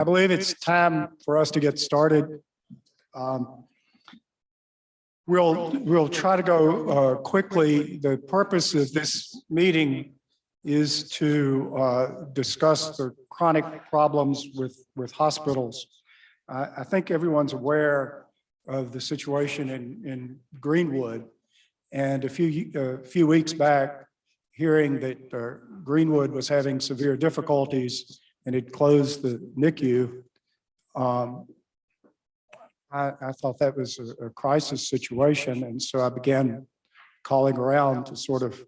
I believe it's time for us to get started. We'll try to go quickly. The purpose of this meeting is to discuss the chronic problems with hospitals. I think everyone's aware of the situation in Greenwood, and a few weeks back, hearing that Greenwood was having severe difficulties and it closed the NICU. I thought that was a crisis situation, and so I began calling around to sort of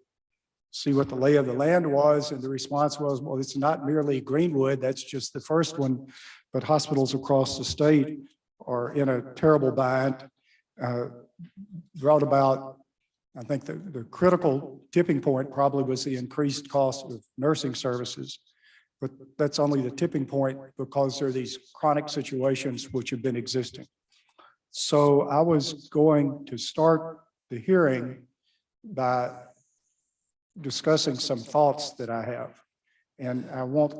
see what the lay of the land was, and the response was, well, it's not merely Greenwood, that's just the first one, but hospitals across the state are in a terrible bind. Brought about, I think the critical tipping point probably was the increased cost of nursing services, but that's only the tipping point because there are these chronic situations which have been existing. So I was going to start the hearing by discussing some thoughts that I have. And I want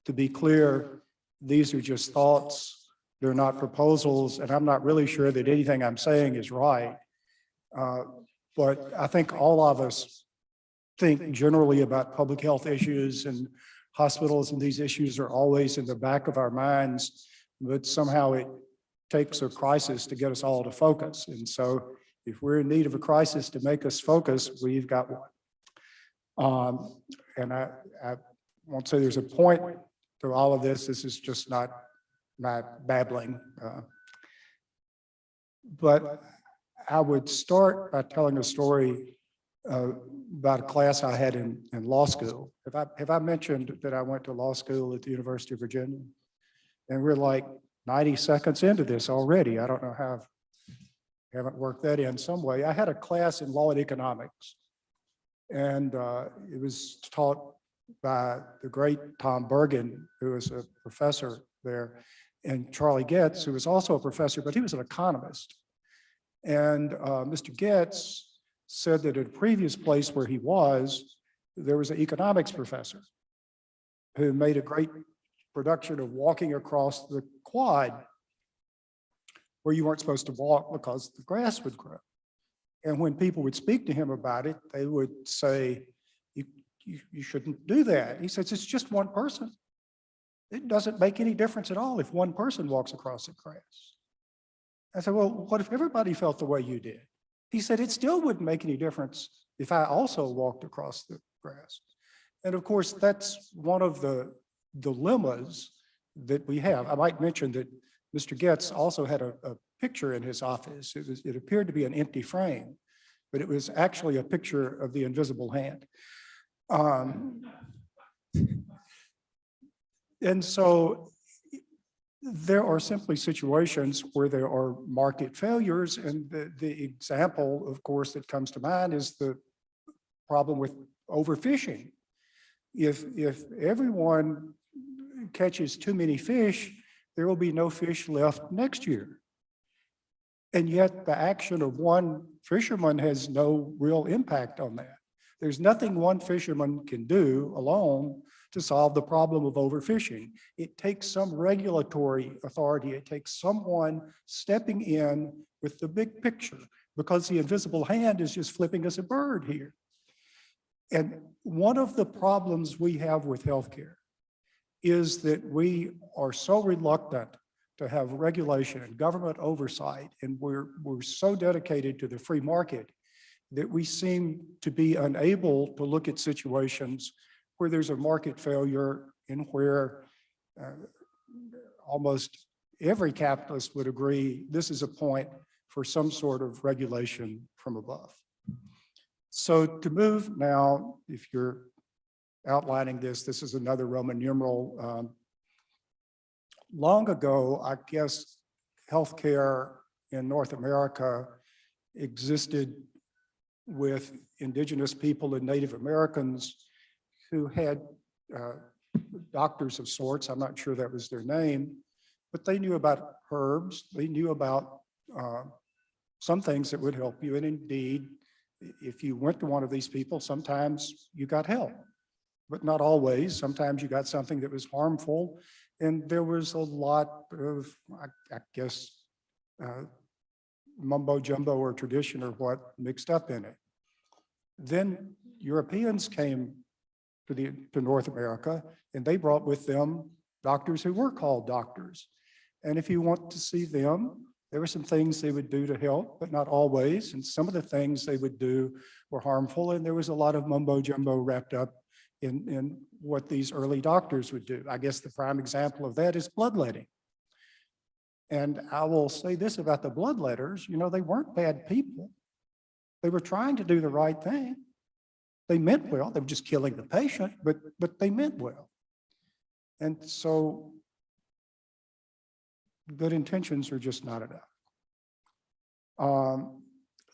to be clear, these are just thoughts, they're not proposals, and I'm not really sure that anything I'm saying is right. But I think all of us think generally about public health issues, and hospitals and these issues are always in the back of our minds, but somehow it takes a crisis to get us all to focus. And so if we're in need of a crisis to make us focus, we've got one. And I won't say there's a point to all of this. This is just not babbling. But I would start by telling a story about a class I had in law school. Have I mentioned that I went to law school at the University of Virginia? And we're like 90 seconds into this already. I don't know how I haven't worked that in some way. I had a class in law and economics, and it was taught by the great Tom Bergen, who was a professor there, and Charlie Getz, who was also a professor, but he was an economist. And Mr. Getz said that at a previous place where he was, there was an economics professor who made a great production of walking across the quad where you weren't supposed to walk because the grass would grow. And when people would speak to him about it, they would say, you shouldn't do that. He says, it's just one person. It doesn't make any difference at all if one person walks across the grass. I said, well, what if everybody felt the way you did? He said, it still wouldn't make any difference if I also walked across the grass. And of course, that's one of the dilemmas that we have. I might mention that Mr. Getz also had a picture in his office. It appeared to be an empty frame, but it was actually a picture of the invisible hand. And so there are simply situations where there are market failures, and the example, of course, that comes to mind is the problem with overfishing. If everyone catches too many fish, there will be no fish left next year. And yet the action of one fisherman has no real impact on that. There's nothing one fisherman can do alone to solve the problem of overfishing. It takes some regulatory authority. It takes someone stepping in with the big picture, because the invisible hand is just flipping us a bird here. And one of the problems we have with healthcare is that we are so reluctant to have regulation and government oversight, and we're so dedicated to the free market that we seem to be unable to look at situations where there's a market failure and where almost every capitalist would agree this is a point for some sort of regulation from above. So to move now, if you're outlining this is another Roman numeral. Long ago, I guess healthcare in North America existed with indigenous people and Native Americans who had doctors of sorts. I'm not sure that was their name, but they knew about herbs. They knew about some things that would help you. And indeed, if you went to one of these people, sometimes you got help, but not always. Sometimes you got something that was harmful. And there was a lot of, I guess, mumbo jumbo or tradition or what mixed up in it. Then Europeans came to North America, and they brought with them doctors who were called doctors. And if you want to see them, there were some things they would do to help, but not always. And some of the things they would do were harmful. And there was a lot of mumbo jumbo wrapped up in what these early doctors would do. I guess the prime example of that is bloodletting. And I will say this about the bloodletters, you know, they weren't bad people. They were trying to do the right thing. They meant well. They were just killing the patient, but they meant well. And so good intentions are just not enough.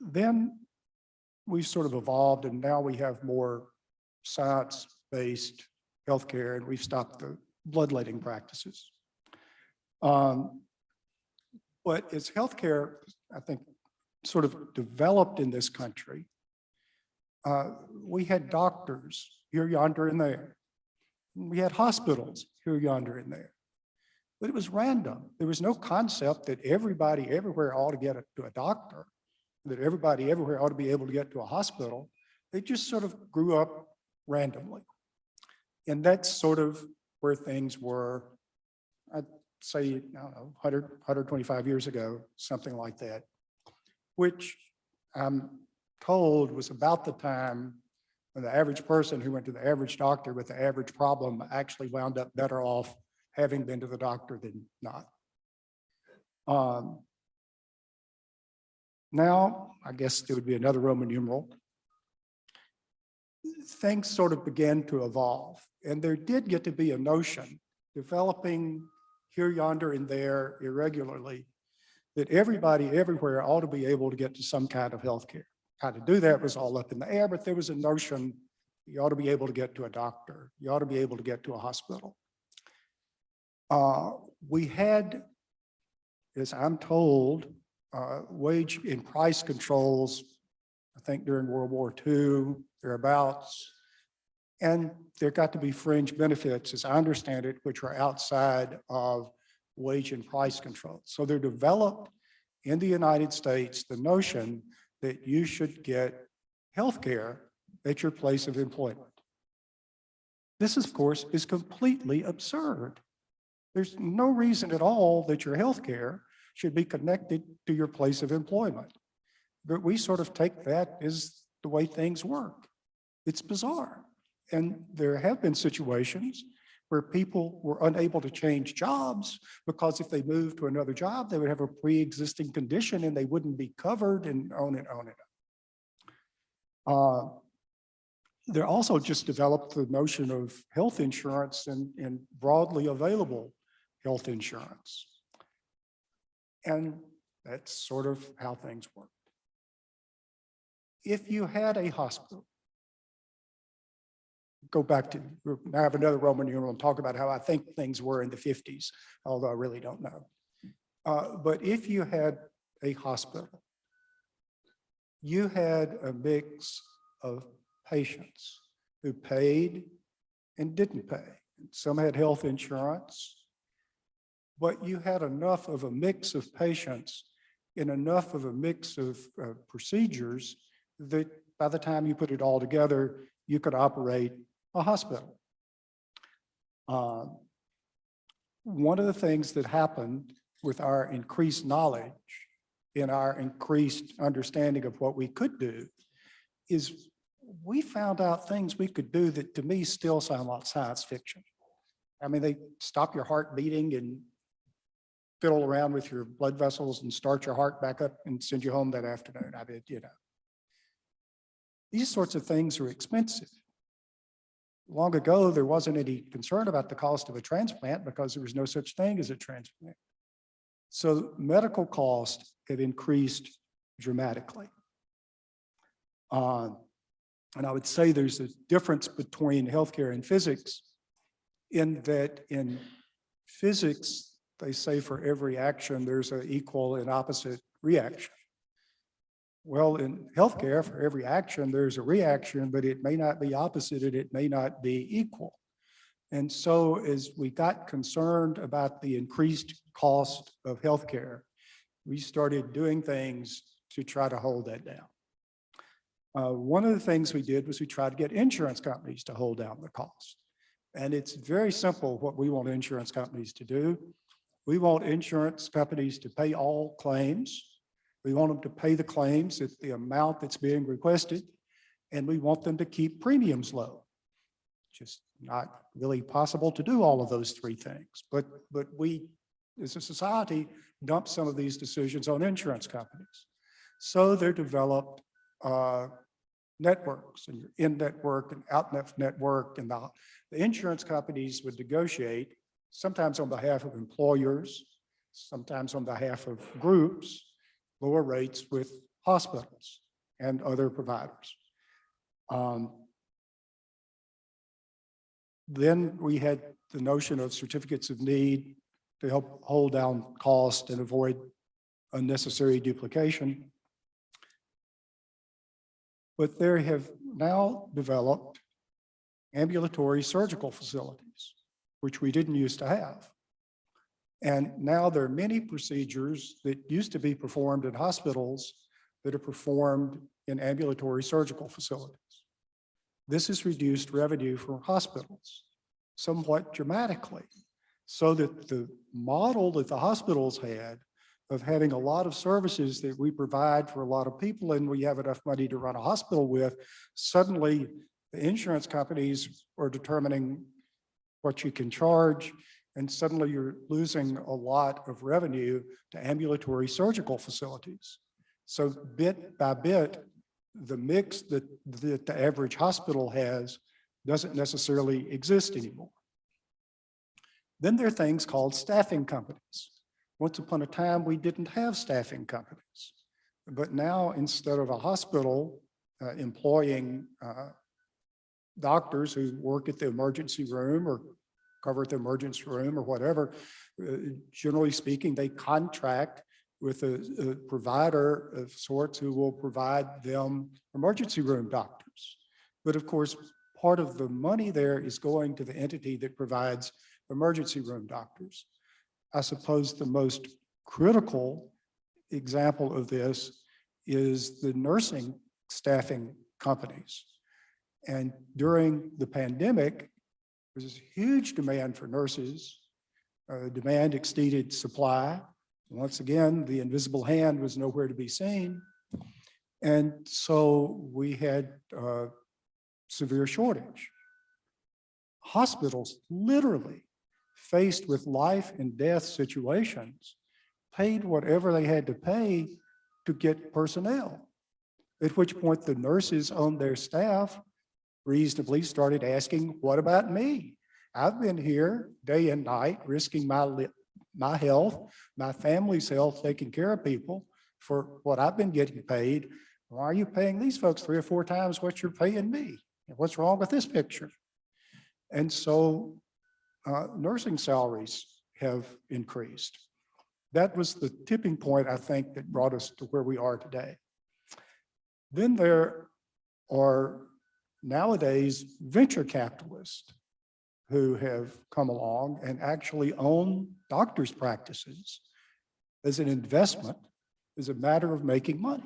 Then we sort of evolved, and now we have more science-based healthcare, and we've stopped the bloodletting practices. But as healthcare, I think, sort of developed in this country, we had doctors here, yonder, and there. We had hospitals here, yonder, and there. But it was random. There was no concept that everybody everywhere ought to get to a doctor, that everybody everywhere ought to be able to get to a hospital. They just sort of grew up randomly. And that's sort of where things were, I'd say, I don't know, 100, 125 years ago, something like that, which I'm told was about the time when the average person who went to the average doctor with the average problem actually wound up better off having been to the doctor than not. Now, I guess there would be another Roman numeral. Things sort of began to evolve, and there did get to be a notion developing here, yonder, and there irregularly that everybody everywhere ought to be able to get to some kind of health care. How to do that was all up in the air, but there was a notion you ought to be able to get to a doctor. You ought to be able to get to a hospital. We had, as I'm told, wage and price controls, I think during World War II, thereabouts, and there got to be fringe benefits, as I understand it, which are outside of wage and price control. So there developed in the United States the notion that you should get health care at your place of employment. This, of course, is completely absurd. There's no reason at all that your health care should be connected to your place of employment. But we sort of take that as the way things work. It's bizarre. And there have been situations where people were unable to change jobs because if they moved to another job, they would have a pre-existing condition and they wouldn't be covered, and on and on and on. There also just developed the notion of health insurance and broadly available health insurance. And that's sort of how things work. If you had a hospital, go back to, I have another Roman numeral and talk about how I think things were in the 50s, although I really don't know. But if you had a hospital, you had a mix of patients who paid and didn't pay. Some had health insurance, but you had enough of a mix of patients and enough of a mix of procedures that by the time you put it all together, you could operate a hospital. One of the things that happened with our increased knowledge and our increased understanding of what we could do is we found out things we could do that to me still sound like science fiction. I mean, they stop your heart beating and fiddle around with your blood vessels and start your heart back up and send you home that afternoon. I mean, you know, these sorts of things are expensive. Long ago, there wasn't any concern about the cost of a transplant because there was no such thing as a transplant. So medical costs have increased dramatically. And I would say there's a difference between healthcare and physics in that in physics, they say for every action, there's an equal and opposite reaction. Well, in healthcare, for every action, there's a reaction, but it may not be opposite and it may not be equal. And so as we got concerned about the increased cost of healthcare, we started doing things to try to hold that down. One of the things we did was we tried to get insurance companies to hold down the cost. And it's very simple what we want insurance companies to do. We want insurance companies to pay all claims. We want them to pay the claims at the amount that's being requested, and we want them to keep premiums low. Just not really possible to do all of those three things, but we, as a society, dump some of these decisions on insurance companies. So they're developed networks, and in-network and out-network, and the insurance companies would negotiate, sometimes on behalf of employers, sometimes on behalf of groups, lower rates with hospitals and other providers. Then we had the notion of certificates of need to help hold down cost and avoid unnecessary duplication. But there have now developed ambulatory surgical facilities, which we didn't used to have. And now there are many procedures that used to be performed in hospitals that are performed in ambulatory surgical facilities. This has reduced revenue for hospitals somewhat dramatically, so that the model that the hospitals had of having a lot of services that we provide for a lot of people and we have enough money to run a hospital with, suddenly the insurance companies are determining what you can charge, and suddenly you're losing a lot of revenue to ambulatory surgical facilities. So bit by bit, the mix that the average hospital has doesn't necessarily exist anymore. Then there are things called staffing companies. Once upon a time, we didn't have staffing companies, but now instead of a hospital employing doctors who work at the emergency room or cover at the emergency room or whatever, generally speaking, they contract with a provider of sorts who will provide them emergency room doctors. But of course, part of the money there is going to the entity that provides emergency room doctors. I suppose the most critical example of this is the nursing staffing companies. And during the pandemic, there was huge demand for nurses. Demand exceeded supply. Once again, the invisible hand was nowhere to be seen. And so we had a severe shortage. Hospitals literally faced with life and death situations paid whatever they had to pay to get personnel, at which point the nurses on their staff reasonably started asking, what about me? I've been here day and night risking my health, my family's health, taking care of people for what I've been getting paid. Why are you paying these folks 3 or 4 times what you're paying me? What's wrong with this picture? And so nursing salaries have increased. That was the tipping point, I think, that brought us to where we are today. Then there are nowadays venture capitalists who have come along and actually own doctors' practices as an investment, as a matter of making money.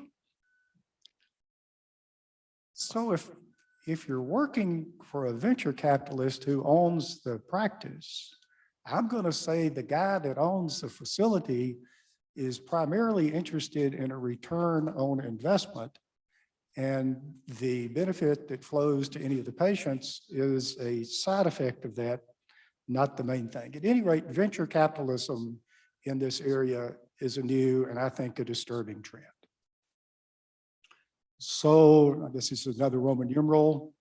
So if you're working for a venture capitalist who owns the practice, I'm going to say the guy that owns the facility is primarily interested in a return on investment, and the benefit that flows to any of the patients is a side effect of that, not the main thing. At any rate, venture capitalism in this area is a new and I think a disturbing trend. So this is another Roman numeral.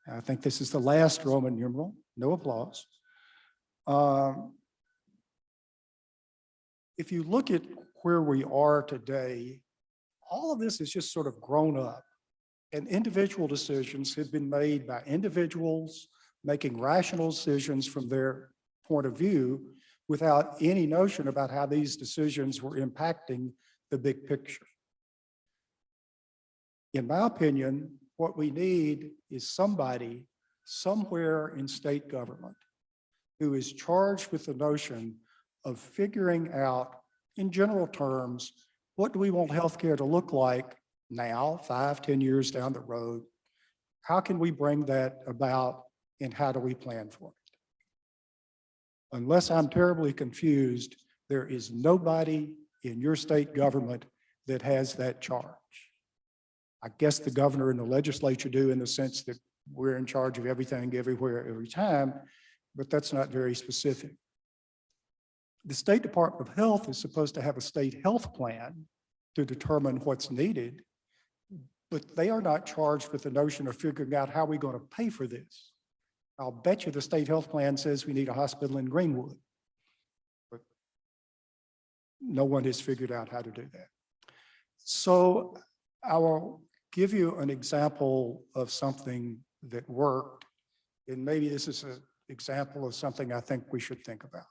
I think this is the last Roman numeral. No applause. If you look at where we are today, all of this has just sort of grown up, and individual decisions have been made by individuals making rational decisions from their point of view without any notion about how these decisions were impacting the big picture. In my opinion, what we need is somebody somewhere in state government who is charged with the notion of figuring out, in general terms, what do we want healthcare to look like now, 5, 10 years down the road? How can we bring that about, and how do we plan for it? Unless I'm terribly confused, there is nobody in your state government that has that charge. I guess the governor and the legislature do, in the sense that we're in charge of everything, everywhere, every time, but that's not very specific. The State Department of Health is supposed to have a state health plan to determine what's needed, but they are not charged with the notion of figuring out how we're going to pay for this. I'll bet you the state health plan says we need a hospital in Greenwood, but no one has figured out how to do that. So I will give you an example of something that worked, and maybe this is an example of something I think we should think about.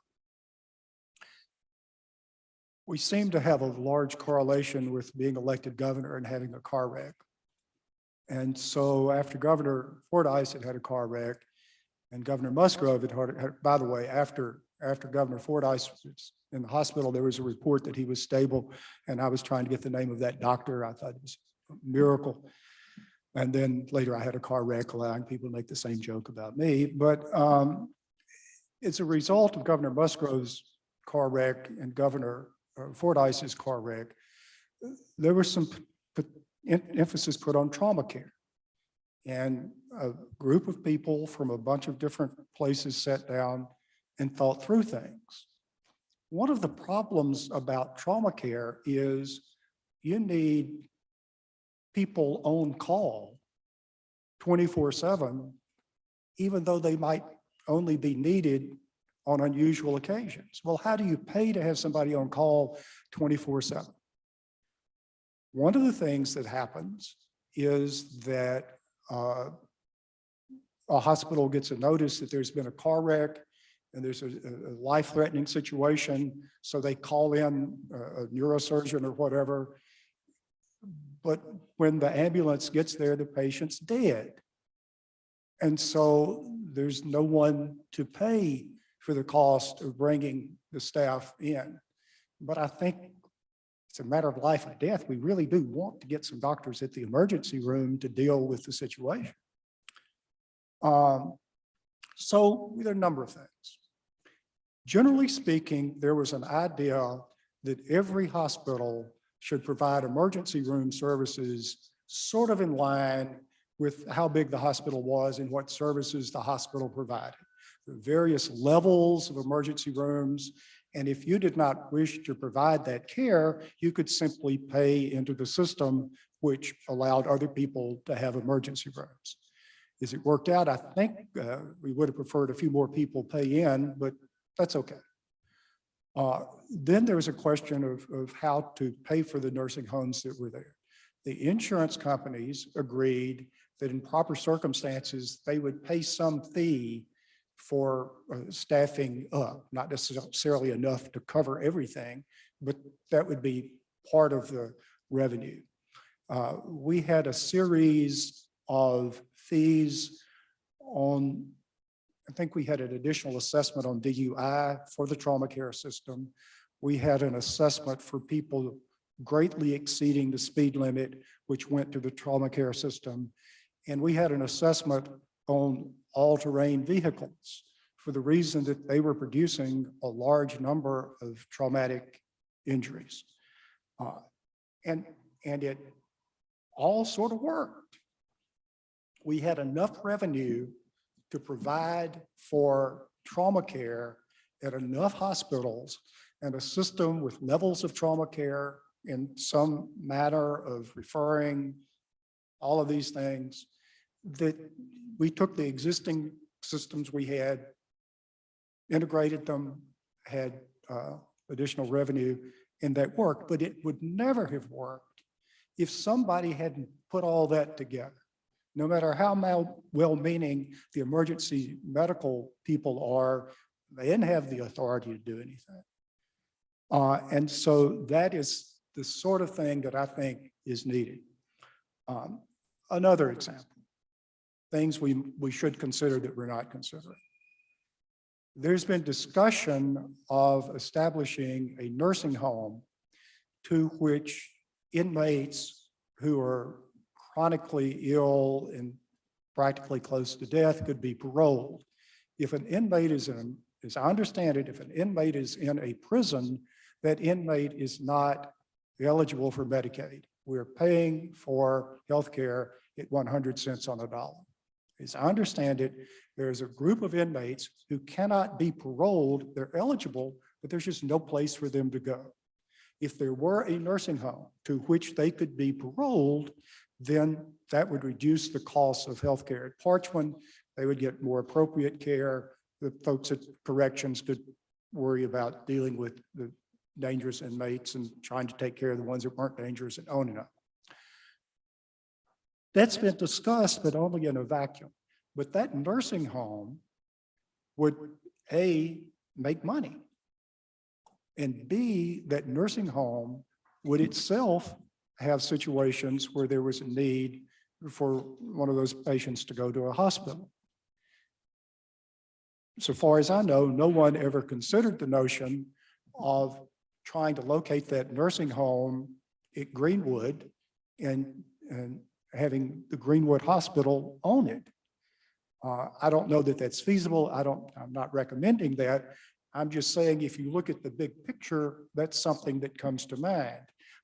We seem to have a large correlation with being elected governor and having a car wreck. And so after Governor Fordyce had a car wreck, and Governor Musgrove had, by the way, after Governor Fordyce was in the hospital, there was a report that he was stable, and I was trying to get the name of that doctor. I thought it was a miracle. And then later I had a car wreck, allowing people to make the same joke about me. But it's a result of Governor Musgrove's car wreck and Governor Fordyce's car wreck. There was some emphasis put on trauma care. And a group of people from a bunch of different places sat down and thought through things. One of the problems about trauma care is you need people on call 24/7, even though they might only be needed on unusual occasions. Well, how do you pay to have somebody on call 24/7? One of the things that happens is that a hospital gets a notice that there's been a car wreck and there's a life-threatening situation, so they call in a neurosurgeon or whatever. But when the ambulance gets there, the patient's dead. And so there's no one to pay for the cost of bringing the staff in. But I think it's a matter of life and death. We really do want to get some doctors at the emergency room to deal with the situation. So there are a number of things. Generally speaking, there was an idea that every hospital should provide emergency room services sort of in line with how big the hospital was and what services the hospital provided. The various levels of emergency rooms, and if you did not wish to provide that care, you could simply pay into the system, which allowed other people to have emergency rooms. As it worked out, I think we would have preferred a few more people pay in, but that's okay. Then there was a question of how to pay for the nursing homes that were there. The insurance companies agreed that in proper circumstances, they would pay some fee for staffing up, not necessarily enough to cover everything, but that would be part of the revenue. We had a series of fees on, I think we had an additional assessment on DUI for the trauma care system. We had an assessment for people greatly exceeding the speed limit, which went to the trauma care system. And we had an assessment on all-terrain vehicles for the reason that they were producing a large number of traumatic injuries. And it all sort of worked. We had enough revenue to provide for trauma care at enough hospitals and a system with levels of trauma care in some matter of referring, all of these things, that we took the existing systems we had, integrated them, had additional revenue, and that worked. But it would never have worked if somebody hadn't put all that together. No matter how well-meaning the emergency medical people are, they didn't have the authority to do anything. And so that is the sort of thing that I think is needed. Another example, things we should consider that we're not considering. There's been discussion of establishing a nursing home to which inmates who are chronically ill and practically close to death could be paroled. If an inmate is in, as I understand it, if an inmate is in a prison, that inmate is not eligible for Medicaid. We're paying for healthcare at 100 cents on the dollar. As I understand it, there's a group of inmates who cannot be paroled. They're eligible, but there's just no place for them to go. If there were a nursing home to which they could be paroled, then that would reduce the cost of healthcare. At Parchman, they would get more appropriate care. The folks at corrections could worry about dealing with the dangerous inmates and trying to take care of the ones that weren't dangerous and owning them. That's been discussed, but only in a vacuum. But that nursing home would A, make money, and B, that nursing home would itself have situations where there was a need for one of those patients to go to a hospital. So far as I know, no one ever considered the notion of trying to locate that nursing home at Greenwood and having the Greenwood Hospital own it. I don't know that that's feasible. I'm not recommending that. I'm just saying, if you look at the big picture, that's something that comes to mind.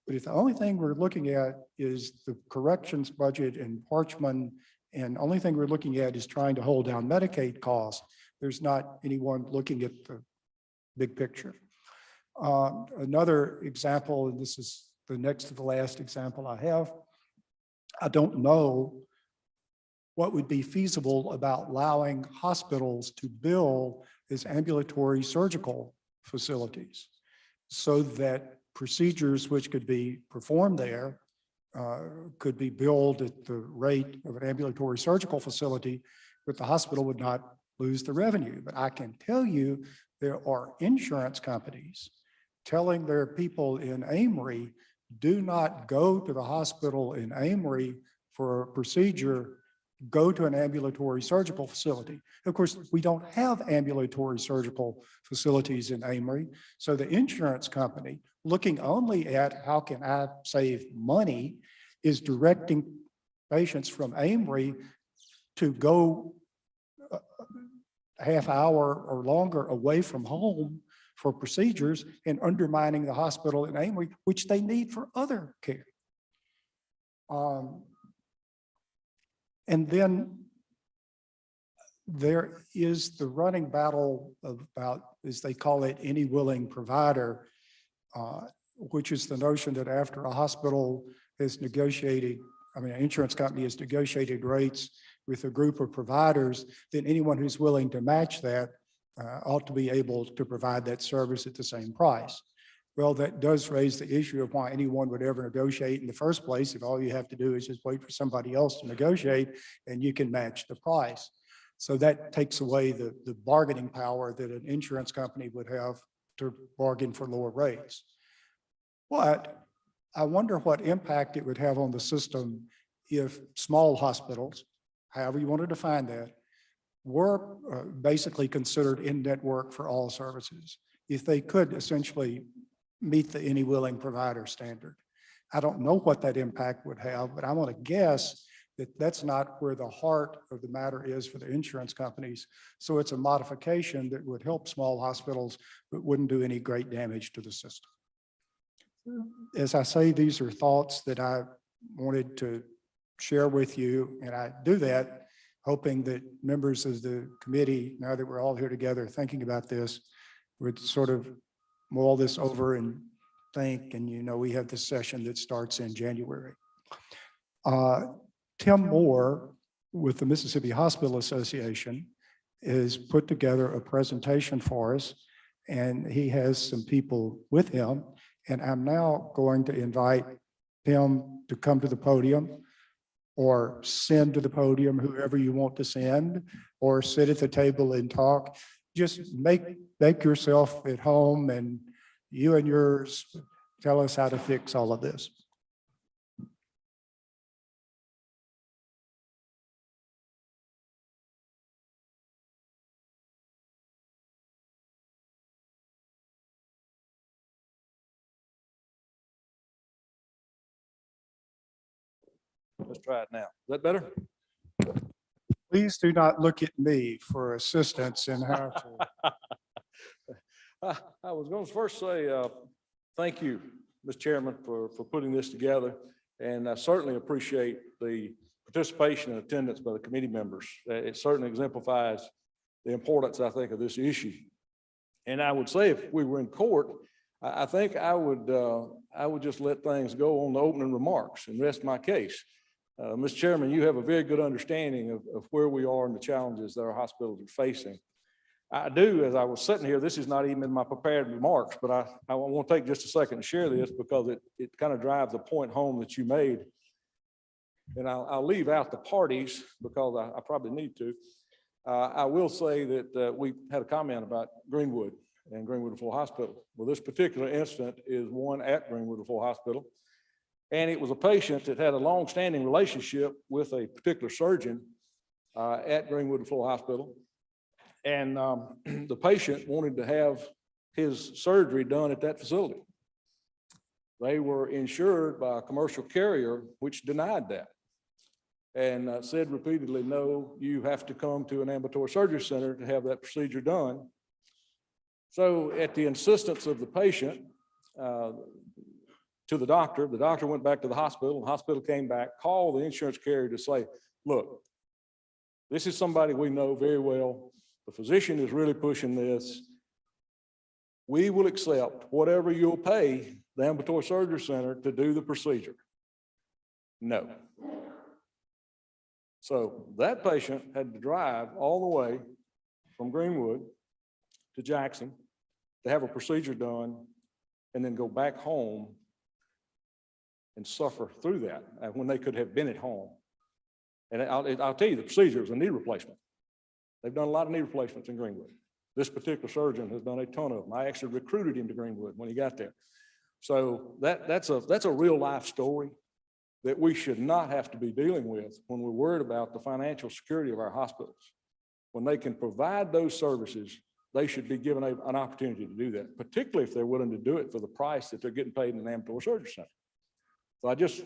But if the only thing we're looking at is the corrections budget and Parchman, and only thing we're looking at is trying to hold down Medicaid costs, there's not anyone looking at the big picture. Another example, and this is the next to the last example I have, I don't know what would be feasible about allowing hospitals to bill as ambulatory surgical facilities so that procedures which could be performed there could be billed at the rate of an ambulatory surgical facility, but the hospital would not lose the revenue. But I can tell you there are insurance companies telling their people in Amory, do not go to the hospital in Amory for a procedure, go to an ambulatory surgical facility. Of course, we don't have ambulatory surgical facilities in Amory. So the insurance company, looking only at how can I save money, is directing patients from Amory to go a half hour or longer away from home for procedures and undermining the hospital in Amory, which they need for other care. And then there is the running battle about, as they call it, any willing provider, which is the notion that after a hospital has negotiated, an insurance company has negotiated rates with a group of providers, then anyone who's willing to match that ought to be able to provide that service at the same price. Well, that does raise the issue of why anyone would ever negotiate in the first place if all you have to do is just wait for somebody else to negotiate and you can match the price. So that takes away the bargaining power that an insurance company would have to bargain for lower rates. But I wonder what impact it would have on the system if small hospitals, however you want to define that, were basically considered in-network for all services. If they could essentially meet the any willing provider standard. I don't know what that impact would have, but I want to guess that that's not where the heart of the matter is for the insurance companies. So it's a modification that would help small hospitals, but wouldn't do any great damage to the system. As I say, these are thoughts that I wanted to share with you, and I do that hoping that members of the committee, now that we're all here together thinking about this, would sort of mull this over and think, and we have this session that starts in January. Tim Moore with the Mississippi Hospital Association has put together a presentation for us, and he has some people with him, and I'm now going to invite him to come to the podium or send to the podium whoever you want to send, or sit at the table and talk. Just make yourself at home, and you and yours tell us how to fix all of this. Let's try it now. Is that better? Please do not look at me for assistance in how to. I was going to first say, thank you, Mr. Chairman, for putting this together. And I certainly appreciate the participation and attendance by the committee members. It certainly exemplifies the importance, I think, of this issue. And I would say if we were in court, I think I would just let things go on the opening remarks and rest my case. Mr. Chairman, you have a very good understanding of where we are and the challenges that our hospitals are facing. I do, as I was sitting here, this is not even in my prepared remarks, but I want to take just a second to share this because it kind of drives the point home that you made. And I'll leave out the parties because I probably need to. I will say that we had a comment about Greenwood and Greenwood Full Hospital. Well, this particular incident is one at Greenwood Full Hospital. And it was a patient that had a long-standing relationship with a particular surgeon at Greenwood Full Hospital. And the patient wanted to have his surgery done at that facility. They were insured by a commercial carrier, which denied that and said repeatedly, no, you have to come to an ambulatory surgery center to have that procedure done. So at the insistence of the patient to the doctor went back to the hospital came back, called the insurance carrier to say, look, this is somebody we know very well. The physician is really pushing this. We will accept whatever you'll pay the ambulatory surgery center to do the procedure. No. So that patient had to drive all the way from Greenwood to Jackson to have a procedure done and then go back home and suffer through that when they could have been at home. And I'll tell you, the procedure was a knee replacement. They've done a lot of knee replacements in Greenwood. This particular surgeon has done a ton of them. I actually recruited him to Greenwood when he got there. So that's a real life story that we should not have to be dealing with when we're worried about the financial security of our hospitals. When they can provide those services, they should be given an opportunity to do that, particularly if they're willing to do it for the price that they're getting paid in an ambulatory surgery center. So I just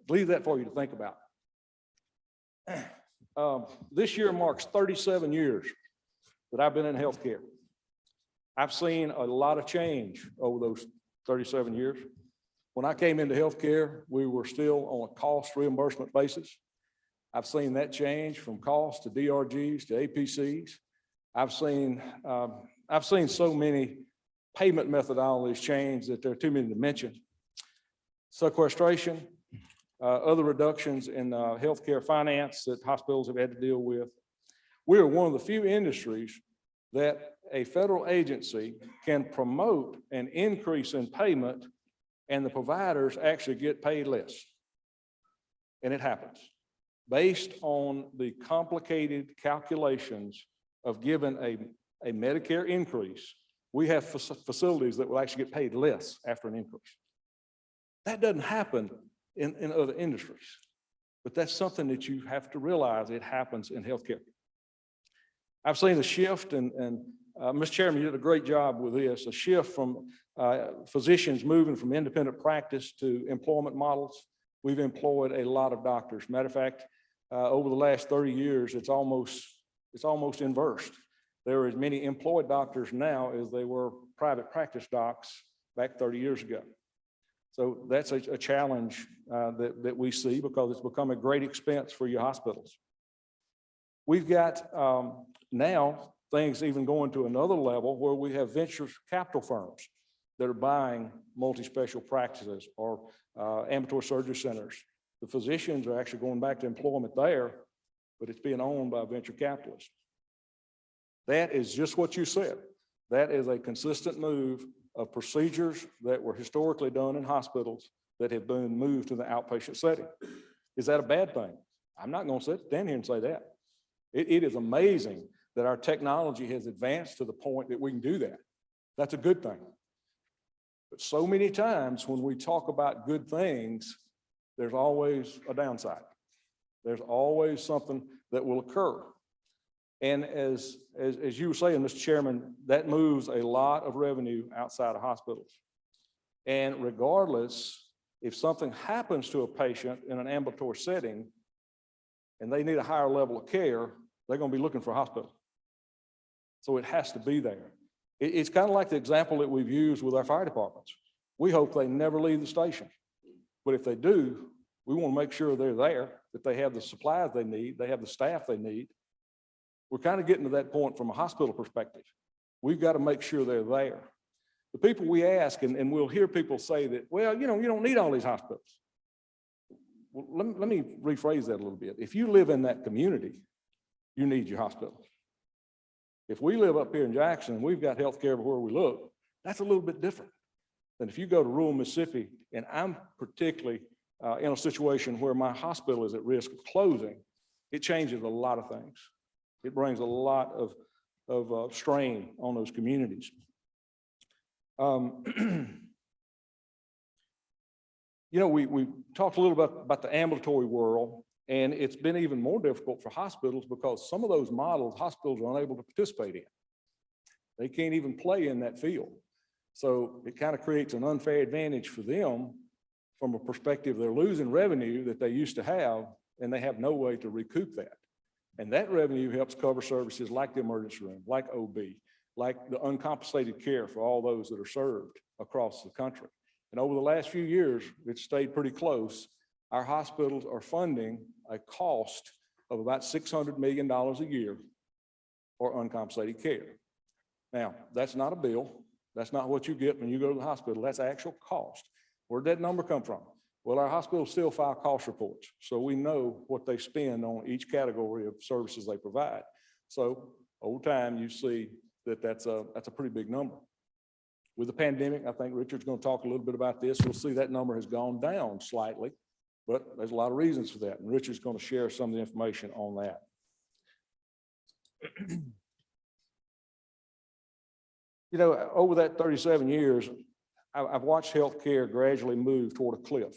leave that for you to think about. This year marks 37 years that I've been in healthcare. I've seen a lot of change over those 37 years. When I came into healthcare, we were still on a cost reimbursement basis. I've seen that change from cost to DRGs to APCs. I've seen so many payment methodologies change that there are too many to mention. Sequestration, other reductions in healthcare finance that hospitals have had to deal with. We are one of the few industries that a federal agency can promote an increase in payment and the providers actually get paid less. And it happens based on the complicated calculations of giving a Medicare increase. We have facilities that will actually get paid less after an increase. That doesn't happen in other industries, but that's something that you have to realize it happens in healthcare. I've seen a shift, and Mr. Chairman, you did a great job with this, a shift from physicians moving from independent practice to employment models. We've employed a lot of doctors. Matter of fact, over the last 30 years, it's almost inversed. There are as many employed doctors now as they were private practice docs back 30 years ago. So that's a challenge that we see because it's become a great expense for your hospitals. We've got now things even going to another level where we have venture capital firms that are buying multi-special practices or ambulatory surgery centers. The physicians are actually going back to employment there, but it's being owned by venture capitalists. That is just what you said. That is a consistent move of procedures that were historically done in hospitals that have been moved to the outpatient setting. Is that a bad thing? I'm not going to stand here and say that. It is amazing that our technology has advanced to the point that we can do that. That's a good thing. But so many times when we talk about good things, there's always a downside. There's always something that will occur. And as you were saying, Mr. Chairman, that moves a lot of revenue outside of hospitals. And regardless if something happens to a patient in an ambulatory setting and they need a higher level of care, they're going to be looking for a hospital. So it has to be there. It's kind of like the example that we've used with our fire departments. We hope they never leave the station. But if they do, we want to make sure they're there, that they have the supplies they need, they have the staff they need. We're kind of getting to that point from a hospital perspective. We've got to make sure they're there. The people we ask, and we'll hear people say that, well, you don't need all these hospitals. Well, let me rephrase that a little bit. If you live in that community, you need your hospital. If we live up here in Jackson and we've got healthcare everywhere we look, that's a little bit different than if you go to rural Mississippi, and I'm particularly in a situation where my hospital is at risk of closing. It changes a lot of things. It brings a lot of strain on those communities. We talked a little bit about the ambulatory world, and it's been even more difficult for hospitals because some of those models hospitals are unable to participate in. They can't even play in that field. So it kind of creates an unfair advantage for them from a perspective they're losing revenue that they used to have, and they have no way to recoup that. And that revenue helps cover services like the emergency room, like OB, like the uncompensated care for all those that are served across the country. And over the last few years, it's stayed pretty close. Our hospitals are funding a cost of about $600 million a year for uncompensated care. Now, that's not a bill. That's not what you get when you go to the hospital. That's actual cost. Where'd that number come from? Well, our hospitals still file cost reports, so we know what they spend on each category of services they provide. So over time, you see that that's a pretty big number. With the pandemic, I think Richard's going to talk a little bit about this. We'll see that number has gone down slightly, but there's a lot of reasons for that. And Richard's going to share some of the information on that. Over that 37 years, I've watched healthcare gradually move toward a cliff.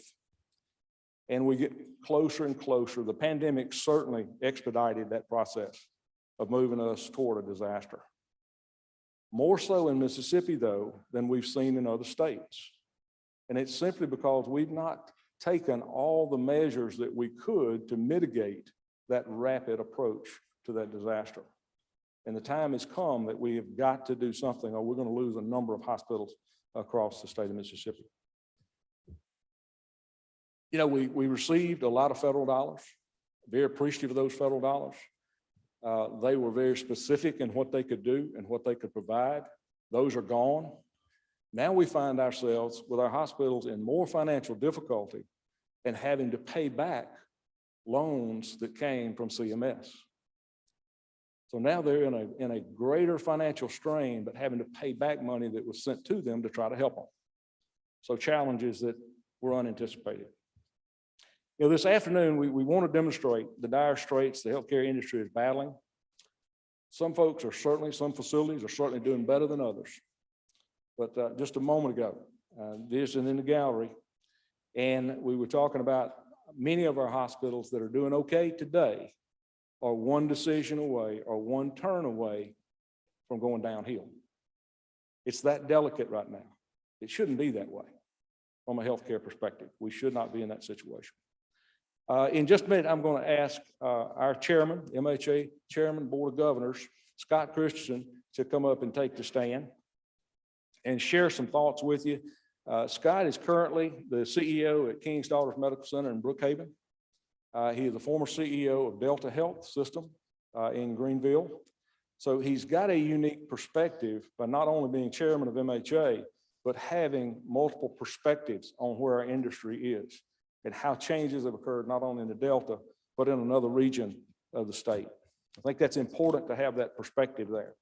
And we get closer and closer. The pandemic certainly expedited that process of moving us toward a disaster. More so in Mississippi, though, than we've seen in other states. And it's simply because we've not taken all the measures that we could to mitigate that rapid approach to that disaster. And the time has come that we have got to do something, or we're going to lose a number of hospitals across the state of Mississippi. We received a lot of federal dollars, very appreciative of those federal dollars. They were very specific in what they could do and what they could provide. Those are gone. Now we find ourselves with our hospitals in more financial difficulty and having to pay back loans that came from CMS. So now they're in a greater financial strain, but having to pay back money that was sent to them to try to help them. So challenges that were unanticipated. This afternoon, we want to demonstrate the dire straits the healthcare industry is battling. Some facilities are certainly doing better than others. But just a moment ago, this is in the gallery, and we were talking about many of our hospitals that are doing okay today are one decision away or one turn away from going downhill. It's that delicate right now. It shouldn't be that way from a healthcare perspective. We should not be in that situation. In just a minute, I'm going to ask our chairman, MHA Chairman, Board of Governors, Scott Christensen, to come up and take the stand and share some thoughts with you. Scott is currently the CEO at King's Daughters Medical Center in Brookhaven. He is the former CEO of Delta Health System in Greenville. So he's got a unique perspective by not only being chairman of MHA, but having multiple perspectives on where our industry is and how changes have occurred not only in the Delta, but in another region of the state. I think that's important to have that perspective there.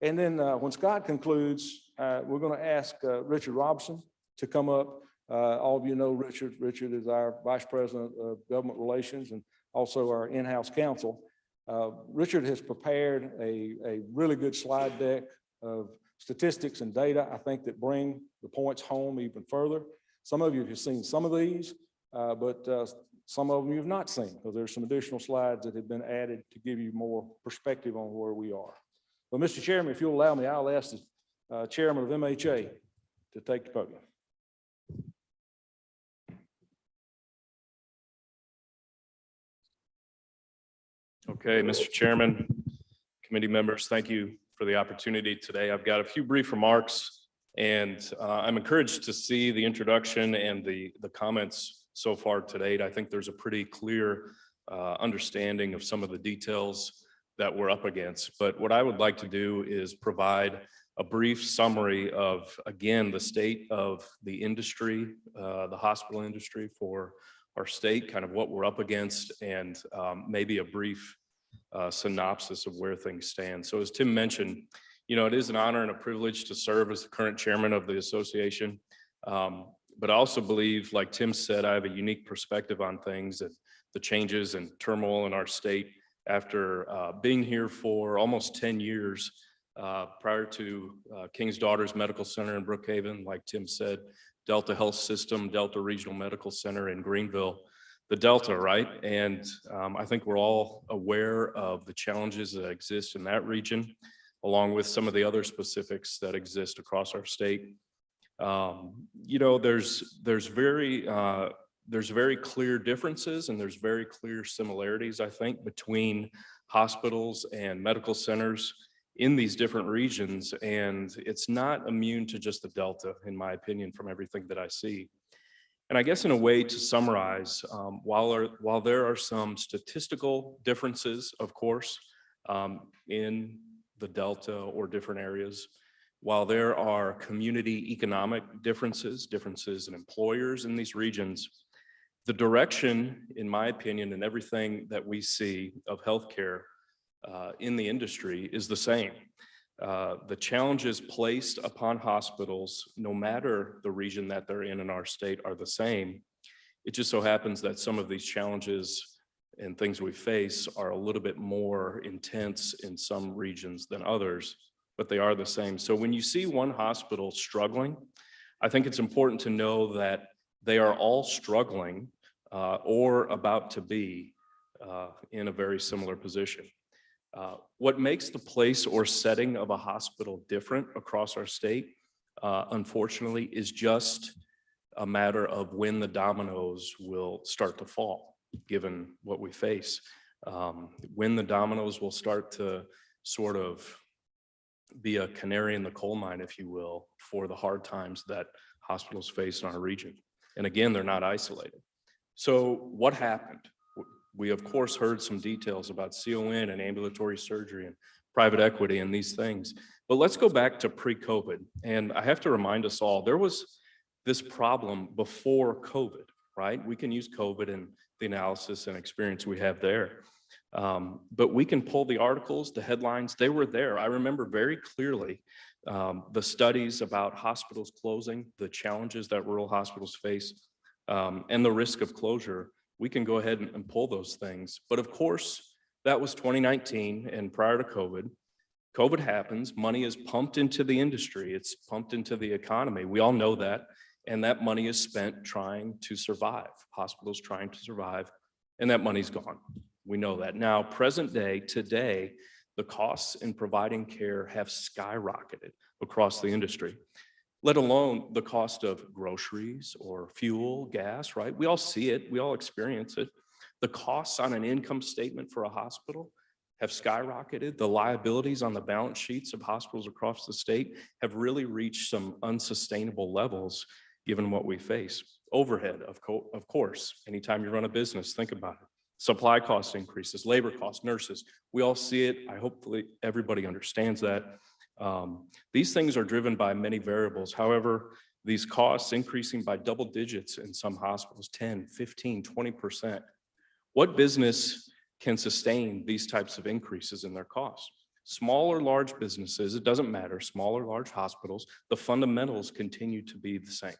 And then when Scott concludes, we're going to ask Richard Robinson to come up. All of you know Richard. Richard is our Vice President of Government Relations and also our in-house counsel. Richard has prepared a really good slide deck of statistics and data, I think, that bring the points home even further. Some of you have seen some of these, but some of them you've not seen, because there's some additional slides that have been added to give you more perspective on where we are. But Mr. Chairman, if you'll allow me, I'll ask the Chairman of MHA to take the podium. Okay, Mr. Chairman, committee members, thank you for the opportunity today. I've got a few brief remarks, and I'm encouraged to see the introduction and the comments so far to date. I think there's a pretty clear understanding of some of the details that we're up against. But what I would like to do is provide a brief summary of, again, the state of the industry, the hospital industry for our state, kind of what we're up against, and maybe a brief synopsis of where things stand. So as Tim mentioned, it is an honor and a privilege to serve as the current chairman of the association. But I also believe, like Tim said, I have a unique perspective on things and the changes and turmoil in our state after being here for almost 10 years prior to King's Daughters Medical Center in Brookhaven, like Tim said, Delta Health System, Delta Regional Medical Center in Greenville, the Delta, right? And I think we're all aware of the challenges that exist in that region, along with some of the other specifics that exist across our state. There's very clear differences and there's very clear similarities, I think, between hospitals and medical centers in these different regions. And it's not immune to just the Delta, in my opinion, from everything that I see. And I guess in a way to summarize, while there are some statistical differences, of course, in the Delta or different areas, while there are community economic differences in employers in these regions, the direction, in my opinion, and everything that we see of healthcare in the industry is the same. The challenges placed upon hospitals, no matter the region that they're in our state, are the same. It just so happens that some of these challenges and things we face are a little bit more intense in some regions than others, but they are the same. So when you see one hospital struggling, I think it's important to know that they are all struggling or about to be in a very similar position. What makes the place or setting of a hospital different across our state, unfortunately, is just a matter of when the dominoes will start to fall, given what we face. When the dominoes will start to sort of be a canary in the coal mine, if you will, for the hard times that hospitals face in our region. And again, they're not isolated. So what happened? We, of course, heard some details about CON and ambulatory surgery and private equity and these things. But let's go back to pre-COVID. And I have to remind us all, there was this problem before COVID, right? We can use COVID and the analysis and experience we have there. But we can pull the articles, the headlines, they were there. I remember very clearly the studies about hospitals closing, the challenges that rural hospitals face, and the risk of closure. We can go ahead and pull those things. But of course, that was 2019 and prior to COVID. COVID happens, money is pumped into the industry, it's pumped into the economy. We all know that. And that money is spent trying to survive, hospitals trying to survive, and that money's gone. We know that. Now, present day, today, the costs in providing care have skyrocketed across the industry, let alone the cost of groceries or fuel, gas, right? We all see it, we all experience it. The costs on an income statement for a hospital have skyrocketed. The liabilities on the balance sheets of hospitals across the state have really reached some unsustainable levels given what we face. Overhead, of course, anytime you run a business, think about it. Supply cost increases, labor costs, nurses, we all see it. Hopefully everybody understands that. These things are driven by many variables. However, these costs increasing by double digits in some hospitals, 10, 15, 20%. What business can sustain these types of increases in their costs? Small or large businesses, it doesn't matter, small or large hospitals, the fundamentals continue to be the same.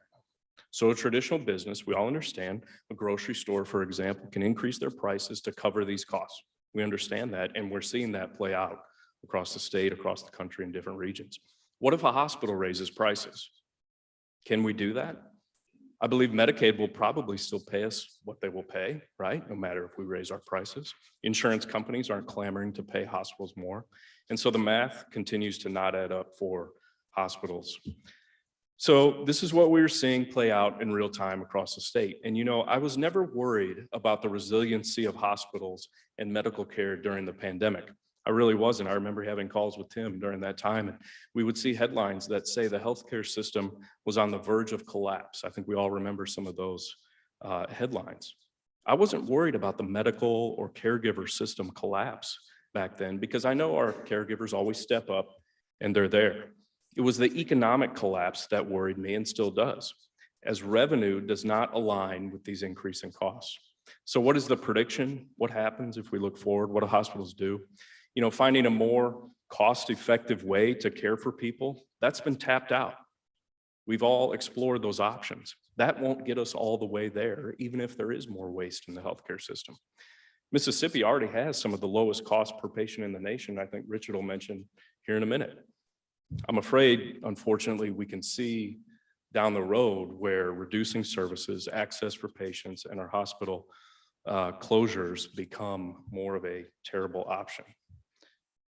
So a traditional business, we all understand, a grocery store, for example, can increase their prices to cover these costs. We understand that, and we're seeing that play out across the state, across the country, in different regions. What if a hospital raises prices? Can we do that? I believe Medicaid will probably still pay us what they will pay, right? No matter if we raise our prices. Insurance companies aren't clamoring to pay hospitals more. And so the math continues to not add up for hospitals. So this is what we were seeing play out in real time across the state. And I was never worried about the resiliency of hospitals and medical care during the pandemic. I really wasn't. I remember having calls with Tim during that time, and we would see headlines that say the healthcare system was on the verge of collapse. I think we all remember some of those headlines. I wasn't worried about the medical or caregiver system collapse back then because I know our caregivers always step up and they're there. It was the economic collapse that worried me and still does, as revenue does not align with these increasing costs. So what is the prediction? What happens if we look forward? What do hospitals do? Finding a more cost-effective way to care for people, that's been tapped out. We've all explored those options. That won't get us all the way there, even if there is more waste in the healthcare system. Mississippi already has some of the lowest cost per patient in the nation. I think Richard will mention here in a minute. I'm afraid, unfortunately, we can see down the road where reducing services, access for patients, and our hospital closures become more of a terrible option.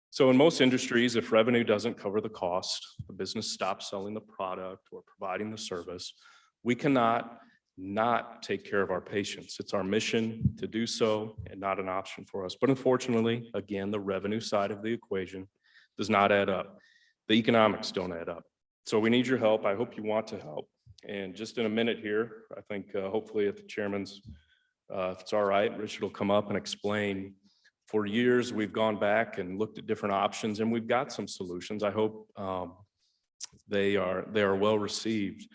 So in most industries, if revenue doesn't cover the cost, the business stops selling the product or providing the service, we cannot not take care of our patients. It's our mission to do so and not an option for us. But unfortunately, again, the revenue side of the equation does not add up. The economics don't add up. So we need your help. I hope you want to help. And just in a minute here, I think hopefully at the chairman's, if it's all right, Richard will come up and explain. For years, we've gone back and looked at different options and we've got some solutions. I hope they are well received.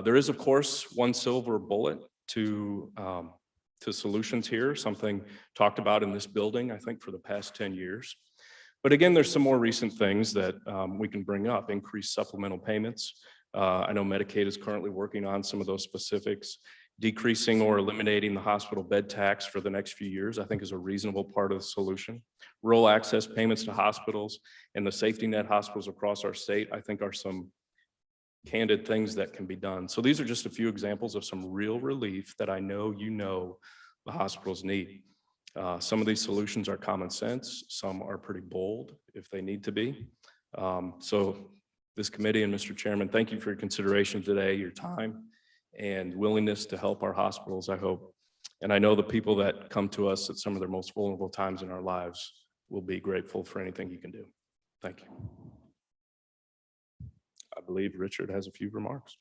There is, of course, one silver bullet to solutions here, something talked about in this building, I think, for the past 10 years. But again, there's some more recent things that we can bring up, increased supplemental payments. I know Medicaid is currently working on some of those specifics. Decreasing or eliminating the hospital bed tax for the next few years, I think, is a reasonable part of the solution. Rural access payments to hospitals and the safety net hospitals across our state, I think, are some candid things that can be done. So these are just a few examples of some real relief that I know the hospitals need. Some of these solutions are common sense. Some are pretty bold if they need to be. So this committee and Mr. Chairman, thank you for your consideration today, your time and willingness to help our hospitals, I hope. And I know the people that come to us at some of their most vulnerable times in our lives will be grateful for anything you can do. Thank you. I believe Richard has a few remarks.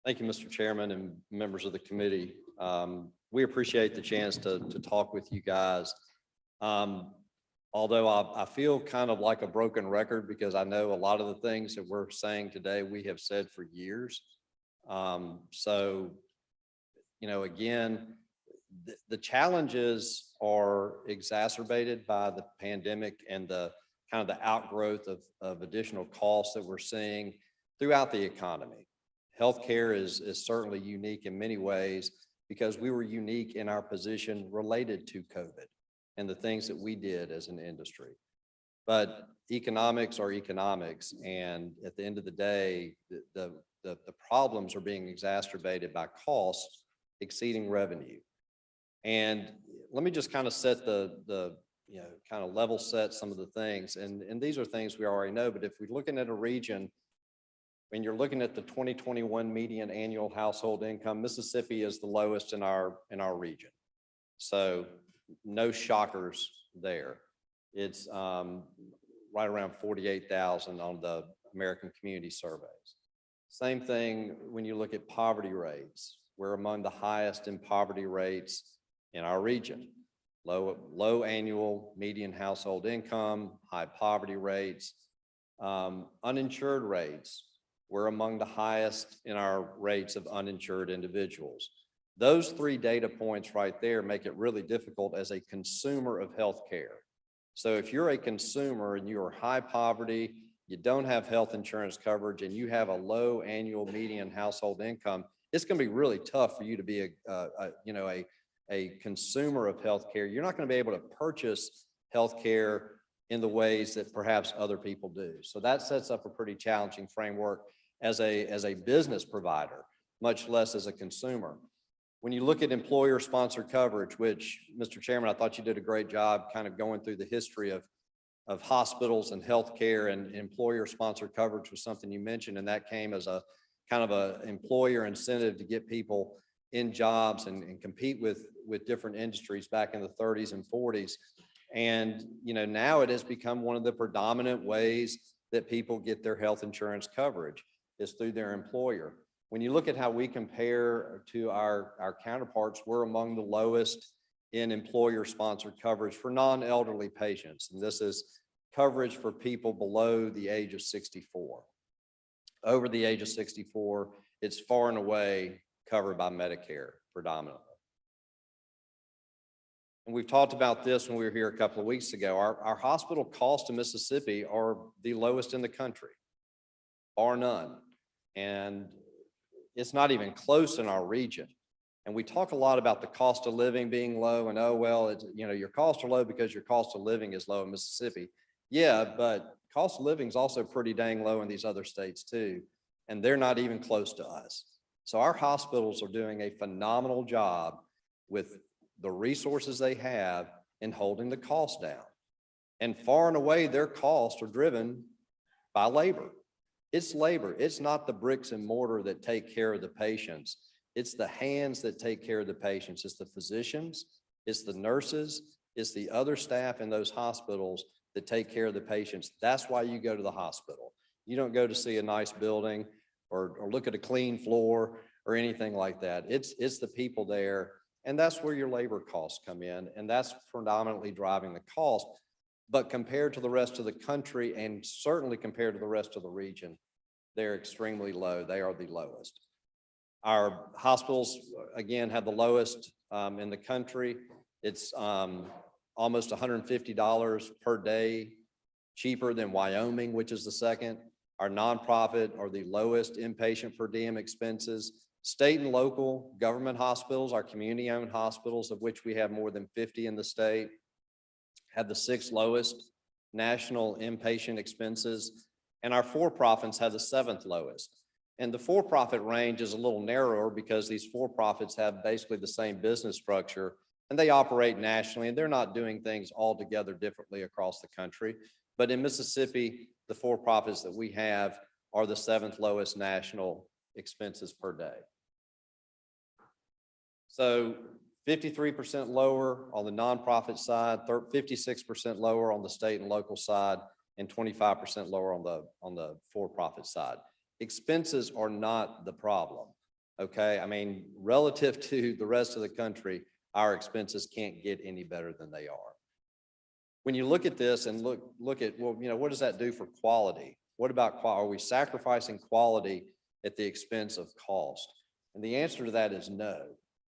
Thank you, Mr. Chairman and members of the committee. We appreciate the chance to talk with you guys. Although I feel kind of like a broken record because I know a lot of the things that we're saying today, we have said for years. So, again, the challenges are exacerbated by the pandemic and the kind of the outgrowth of additional costs that we're seeing throughout the economy. Healthcare is certainly unique in many ways because we were unique in our position related to COVID and the things that we did as an industry. But economics are economics. And at the end of the day, the problems are being exacerbated by costs exceeding revenue. And let me just kind of set kind of level set some of the things. And these are things we already know, but if we're looking at a region, when you're looking at the 2021 median annual household income, Mississippi is the lowest in our region. So no shockers there. It's right around 48,000 on the American Community Surveys. Same thing when you look at poverty rates. We're among the highest in poverty rates in our region. Low annual median household income, high poverty rates, uninsured rates. We're among the highest in our rates of uninsured individuals. Those three data points right there make it really difficult as a consumer of healthcare. So if you're a consumer and you are high poverty, you don't have health insurance coverage, and you have a low annual median household income, it's going to be really tough for you to be a consumer of healthcare. You're not going to be able to purchase healthcare in the ways that perhaps other people do. So that sets up a pretty challenging framework as a business provider, much less as a consumer. When you look at employer-sponsored coverage, which, Mr. Chairman, I thought you did a great job kind of going through the history of hospitals and healthcare, and employer-sponsored coverage was something you mentioned, and that came as a kind of a employer incentive to get people in jobs and compete with different industries back in the 30s and 40s. And, you know, now it has become one of the predominant ways that people get their health insurance coverage is through their employer. When you look at how we compare to our counterparts, we're among the lowest in employer-sponsored coverage for non-elderly patients. And this is coverage for people below the age of 64. Over the age of 64, it's far and away covered by Medicare predominantly. And we've talked about this when we were here a couple of weeks ago. Our hospital costs in Mississippi are the lowest in the country, bar none. And it's not even close in our region. And we talk a lot about the cost of living being low and, oh, well, it's, you know, your costs are low because your cost of living is low in Mississippi. Yeah, but cost of living is also pretty dang low in these other states too. And they're not even close to us. So our hospitals are doing a phenomenal job with the resources they have in holding the cost down. And far and away, their costs are driven by labor. It's labor. It's not the bricks and mortar that take care of the patients. It's the hands that take care of the patients. It's the physicians, it's the nurses, it's the other staff in those hospitals that take care of the patients. That's why you go to the hospital. You don't go to see a nice building or look at a clean floor or anything like that. It's the people there. And that's where your labor costs come in. And that's predominantly driving the cost. But compared to the rest of the country, and certainly compared to the rest of the region, they're extremely low. They are the lowest. Our hospitals, again, have the lowest in the country. It's almost $150 per day cheaper than Wyoming, which is the second. Our nonprofit are the lowest inpatient per diem expenses. State and local government hospitals, our community-owned hospitals, of which we have more than 50 in the state, have the 6th lowest national inpatient expenses, and our for-profits have the 7th lowest. And the for-profit range is a little narrower because these for-profits have basically the same business structure, and they operate nationally, and they're not doing things altogether differently across the country. But in Mississippi, the for-profits that we have are the 7th lowest national expenses per day. So 53% lower on the nonprofit side, 56% lower on the state and local side, and 25% lower on the for-profit side. Expenses are not the problem, okay? I mean, relative to the rest of the country, our expenses can't get any better than they are. When you look at this and look at, well, you know, what does that do for quality? What about quality? Are we sacrificing quality at the expense of cost? And the answer to that is no.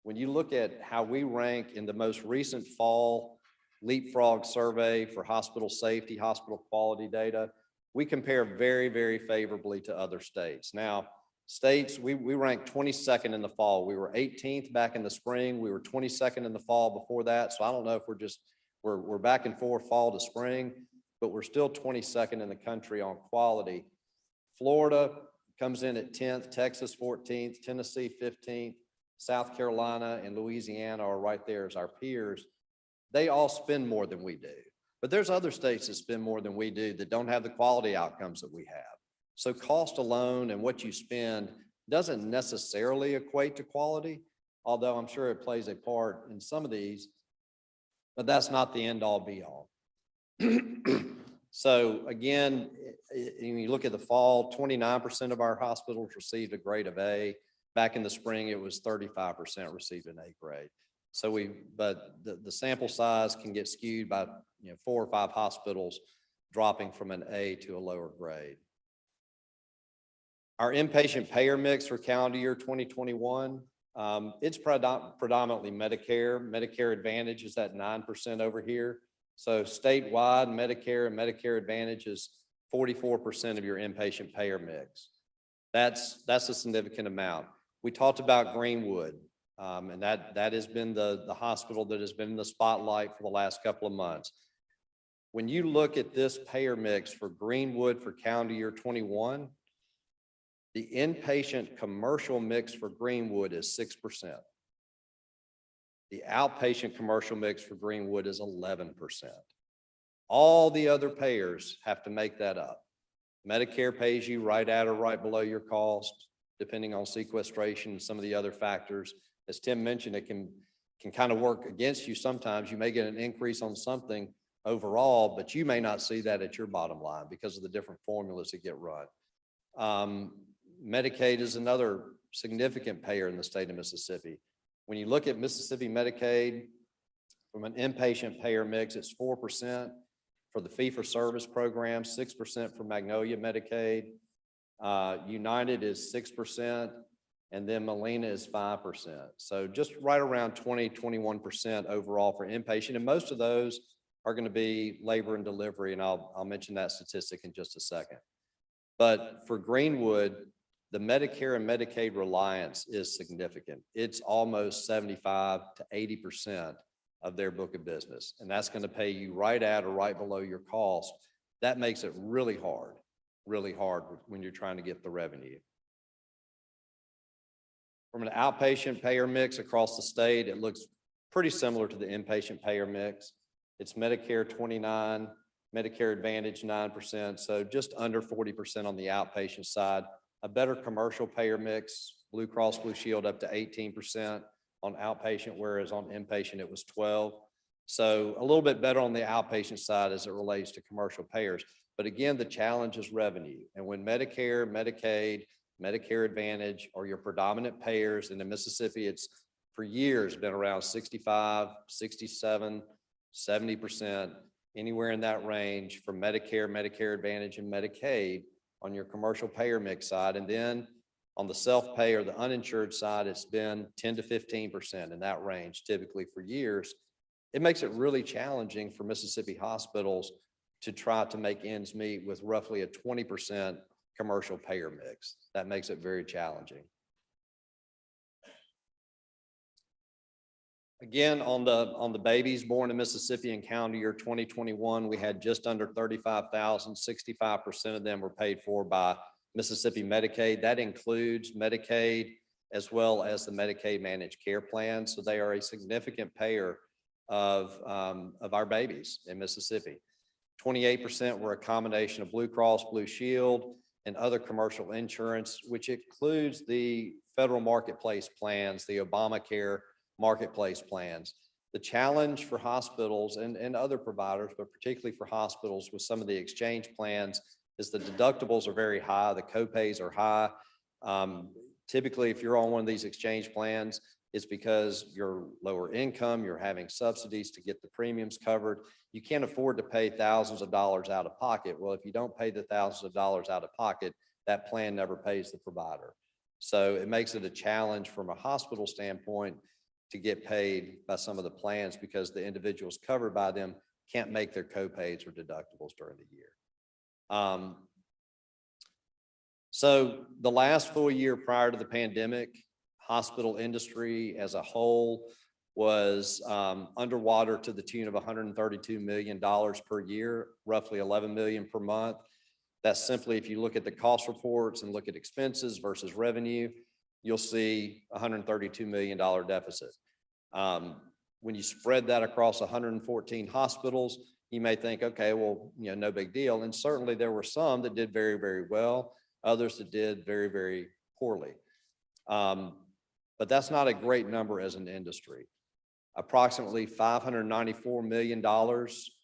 When you look at how we rank in the most recent fall Leapfrog survey for hospital safety, hospital quality data, we compare very, very favorably to other states. Now, states, we ranked 22nd in the fall. We were 18th back in the spring. We were 22nd in the fall before that. So I don't know if we're back and forth fall to spring, but we're still 22nd in the country on quality. Florida comes in at 10th, Texas 14th, Tennessee 15th, South Carolina and Louisiana are right there as our peers. They all spend more than we do, but there's other states that spend more than we do that don't have the quality outcomes that we have. So cost alone and what you spend doesn't necessarily equate to quality, although I'm sure it plays a part in some of these, but that's not the end all be all. So again, when you look at the fall, 29% of our hospitals received a grade of A. Back in the spring, it was 35% received an A grade. So but the sample size can get skewed by 4 or 5 hospitals dropping from an A to a lower grade. Our inpatient payer mix for calendar year 2021, it's predominantly Medicare. Medicare Advantage is at 9% over here. So statewide, Medicare and Medicare Advantage is 44% of your inpatient payer mix. That's a significant amount. We talked about Greenwood, and that has been the hospital that has been in the spotlight for the last couple of months. When you look at this payer mix for Greenwood for calendar year 21, the inpatient commercial mix for Greenwood is 6%. The outpatient commercial mix for Greenwood is 11%. All the other payers have to make that up. Medicare pays you right at or right below your cost, depending on sequestration and some of the other factors. As Tim mentioned, it can kind of work against you sometimes. You may get an increase on something overall, but you may not see that at your bottom line because of the different formulas that get run. Medicaid is another significant payer in the state of Mississippi. When you look at Mississippi Medicaid, from an inpatient payer mix, it's 4% for the fee-for-service program, 6% for Magnolia Medicaid. United is 6%, and then Molina is 5%. So just right around 21% overall for inpatient. And most of those are going to be labor and delivery, and I'll mention that statistic in just a second. But for Greenwood, the Medicare and Medicaid reliance is significant. It's almost 75 to 80% of their book of business. And that's going to pay you right at or right below your cost. That makes it really hard when you're trying to get the revenue. From an outpatient payer mix across the state, it looks pretty similar to the inpatient payer mix. It's Medicare 29, Medicare Advantage 9%, so just under 40% on the outpatient side. A better commercial payer mix, Blue Cross Blue Shield up to 18% on outpatient, whereas on inpatient it was 12. So a little bit better on the outpatient side as it relates to commercial payers. But again, the challenge is revenue. And when Medicare, Medicaid, Medicare Advantage are your predominant payers, and in Mississippi, it's for years been around 65, 67, 70%, anywhere in that range for Medicare, Medicare Advantage, and Medicaid on your commercial payer mix side. And then on the self-pay or the uninsured side, it's been 10 to 15% in that range, typically for years. It makes it really challenging for Mississippi hospitals to try to make ends meet with roughly a 20% commercial payer mix. That makes it very challenging. Again, on the babies born in Mississippi in calendar year 2021, we had just under 35,000. 65% of them were paid for by Mississippi Medicaid. That includes Medicaid as well as the Medicaid managed care plan. So they are a significant payer of our babies in Mississippi. 28% were a combination of Blue Cross Blue Shield and other commercial insurance, which includes the federal marketplace plans, the Obamacare marketplace plans. The challenge for hospitals and other providers, but particularly for hospitals with some of the exchange plans, is the deductibles are very high, the copays are high. Typically, if you're on one of these exchange plans, it's because you're lower income, you're having subsidies to get the premiums covered. You can't afford to pay thousands of dollars out of pocket. Well, if you don't pay the thousands of dollars out of pocket, that plan never pays the provider. So it makes it a challenge from a hospital standpoint to get paid by some of the plans because the individuals covered by them can't make their copays or deductibles during the year. So the last full year prior to the pandemic, hospital industry as a whole was underwater to the tune of $132 million per year, roughly $11 million per month. That's simply, if you look at the cost reports and look at expenses versus revenue, you'll see $132 million deficit. When you spread that across 114 hospitals, you may think, okay, well, no big deal. And certainly there were some that did very, very well, others that did very, very poorly. But that's not a great number as an industry. Approximately $594 million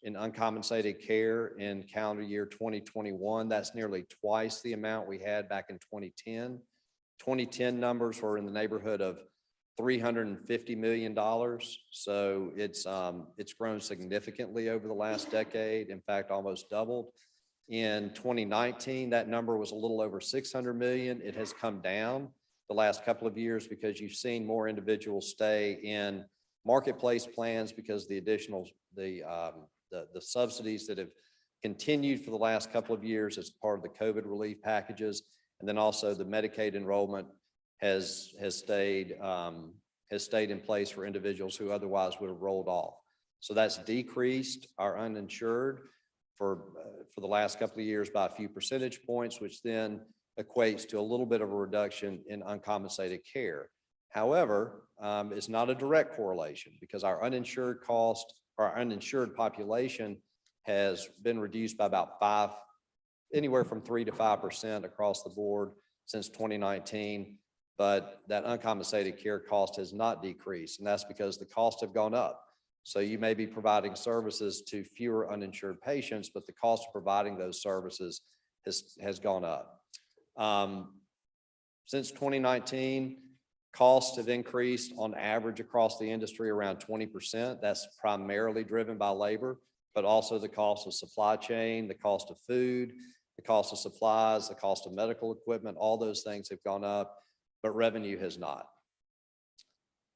in uncompensated care in calendar year 2021. That's nearly twice the amount we had back in 2010. 2010 numbers were in the neighborhood of $350 million. So it's grown significantly over the last decade. In fact, almost doubled. In 2019, that number was a little over 600 million. It has come down the last couple of years because you've seen more individuals stay in marketplace plans because the subsidies that have continued for the last couple of years as part of the COVID relief packages. And then also the Medicaid enrollment has stayed in place for individuals who otherwise would have rolled off. So that's decreased our uninsured for the last couple of years by a few percentage points, which then equates to a little bit of a reduction in uncompensated care. However, it's not a direct correlation because our uninsured cost, or our uninsured population has been reduced by about anywhere from 3 to 5% across the board since 2019. But that uncompensated care cost has not decreased, and that's because the costs have gone up. So you may be providing services to fewer uninsured patients, but the cost of providing those services has gone up. Since 2019, costs have increased on average across the industry around 20%. That's primarily driven by labor, but also the cost of supply chain, the cost of food, the cost of supplies, the cost of medical equipment, all those things have gone up, but revenue has not.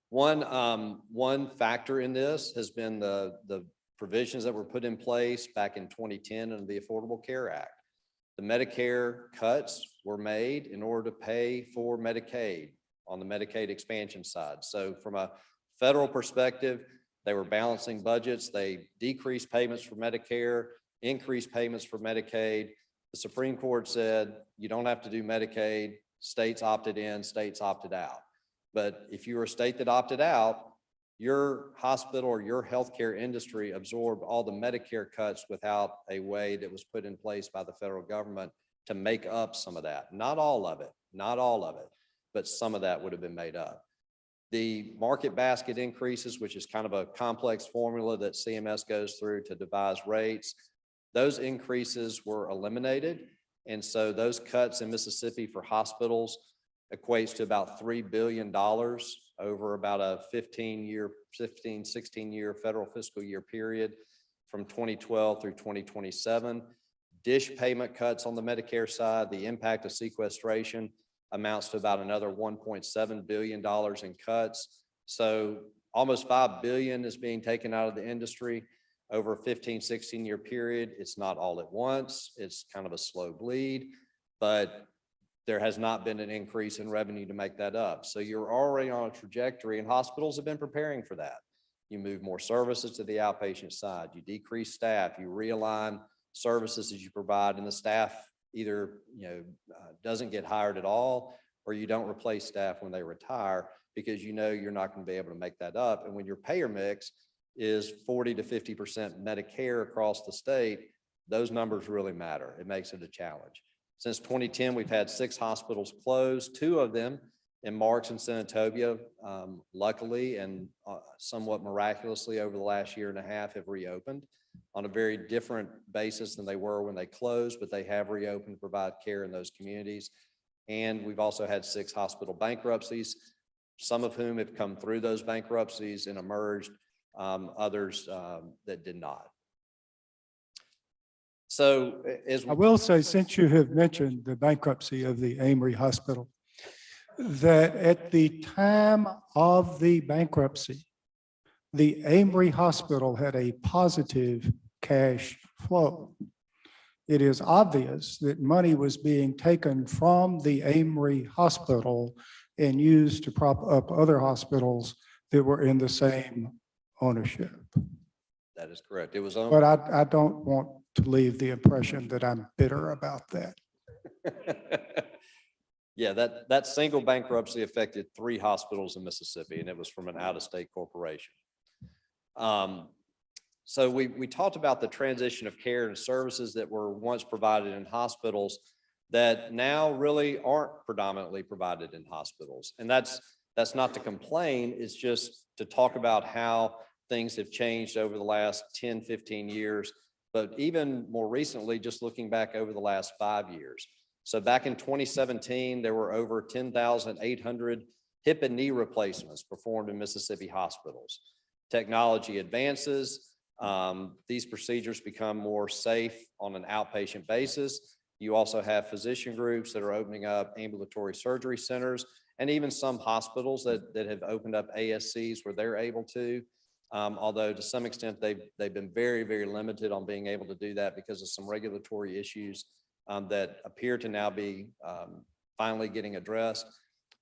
One factor in this has been the provisions that were put in place back in 2010 under the Affordable Care Act. The Medicare cuts were made in order to pay for Medicaid on the Medicaid expansion side. So from a federal perspective, they were balancing budgets. They decreased payments for Medicare, increased payments for Medicaid. The Supreme Court said, you don't have to do Medicaid. States opted in, states opted out. But if you were a state that opted out, your hospital or your healthcare industry absorbed all the Medicare cuts without a way that was put in place by the federal government to make up some of that. Not all of it, but some of that would have been made up. The market basket increases, which is kind of a complex formula that CMS goes through to devise rates, those increases were eliminated. And so those cuts in Mississippi for hospitals equates to about $3 billion over about a 16-year federal fiscal year period from 2012 through 2027. DSH payment cuts on the Medicare side, the impact of sequestration amounts to about another $1.7 billion in cuts. So almost $5 billion is being taken out of the industry over a 16-year period. It's not all at once. It's kind of a slow bleed, but there has not been an increase in revenue to make that up. So you're already on a trajectory, and hospitals have been preparing for that. You move more services to the outpatient side, you decrease staff, you realign services that you provide, and the staff either doesn't get hired at all, or you don't replace staff when they retire because you're not going to be able to make that up. And when your payer mix is 40 to 50% Medicare across the state, those numbers really matter. It makes it a challenge. Since 2010, we've had 6 hospitals close, 2 of them in Marks and Senatobia, luckily and somewhat miraculously over the last year and a half have reopened on a very different basis than they were when they closed, but they have reopened to provide care in those communities. And we've also had 6 hospital bankruptcies, some of whom have come through those bankruptcies and emerged, others that did not. So I will say, since you have mentioned the bankruptcy of the Amory Hospital, that at the time of the bankruptcy, the Amory Hospital had a positive cash flow. It is obvious that money was being taken from the Amory Hospital and used to prop up other hospitals that were in the same ownership. that is correct. It was But I don't want to leave the impression that I'm bitter about that. Yeah, that single bankruptcy affected 3 hospitals in Mississippi, and it was from an out-of-state corporation. So we talked about the transition of care and services that were once provided in hospitals that now really aren't predominantly provided in hospitals. And that's not to complain, it's just to talk about how things have changed over the last 10, 15 years, but even more recently, just looking back over the last 5 years. So back in 2017, there were over 10,800 hip and knee replacements performed in Mississippi hospitals. Technology advances, these procedures become more safe on an outpatient basis. You also have physician groups that are opening up ambulatory surgery centers, and even some hospitals that have opened up ASCs where they're able to, although to some extent they've been very, very limited on being able to do that because of some regulatory issues that appear to now be finally getting addressed.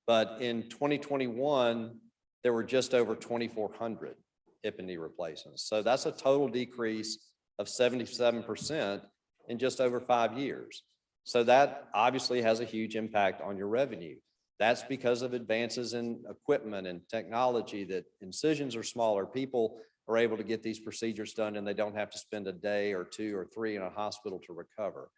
But in 2021, there were just over 2,400 hip and knee replacements. So that's a total decrease of 77% in just over 5 years. So that obviously has a huge impact on your revenue. That's because of advances in equipment and technology, that incisions are smaller. People are able to get these procedures done and they don't have to spend a day or 2 or 3 in a hospital to recover.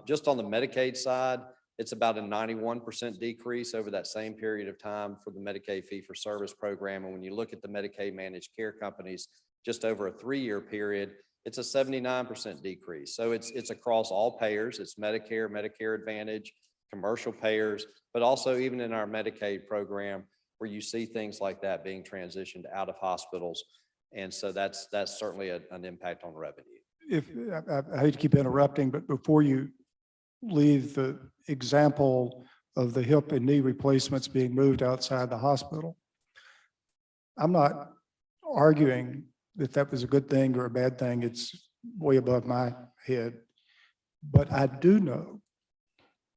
Just on the Medicaid side, it's about a 91% decrease over that same period of time for the Medicaid fee-for-service program. And when you look at the Medicaid managed care companies, just over a 3-year period, it's a 79% decrease. So it's across all payers. It's Medicare, Medicare Advantage, commercial payers, but also even in our Medicaid program, where you see things like that being transitioned out of hospitals. And so that's certainly an impact on revenue. If, I hate to keep interrupting, but before you leave the example of the hip and knee replacements being moved outside the hospital, I'm not arguing that that was a good thing or a bad thing. It's way above my head. But I do know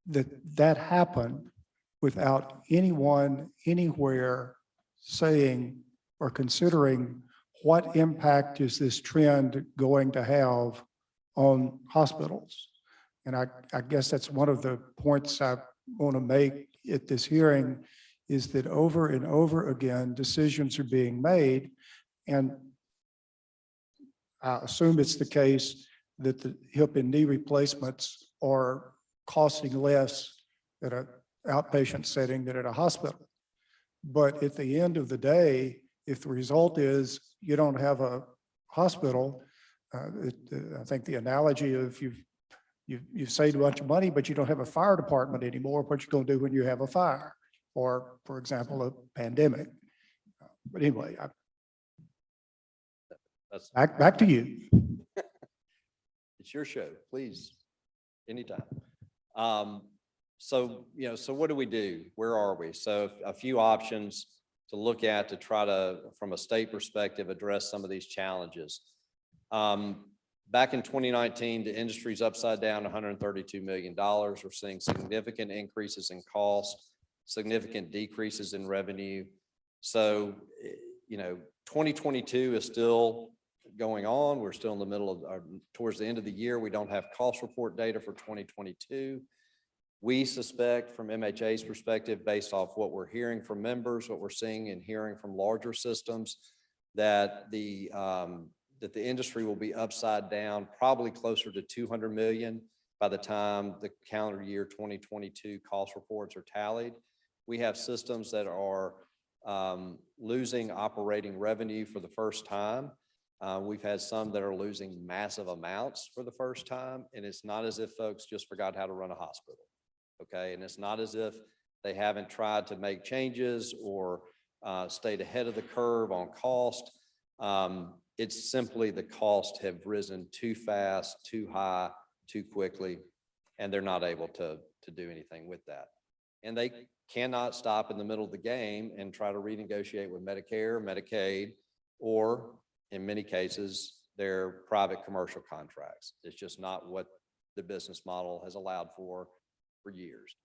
that that happened without anyone anywhere saying or considering what impact is this trend going to have on hospitals. And I guess that's one of the points I want to make at this hearing, is that over and over again, decisions are being made. And I assume it's the case that the hip and knee replacements are costing less at an outpatient setting than at a hospital. But at the end of the day, if the result is you don't have a hospital, I think the analogy of you've saved a bunch of money, but you don't have a fire department anymore, what you going to do when you have a fire? Or, for example, a pandemic. But anyway, That's, back to you. it's your show, please, anytime. So what do we do? Where are we? So a few options to look at to try to, from a state perspective, address some of these challenges. Back in 2019, the industry's upside down $132 million. We're seeing significant increases in cost, significant decreases in revenue. So, 2022 is still going on. We're still in the middle of, towards the end of the year. We don't have cost report data for 2022. We suspect from MHA's perspective, based off what we're hearing from members, what we're seeing and hearing from larger systems, that the industry will be upside down, probably closer to 200 million by the time the calendar year 2022 cost reports are tallied. We have systems that are losing operating revenue for the first time. We've had some that are losing massive amounts for the first time, and it's not as if folks just forgot how to run a hospital, okay? And it's not as if they haven't tried to make changes or stayed ahead of the curve on cost. It's simply the costs have risen too fast, too high, too quickly, and they're not able to do anything with that. And they cannot stop in the middle of the game and try to renegotiate with Medicare, Medicaid, or in many cases, their private commercial contracts. It's just not what the business model has allowed for years.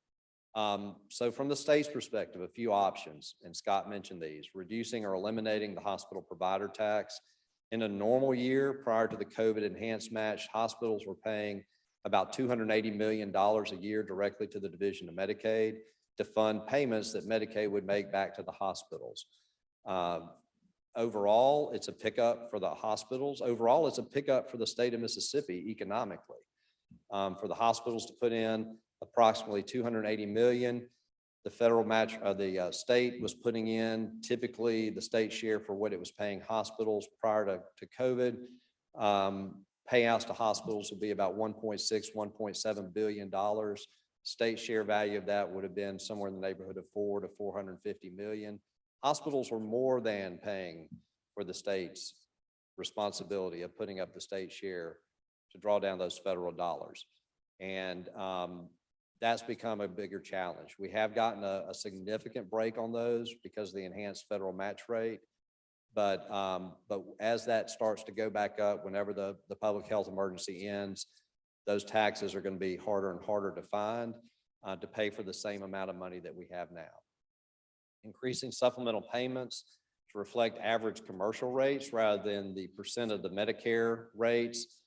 So from the state's perspective, a few options, and Scott mentioned these: reducing or eliminating the hospital provider tax. In a normal year, prior to the COVID enhanced match, hospitals were paying about $280 million a year directly to the Division of Medicaid to fund payments that Medicaid would make back to the hospitals. Overall, it's a pickup for the hospitals. Overall, it's a pickup for the state of Mississippi economically. For the hospitals to put in approximately $280 million. The federal match, the state was putting in typically the state share for what it was paying hospitals prior to COVID. Payouts to hospitals would be about $1.6, $1.7 billion. State share value of that would have been somewhere in the neighborhood of $400 to $450 million. Hospitals were more than paying for the state's responsibility of putting up the state share to draw down those federal dollars. And that's become a bigger challenge. We have gotten a significant break on those because of the enhanced federal match rate. But as that starts to go back up, whenever the public health emergency ends, those taxes are going to be harder and harder to find to pay for the same amount of money that we have now. Increasing supplemental payments to reflect average commercial rates rather than the percent of the Medicare rates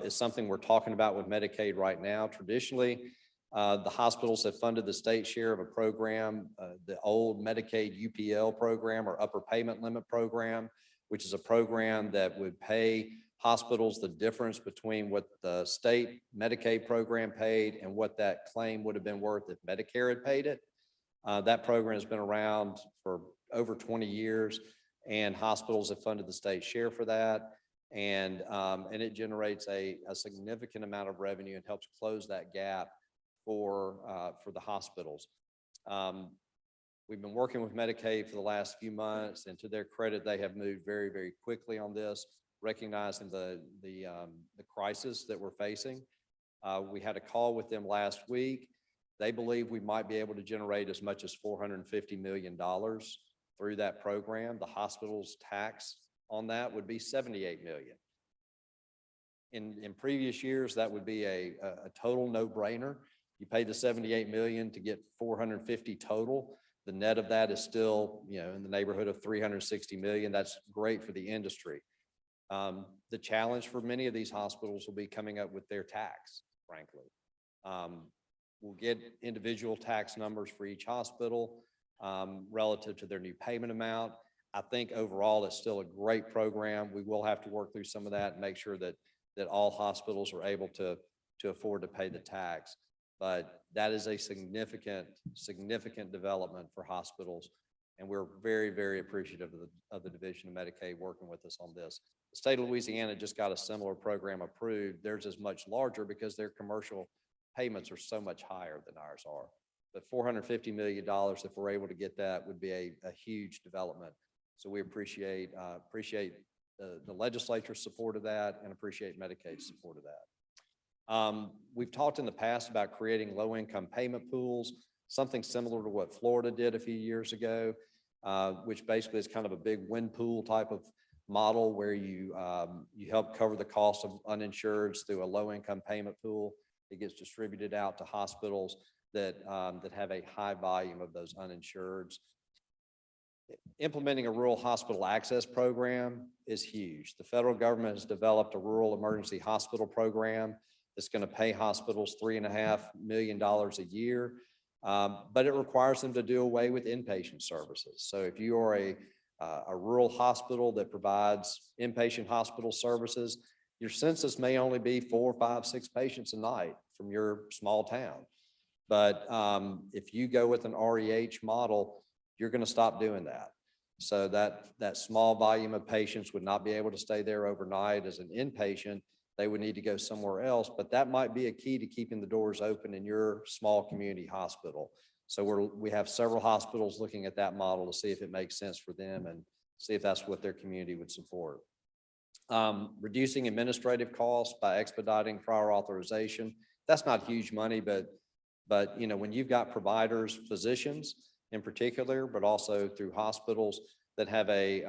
is something we're talking about with Medicaid right now. Traditionally, The hospitals have funded the state share of a program, the old Medicaid UPL program or upper payment limit program, which is a program that would pay hospitals the difference between what the state Medicaid program paid and what that claim would have been worth if Medicare had paid it. That program has been around for over 20 years, and hospitals have funded the state share for that. And it generates a significant amount of revenue and helps close that gap for the hospitals. We've been working with Medicaid for the last few months, and to their credit, they have moved very, very quickly on this, recognizing the crisis that we're facing. We had a call with them last week. They believe we might be able to generate as much as $450 million through that program. The hospital's tax on that would be $78 million. In previous years, that would be a total no-brainer. You pay the $78 million to get $450 total. The net of that is still, in the neighborhood of $360 million. That's great for the industry. The challenge for many of these hospitals will be coming up with their tax, frankly. We'll get individual tax numbers for each hospital relative to their new payment amount. I think overall it's still a great program. We will have to work through some of that and make sure that all hospitals are able to afford to pay the tax. But that is a significant development for hospitals. And we're very, very appreciative of the Division of Medicaid working with us on this. The state of Louisiana just got a similar program approved. Theirs is much larger because their commercial payments are so much higher than ours are. But $450 million, if we're able to get that, would be a huge development. So we appreciate the legislature's support of that and appreciate Medicaid's support of that. We've talked in the past about creating low-income payment pools, something similar to what Florida did a few years ago, which basically is kind of a big wind pool type of model where you help cover the cost of uninsureds through a low-income payment pool. It gets distributed out to hospitals that have a high volume of those uninsureds. Implementing a rural hospital access program is huge. The federal government has developed a rural emergency hospital program that's going to pay hospitals $3.5 million a year, but it requires them to do away with inpatient services. So if you are a rural hospital that provides inpatient hospital services, your census may only be 4, 5, 6 patients a night from your small town. But if you go with an REH model, you're going to stop doing that. So that small volume of patients would not be able to stay there overnight as an inpatient. They would need to go somewhere else, but that might be a key to keeping the doors open in your small community hospital. So we have several hospitals looking at that model to see if it makes sense for them and see if that's what their community would support. Reducing administrative costs by expediting prior authorization. That's not huge money, but when you've got providers, physicians in particular, but also through hospitals that have a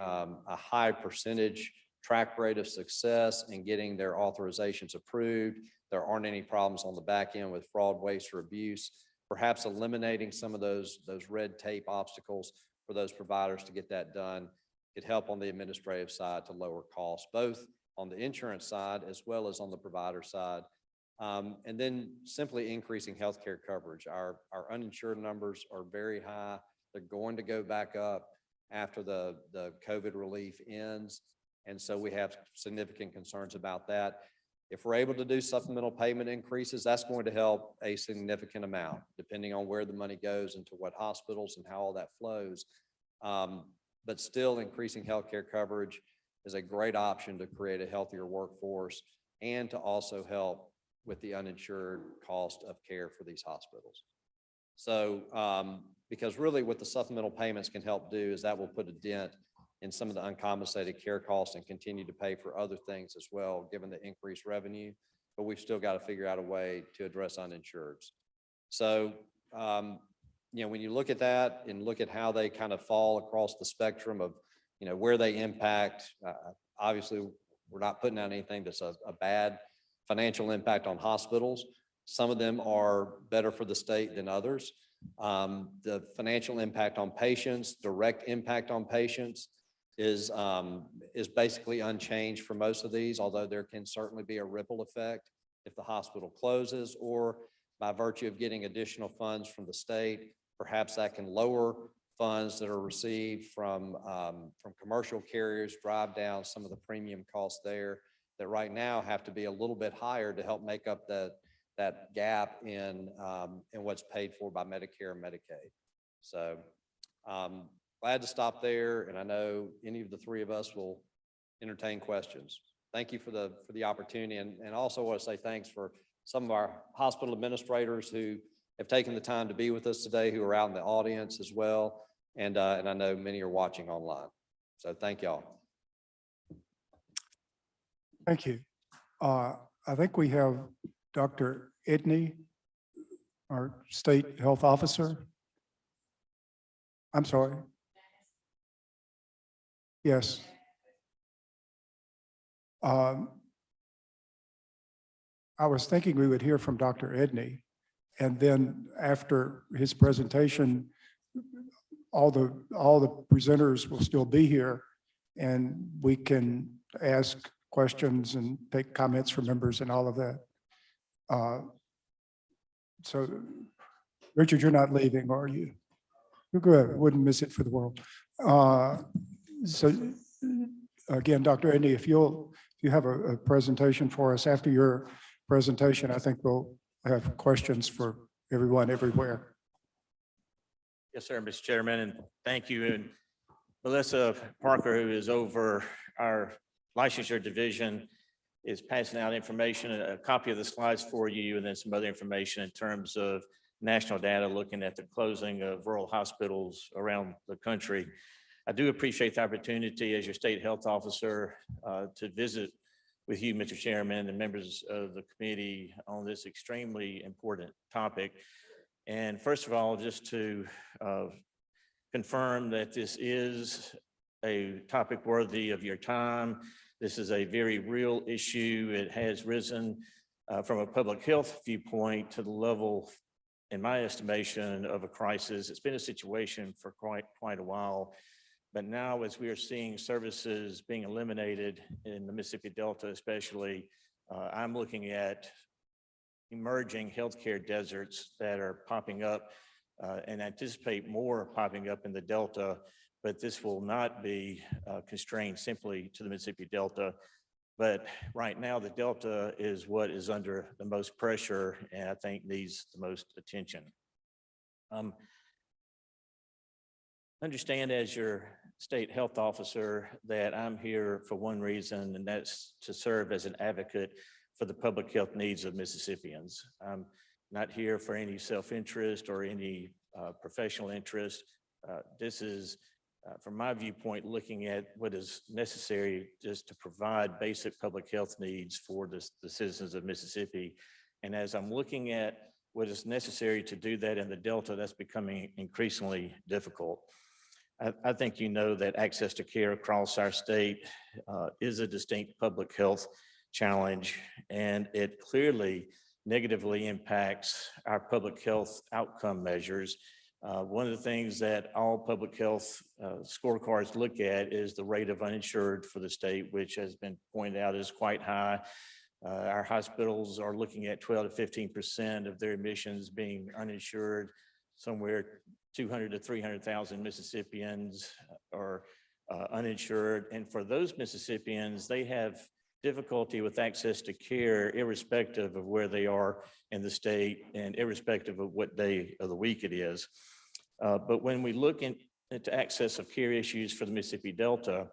high percentage track rate of success in getting their authorizations approved, there aren't any problems on the back end with fraud, waste, or abuse. Perhaps eliminating some of those red tape obstacles for those providers to get that done could help on the administrative side to lower costs, both on the insurance side as well as on the provider side. And then simply increasing healthcare coverage. Our uninsured numbers are very high. They're going to go back up after the COVID relief ends. And so we have significant concerns about that. If we're able to do supplemental payment increases, that's going to help a significant amount, depending on where the money goes and to what hospitals and how all that flows. But still, increasing healthcare coverage is a great option to create a healthier workforce and to also help with the uninsured cost of care for these hospitals. So, because really what the supplemental payments can help do is that will put a dent in some of the uncompensated care costs and continue to pay for other things as well, given the increased revenue. But we've still got to figure out a way to address uninsureds. So, when you look at that and look at how they kind of fall across the spectrum of, where they impact, obviously we're not putting out anything that's a bad financial impact on hospitals. Some of them are better for the state than others. The financial impact on patients, direct impact on patients is basically unchanged for most of these, although there can certainly be a ripple effect if the hospital closes or by virtue of getting additional funds from the state, perhaps that can lower funds that are received from commercial carriers, drive down some of the premium costs there that right now have to be a little bit higher to help make up that gap in what's paid for by Medicare and Medicaid. So glad to stop there, and I know any of the three of us will entertain questions. Thank you for the opportunity, and also want to say thanks for some of our hospital administrators who have taken the time to be with us today, who are out in the audience as well, and I know many are watching online. So thank y'all. Thank you. I think we have Dr. Edney, our state health officer. I'm sorry. Yes. I was thinking we would hear from Dr. Edney, and then after his presentation, all the presenters will still be here, and we can ask questions and take comments from members and all of that. So, Richard, you're not leaving, are you? You're good. Wouldn't miss it for the world. So, again, Dr. Edney, if you have a presentation for us after your presentation, I think we'll have questions for everyone everywhere. Yes, sir, Mr. Chairman, and thank you. And Melissa Parker, who is over our licensure division, is passing out information, a copy of the slides for you, and then some other information in terms of national data looking at the closing of rural hospitals around the country. I do appreciate the opportunity as your state health officer to visit with you, Mr. Chairman, and members of the committee on this extremely important topic. And first of all, just to confirm that this is a topic worthy of your time. This is a very real issue. It has risen from a public health viewpoint to the level, in my estimation, of a crisis. It's been a situation for quite a while. But now, as we are seeing services being eliminated in the Mississippi Delta especially, I'm looking at emerging healthcare deserts that are popping up and anticipate more popping up in the Delta, but this will not be constrained simply to the Mississippi Delta. But right now, the Delta is what is under the most pressure and I think needs the most attention. Understand as your state health officer that I'm here for one reason, and that's to serve as an advocate for the public health needs of Mississippians. I'm not here for any self-interest or any professional interest. This is, from my viewpoint, looking at what is necessary just to provide basic public health needs for the citizens of Mississippi. And as I'm looking at what is necessary to do that in the Delta, that's becoming increasingly difficult. I think you know that access to care across our state is a distinct public health challenge, and it clearly negatively impacts our public health outcome measures. One of the things that all public health scorecards look at is the rate of uninsured for the state, which has been pointed out is quite high. Our hospitals are looking at 12 to 15% of their admissions being uninsured. Somewhere 200 to 300,000 Mississippians are uninsured. And for those Mississippians, they have difficulty with access to care irrespective of where they are in the state and irrespective of what day of the week it is. But when we look into access of care issues for the Mississippi Delta,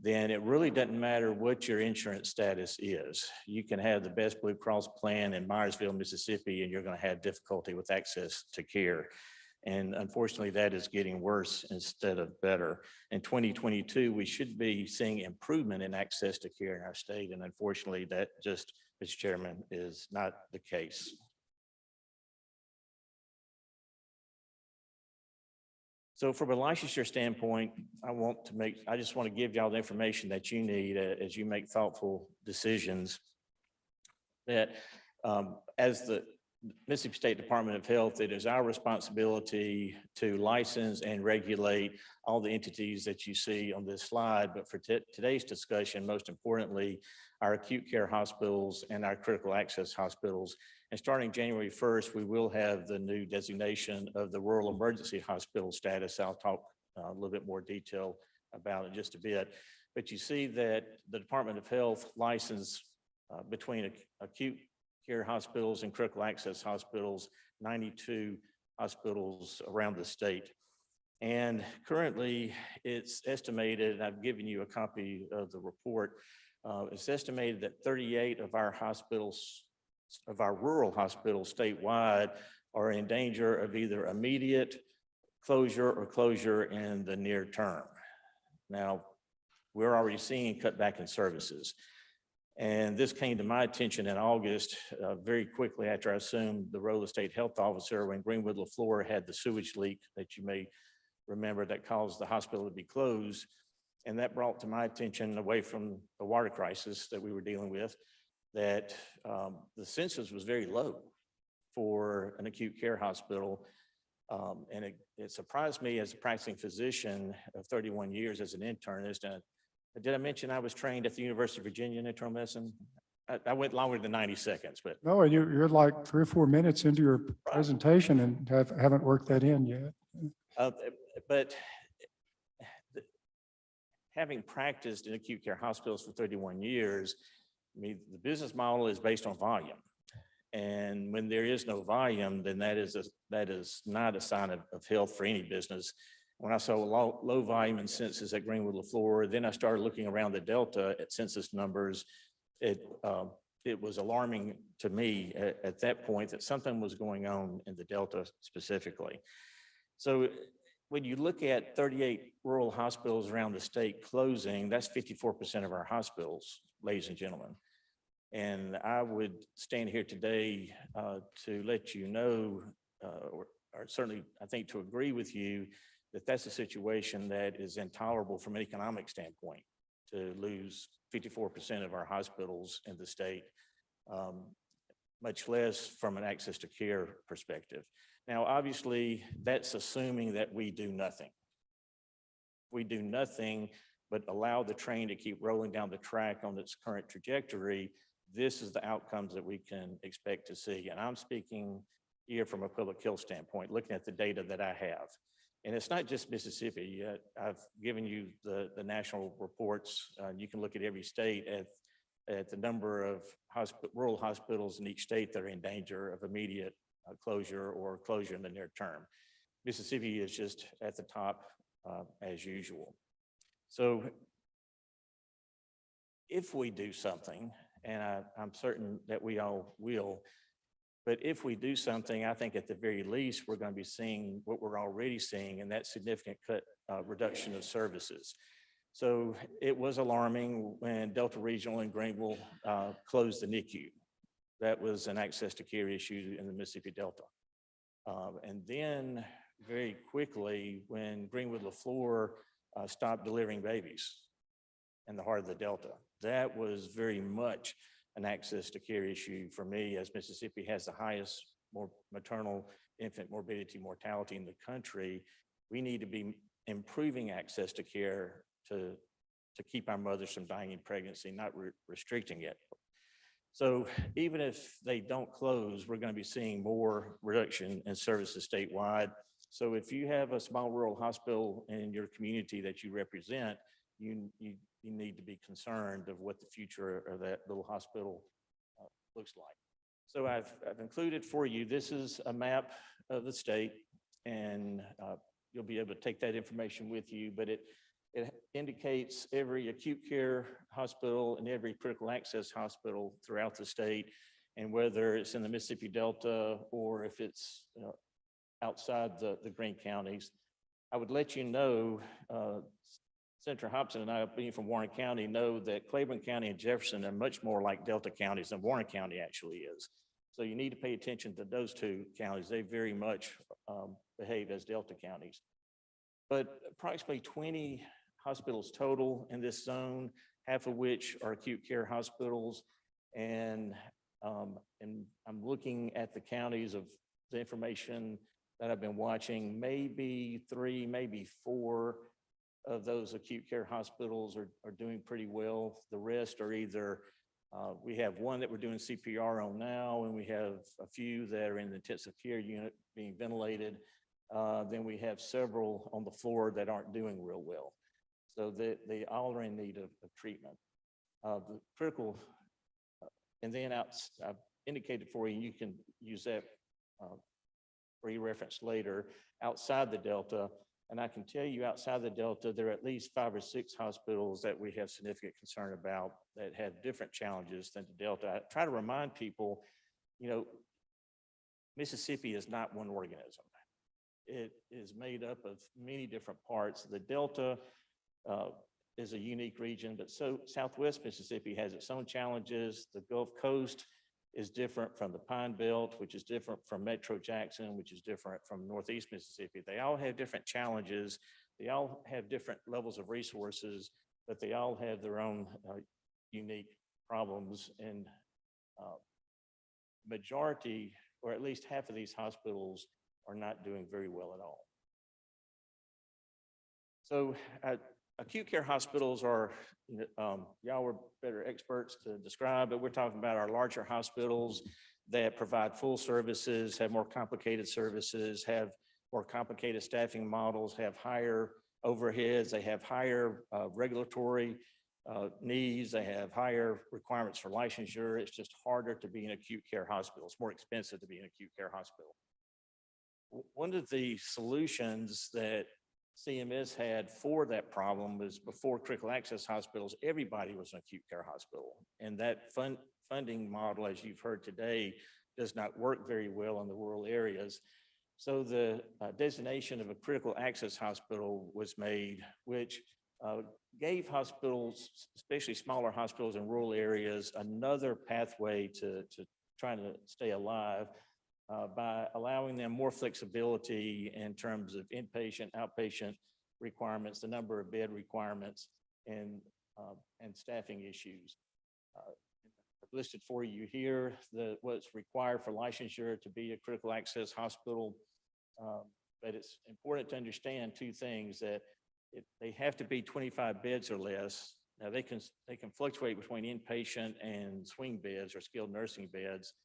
then it really doesn't matter what your insurance status is. You can have the best Blue Cross plan in Myersville, Mississippi, and you're going to have difficulty with access to care. And unfortunately, that is getting worse instead of better. In 2022, we should be seeing improvement in access to care in our state. And unfortunately, that just, Mr. Chairman, is not the case. So from a licensure standpoint, I just want to give y'all the information that you need as you make thoughtful decisions. That as the Mississippi State Department of Health, it is our responsibility to license and regulate all the entities that you see on this slide. But for today's discussion, most importantly, our acute care hospitals and our critical access hospitals. And starting January 1st, we will have the new designation of the rural emergency hospital status. I'll talk a little bit more detail about it in just a bit. But you see that the Department of Health license between acute care hospitals and critical access hospitals, 92 hospitals around the state. And currently it's estimated, I've given you a copy of the report, it's estimated that 38 of our hospitals, of our rural hospitals statewide, are in danger of either immediate closure or closure in the near term. Now, we're already seeing cutback in services. And this came to my attention in August, very quickly after I assumed the role of state health officer when Greenwood LaFleur had the sewage leak that you may remember that caused the hospital to be closed. And that brought to my attention, away from the water crisis that we were dealing with, that the census was very low for an acute care hospital. And it surprised me as a practicing physician of 31 years as an internist. And did I mention I was trained at the University of Virginia in internal medicine? I went longer than 90 seconds, but No, and you're like 3 or 4 minutes into your presentation and haven't worked that in yet. but having practiced in acute care hospitals for 31 years, I mean, the business model is based on volume. And when there is no volume, then that is not a sign of health for any business. When I saw low volume in census at Greenwood LaFleur, then I started looking around the Delta at census numbers. It was alarming to me at that point that something was going on in the Delta specifically. So when you look at 38 rural hospitals around the state closing, that's 54% of our hospitals, ladies and gentlemen. And I would stand here today to let you know, or certainly I think to agree with you, that that's a situation that is intolerable from an economic standpoint, to lose 54% of our hospitals in the state, much less from an access to care perspective. Now, obviously, that's assuming that we do nothing. We do nothing but allow the train to keep rolling down the track on its current trajectory. This is the outcomes that we can expect to see. And I'm speaking here from a public health standpoint, looking at the data that I have. And it's not just Mississippi. I've given you the national reports. You can look at every state at the number of rural hospitals in each state that are in danger of immediate closure or closure in the near term. Mississippi is just at the top as usual. So if we do something, and I'm certain that we all will, but if we do something, I think at the very least, we're going to be seeing what we're already seeing, and that's significant reduction of services. So it was alarming when Delta Regional and Greenville closed the NICU. That was an access to care issue in the Mississippi Delta. And then very quickly, when Greenwood LaFleur stopped delivering babies in the heart of the Delta, that was very much an access to care issue for me, as Mississippi has the highest maternal infant morbidity mortality in the country. We need to be improving access to care to keep our mothers from dying in pregnancy, not restricting it. So even if they don't close, we're going to be seeing more reduction in services statewide. So if you have a small rural hospital in your community that you represent, you need to be concerned of what the future of that little hospital looks like. So I've included for you, this is a map of the state, and you'll be able to take that information with you, but it indicates every acute care hospital and every critical access hospital throughout the state, and whether it's in the Mississippi Delta or if it's outside the Green counties. I would let you know, Senator Hobson and I, being from Warren County, know that Claiborne County and Jefferson are much more like Delta counties than Warren County actually is. So you need to pay attention to those two counties. They very much behave as Delta counties. But approximately 20 hospitals total in this zone, half of which are acute care hospitals. And And I'm looking at the counties of the information that I've been watching, maybe 3, maybe 4 of those acute care hospitals are doing pretty well. The rest are either, we have one that we're doing CPR on now, and we have a few that are in the intensive care unit being ventilated. Then we have several on the floor that aren't doing real well. So they all are in need of treatment. The critical, and then I've indicated for you, you can use that for your reference later, outside the Delta. And I can tell you outside the Delta, there are at least 5 or 6 hospitals that we have significant concern about that have different challenges than the Delta. I try to remind people, Mississippi is not one organism. It is made up of many different parts. The Delta is a unique region, but so Southwest Mississippi has its own challenges. The Gulf Coast is different from the Pine Belt, which is different from Metro Jackson, which is different from Northeast Mississippi. They all have different challenges. They all have different levels of resources, but they all have their own unique problems. And majority, or at least half of these hospitals are not doing very well at all. So acute care hospitals are, y'all were better experts to describe, but we're talking about our larger hospitals that provide full services, have more complicated services, have more complicated staffing models, have higher overheads, they have higher regulatory needs, they have higher requirements for licensure. It's just harder to be an acute care hospital. It's more expensive to be an acute care hospital. One of the solutions that CMS had for that problem was before critical access hospitals, everybody was an acute care hospital. And that funding model, as you've heard today, does not work very well in the rural areas. So the designation of a critical access hospital was made, which gave hospitals, especially smaller hospitals in rural areas, another pathway to trying to stay alive. By allowing them more flexibility in terms of inpatient, outpatient requirements, the number of bed requirements, and staffing issues. I've listed for you here what's required for licensure to be a critical access hospital. But it's important to understand 2 things: that they have to be 25 beds or less. Now they can fluctuate between inpatient and swing beds or skilled nursing beds.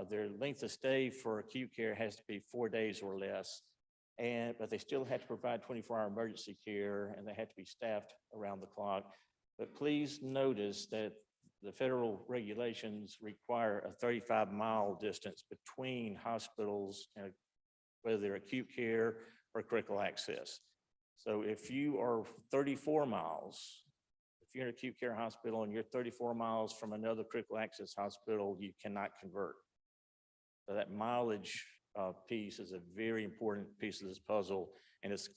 Their length of stay for acute care has to be 4 days or less, but they still have to provide 24-hour emergency care, and they have to be staffed around the clock. But please notice that the federal regulations require a 35-mile distance between hospitals, whether they're acute care or critical access. So if you are 34 miles, if you're in an acute care hospital and you're 34 miles from another critical access hospital, you cannot convert. So that mileage piece is a very important piece of this puzzle, and it's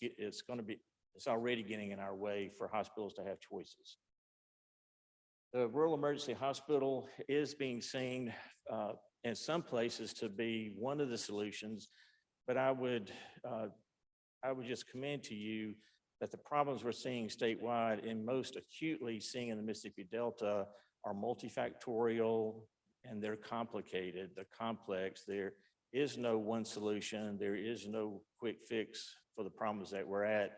already getting in our way for hospitals to have choices. The rural emergency hospital is being seen in some places to be one of the solutions, but I would just commend to you that the problems we're seeing statewide and most acutely seeing in the Mississippi Delta are multifactorial, and they're complicated, they're complex. There is no one solution. There is no quick fix for the problems that we're at.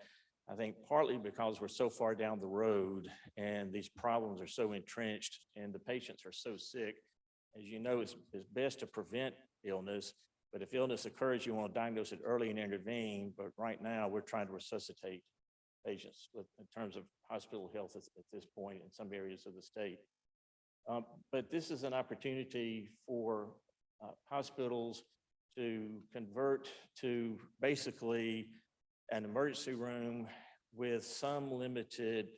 I think partly because we're so far down the road and these problems are so entrenched and the patients are so sick. As you know, it's best to prevent illness, but if illness occurs, you want to diagnose it early and intervene. But right now we're trying to resuscitate patients in terms of hospital health at this point in some areas of the state. But this is an opportunity for hospitals to convert to basically an emergency room with some limited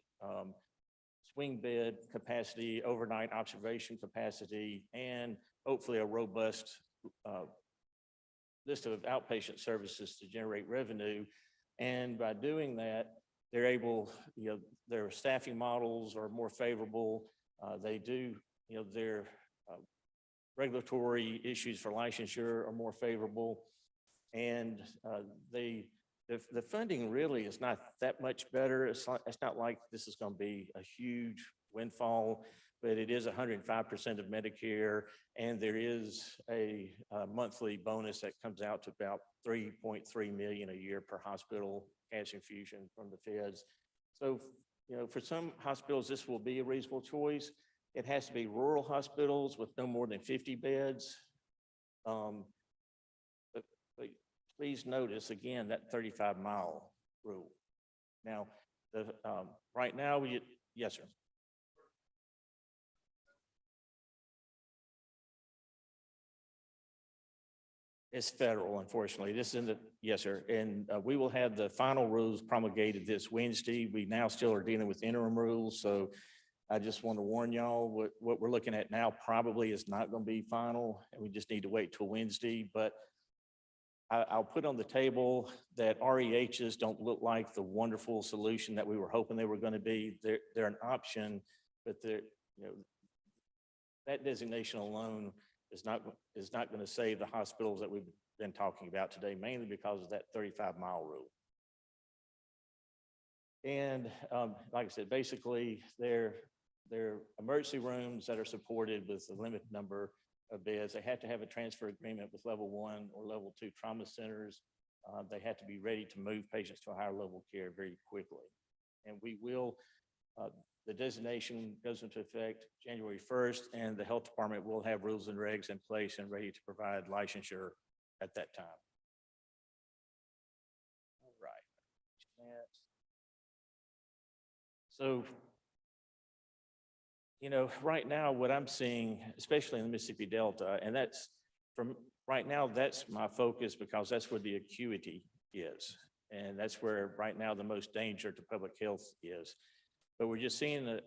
swing bed capacity, overnight observation capacity, and hopefully a robust list of outpatient services to generate revenue. And by doing that, they're able, their staffing models are more favorable. Their regulatory issues for licensure are more favorable. And the funding really is not that much better. It's not like this is going to be a huge windfall. but it is 105% of Medicare, and there is a monthly bonus that comes out to about 3.3 million a year per hospital, cash infusion from the feds. So, you know, for some hospitals, this will be a reasonable choice. It has to be rural hospitals with no more than 50 beds. But please notice again that 35-mile rule. Now, right now, yes, sir. It's federal, unfortunately. This isn't, yes, sir. And we will have the final rules promulgated this Wednesday. We now still are dealing with interim rules. So I just want to warn y'all, what we're looking at now probably is not going to be final. And we just need to wait till Wednesday. But I'll put on the table that REHs don't look like the wonderful solution that we were hoping they were going to be. They're an option, but they're, you know, that designation alone is not going to save the hospitals that we've been talking about today, mainly because of that 35-mile rule. And like I said, basically they're emergency rooms that are supported with a limited number of beds. They have to have a transfer agreement with level 1 or level 2 trauma centers. They have to be ready to move patients to a higher level of care very quickly. And we will, the designation goes into effect January 1st, and the health department will have rules and regs in place and ready to provide licensure at that time. All right. So, you know, right now, what I'm seeing, especially in the Mississippi Delta, and that's from right now, that's my focus because that's where the acuity is. And that's where right now the most danger to public health is. But we're just seeing a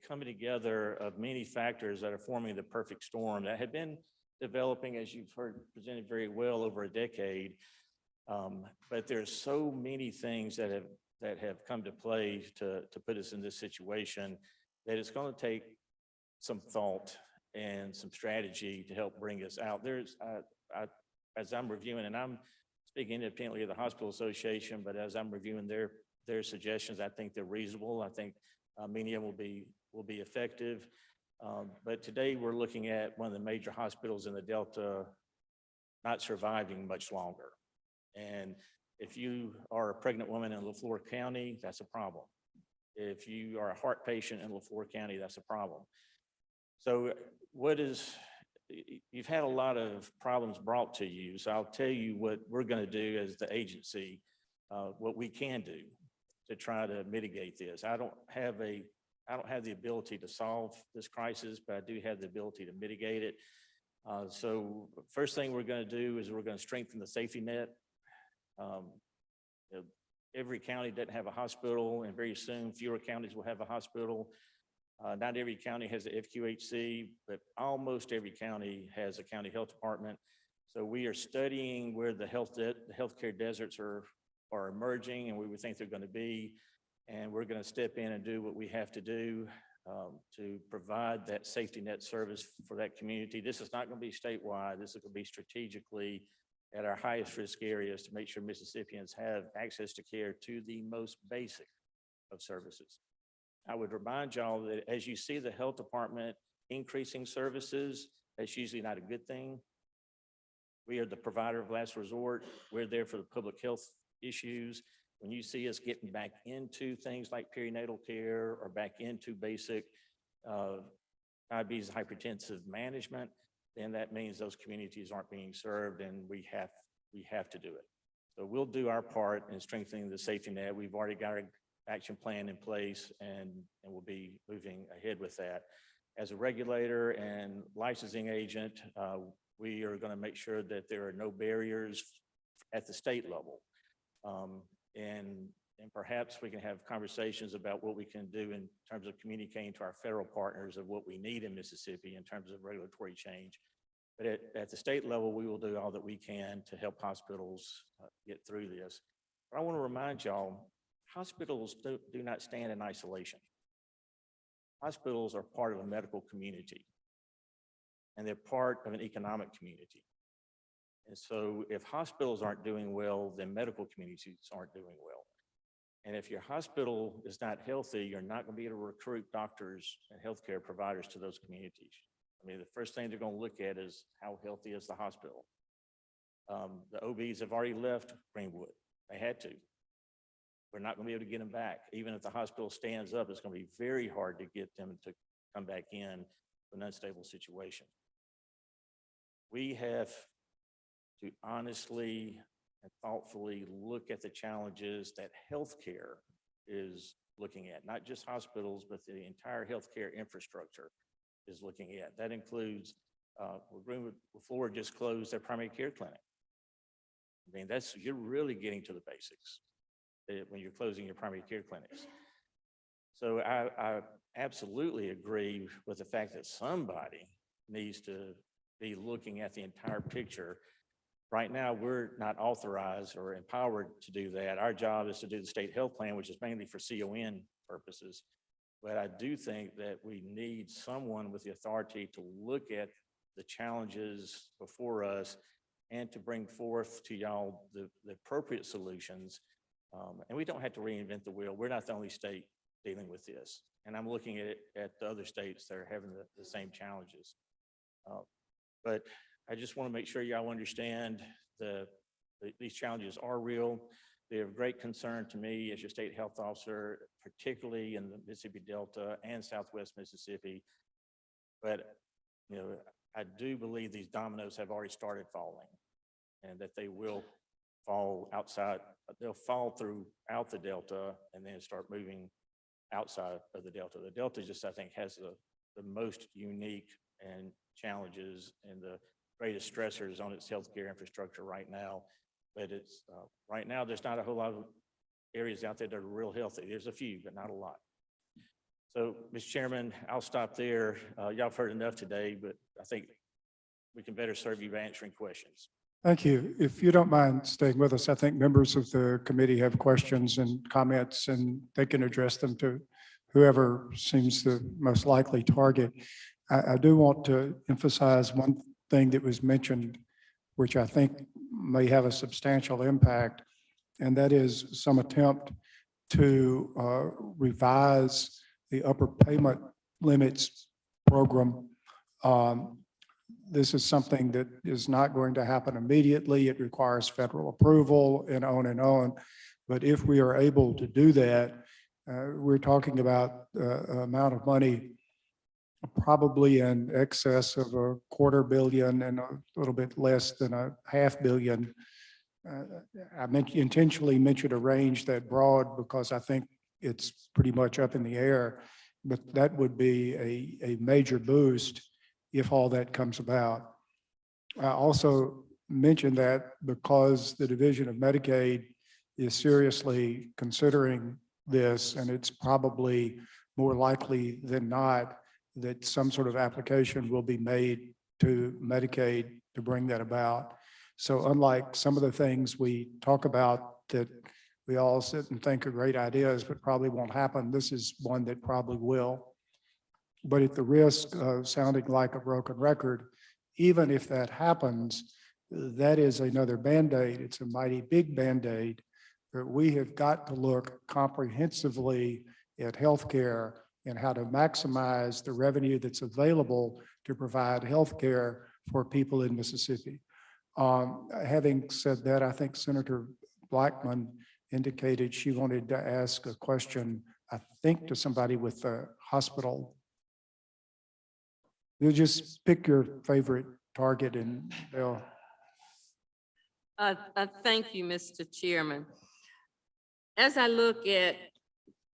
coming together of many factors that are forming the perfect storm that had been developing, as you've heard presented very well, over a decade. But there's so many things that have come to play to put us in this situation that it's going to take some thought and some strategy to help bring us out. As I'm reviewing, and I'm speaking independently of the Hospital Association, but as I'm reviewing their suggestions, I think they're reasonable. I think many of them will be effective. But today we're looking at one of the major hospitals in the Delta not surviving much longer. And if you are a pregnant woman in LaFleur County, that's a problem. If you are a heart patient in LaFleur County, that's a problem. So you've had a lot of problems brought to you. So I'll tell you what we're going to do as the agency, what we can do to try to mitigate this. I don't have the ability to solve this crisis, but I do have the ability to mitigate it. So first thing we're going to do is we're going to strengthen the safety net. Every county doesn't have a hospital, and very soon fewer counties will have a hospital. Not every county has a FQHC, but almost every county has a county health department. So we are studying where the healthcare deserts are emerging and where we think they're going to be. And we're going to step in and do what we have to do to provide that safety net service for that community. This is not going to be statewide. This is going to be strategically at our highest risk areas to make sure Mississippians have access to care to the most basic of services. I would remind y'all that as you see the health department increasing services, that's usually not a good thing. We are the provider of last resort. We're there for the public health issues. When you see us getting back into things like perinatal care or back into basic diabetes hypertensive management, then that means those communities aren't being served, and we have to do it. So we'll do our part in strengthening the safety net. We've already got our action plan in place, and we'll be moving ahead with that. As a regulator and licensing agent, we are going to make sure that there are no barriers at the state level. And perhaps we can have conversations about what we can do in terms of communicating to our federal partners of what we need in Mississippi in terms of regulatory change. But at the state level, we will do all that we can to help hospitals get through this. But I want to remind y'all, hospitals do not stand in isolation. Hospitals are part of a medical community, and they're part of an economic community. And so if hospitals aren't doing well, then medical communities aren't doing well. And if your hospital is not healthy, you're not going to be able to recruit doctors and healthcare providers to those communities. I mean, the first thing they're going to look at is how healthy is the hospital. The OBs have already left Greenwood. They had to. We're not going to be able to get them back. Even if the hospital stands up, it's going to be very hard to get them to come back in an unstable situation. We have to honestly and thoughtfully look at the challenges that healthcare is looking at, not just hospitals, but the entire healthcare infrastructure is looking at. That includes, Greenwood Florida just closed their primary care clinic. I mean, you're really getting to the basics when you're closing your primary care clinics. So I absolutely agree with the fact that somebody needs to be looking at the entire picture. Right now, we're not authorized or empowered to do that. Our job is to do the state health plan, which is mainly for CON purposes. But I do think that we need someone with the authority to look at the challenges before us and to bring forth to y'all the appropriate solutions. And we don't have to reinvent the wheel. We're not the only state dealing with this. And I'm looking at the other states that are having the same challenges. But I just want to make sure y'all understand these challenges are real. They're of great concern to me as your state health officer, particularly in the Mississippi Delta and Southwest Mississippi. But, you know, I do believe these dominoes have already started falling and that they will fall outside. They'll fall throughout the Delta and then start moving outside of the Delta. The Delta just, I think, has the most unique and challenges and the greatest stressors on its healthcare infrastructure right now. But it's right now, there's not a whole lot of areas out there that are real healthy. There's a few, but not a lot. So, Mr. Chairman, I'll stop there. Y'all have heard enough today, but I think we can better serve you by answering questions. Thank you. If you don't mind staying with us, I think members of the committee have questions and comments, and they can address them to whoever seems the most likely target. I do want to emphasize one thing that was mentioned, which I think may have a substantial impact, and that is some attempt to revise the upper payment limits program. This is something that is not going to happen immediately. It requires federal approval and on and on. But if we are able to do that, we're talking about an amount of money probably in excess of $250 million and a little bit less than $500 million. I intentionally mentioned a range that broad because I think it's pretty much up in the air, but that would be a major boost if all that comes about. I also mentioned that because the Division of Medicaid is seriously considering this, and it's probably more likely than not that some sort of application will be made to Medicaid to bring that about. So unlike some of the things we talk about that we all sit and think are great ideas, but probably won't happen, this is one that probably will. But at the risk of sounding like a broken record, even if that happens, that is another Band-Aid. It's a mighty big Band-Aid, but we have got to look comprehensively at healthcare and how to maximize the revenue that's available to provide healthcare for people in Mississippi. Having said that, I think Senator Blackman indicated she wanted to ask a question, I think, to somebody with the hospital. You just pick your favorite target and they'll. Thank you, Mr. Chairman. As I look at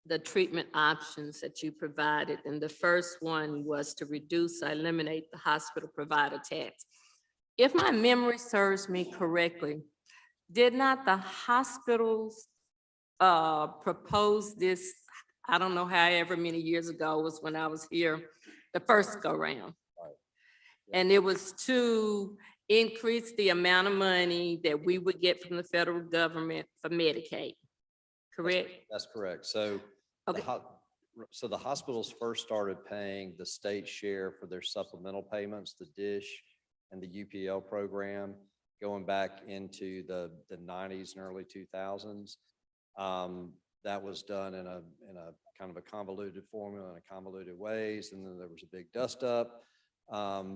the treatment options that you provided, and the first one was to reduce or eliminate the hospital provider tax. If my memory serves me correctly, did not the hospitals propose this, I don't know, however many years ago was when I was here, the first go round. And it was to increase the amount of money that we would get from the federal government for Medicaid, correct? That's correct. So, Okay. so the hospitals first started paying the state share for their supplemental payments, the DISH and the UPL program, going back into the 90s and early 2000s. that was done in a kind of a convoluted formula in a convoluted ways. And then there was a big dust up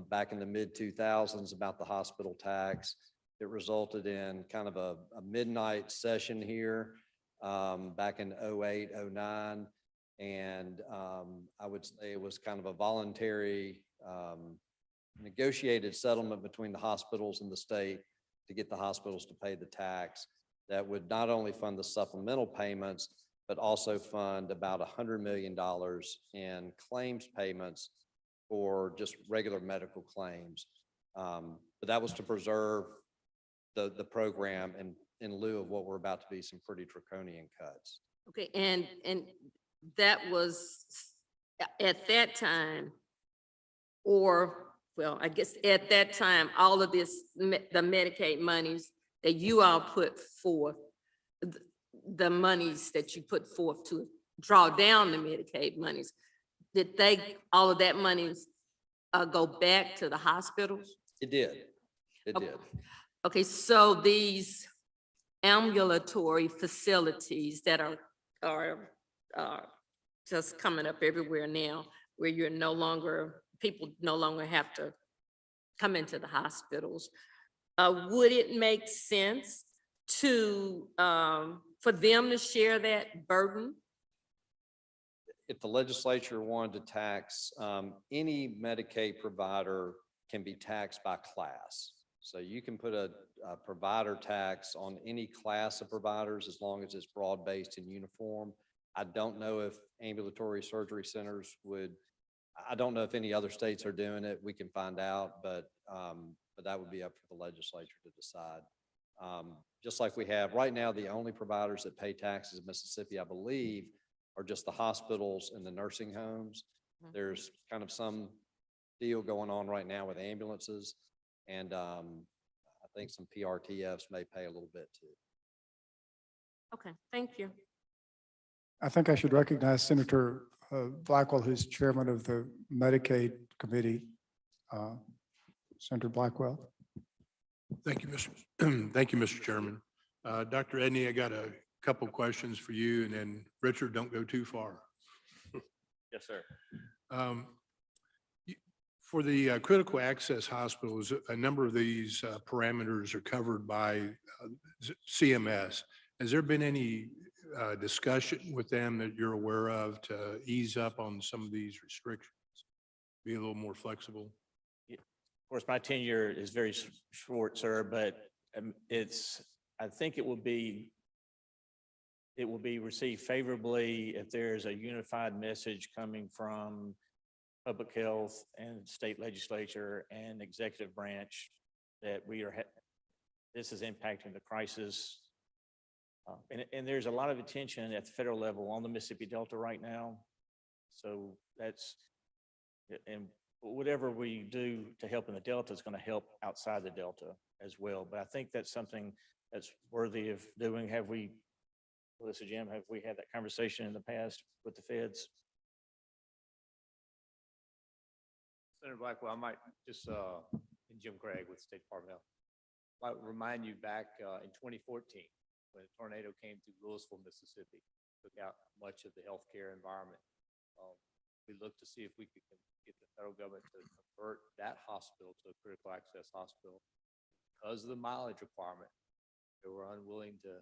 back in the mid-2000s about the hospital tax. It resulted in kind of a midnight session here back in 08, 09. And I would say it was kind of a voluntary negotiated settlement between the hospitals and the state to get the hospitals to pay the tax that would not only fund the supplemental payments, but also fund about $100 million in claims payments for just regular medical claims. But that was to preserve the program in lieu of what were about to be some pretty draconian cuts. Okay, and that was at that time, or, well, I guess at that time, all of this, the Medicaid monies that you all put forth, the monies that you put forth to draw down the Medicaid monies, did all of that money go back to the hospitals? It did. It Okay. did. Okay, so these ambulatory facilities that are just coming up everywhere now, where people no longer have to come into the hospitals, would it make sense to, for them to share that burden? If the legislature wanted to tax, any Medicaid provider can be taxed by class. So you can put a provider tax on any class of providers as long as it's broad-based and uniform. I don't know if ambulatory surgery centers would, I don't know if any other states are doing it. We can find out, but that would be up for the legislature to decide. Just like we have right now, the only providers that pay taxes in Mississippi, I believe, are just the hospitals and the nursing homes. Mhm. There's kind of some deal going on right now with ambulances. And I think some PRTFs may pay a little bit too. Okay, thank you. I think I should recognize Senator Blackwell, who's chairman of the Medicaid Committee. Senator Blackwell. Thank you, Thank you, Mr. Chairman. Dr. Edney, I got a couple of questions for you, and then Richard, don't go too far. Yes, sir. For the critical access hospitals, a number of these parameters are covered by CMS. Has there been any discussion with them that you're aware of to ease up on some of these restrictions? Be a little more flexible? Of course, my tenure is very short, sir, but I think it will be received favorably if there's a unified message coming from public health and state legislature and executive branch that this is impacting the crisis. And there's a lot of attention at the federal level on the Mississippi Delta right now. So and whatever we do to help in the Delta is going to help outside the Delta as well. But I think that's something that's worthy of doing. Melissa, Jim, have we had that conversation in the past with the feds? Senator Blackwell, I might just, and Jim Craig with State Department of Health, might remind you back in 2014, when a tornado came through Louisville, Mississippi, took out much of the healthcare environment. We looked to see if we could get the federal government to convert that hospital to a critical access hospital. Because of the mileage requirement, they were unwilling to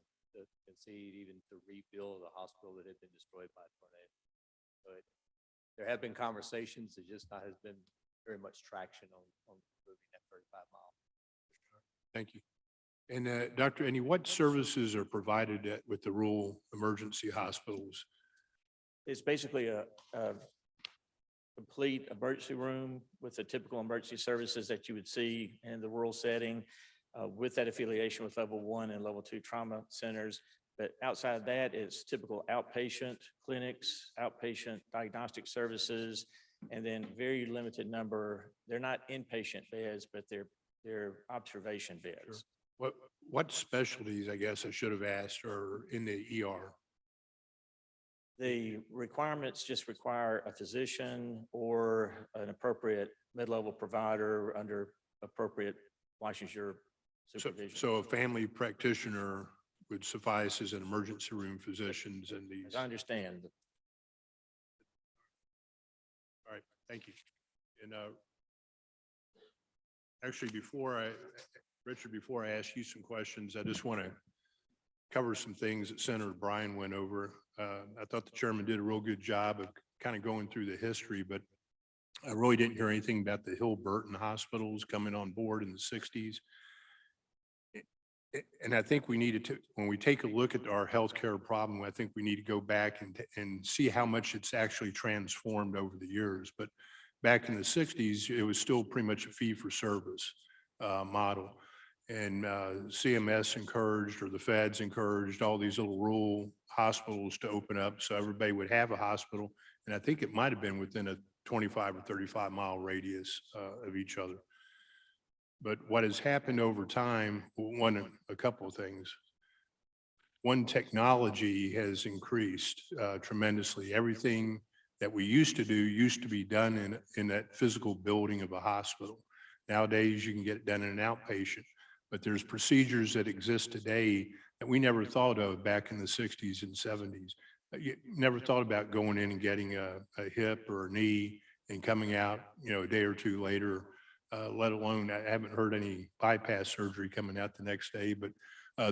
concede even to rebuild a hospital that had been destroyed by a tornado. But there have been conversations, it just not has been very much traction on moving that 35 mile. Thank you. And Dr. Edney, what services are provided with the rural emergency hospitals? It's basically a complete emergency room with the typical emergency services that you would see in the rural setting, with that affiliation with level 1 and level 2 trauma centers. But outside of that, it's typical outpatient clinics, outpatient diagnostic services, and then very limited number. They're not inpatient beds, but they're observation beds. Sure. What specialties, I guess I should have asked, are in the ER? The requirements just require a physician or an appropriate mid-level provider under appropriate licensure supervision. So a family practitioner would suffice as an emergency room physicians and these. As I understand, All right, thank you. And actually, Richard, before I ask you some questions, I just want to cover some things that Senator Bryan went over. I thought the chairman did a real good job of kind of going through the history, but I really didn't hear anything about the Hill Burton hospitals coming on board in the 60s. And I think we needed to, when we take a look at our healthcare problem, I think we need to go back and see how much it's actually transformed over the years. But back in the 60s, it was still pretty much a fee-for-service model. And CMS encouraged, or the feds encouraged, all these little rural hospitals to open up so everybody would have a hospital. And I think it might have been within a 25 or 35-mile radius of each other. But what has happened over time, a couple of things. One, technology has increased tremendously. Everything that we used to do used to be done in that physical building of a hospital. Nowadays, you can get it done in an outpatient, but there's procedures that exist today that we never thought of back in the 60s and 70s. You never thought about going in and getting a hip or a knee and coming out, a day or two later. Let alone, I haven't heard any bypass surgery coming out the next day, but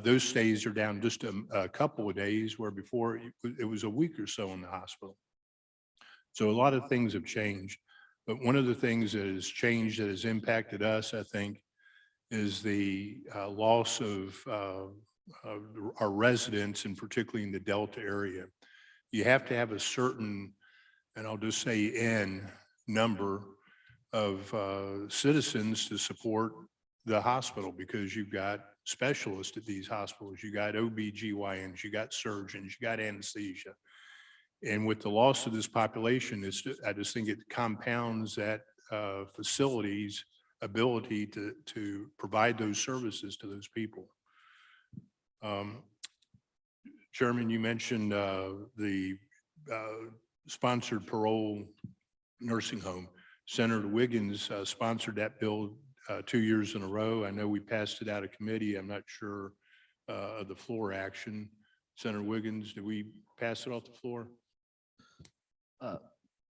those stays are down just a couple of days, where before it was a week or so in the hospital. So a lot of things have changed, but one of the things that has changed that has impacted us, I think, is the loss of our residents, and particularly in the Delta area. You have to have a certain, and I'll just say N number of citizens to support the hospital, because you've got specialists at these hospitals, you got OB/GYNs, you got surgeons, you got anesthesia. And with the loss of this population, I just think it compounds that facility's ability to provide those services to those people. Chairman, you mentioned the sponsored parole nursing home. Senator Wiggins sponsored that bill 2 years in a row. I know we passed it out of committee. I'm not sure of the floor action. Senator Wiggins, did we pass it off the floor?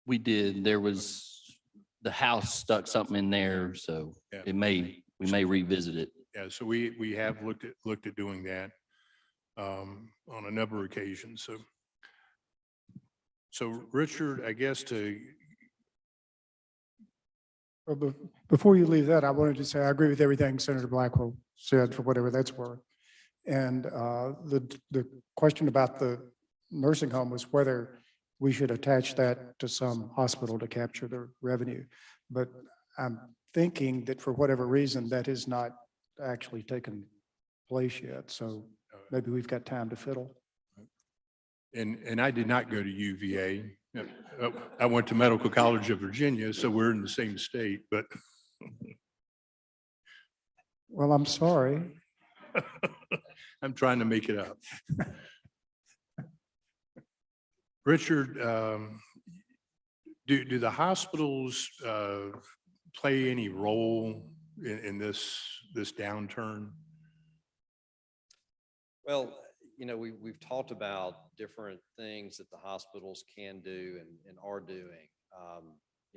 We did. There was, the House stuck something in there, so Yeah. we may revisit it. Yeah, so we have looked at doing that on a number of occasions. So Richard, I guess Well, before you leave that, I wanted to say I agree with everything Senator Blackwell said, for whatever that's worth. And the question about the nursing home was whether we should attach that to some hospital to capture the revenue. But I'm thinking that for whatever reason, that has not actually taken place yet. So maybe we've got time to fiddle. and I did not go to UVA. I went to Medical College of Virginia, so we're in the same state, but Well, I'm sorry. I'm trying to make it up. Richard, do the hospitals play any role in this downturn? Well, we've talked about different things that the hospitals can do and are doing.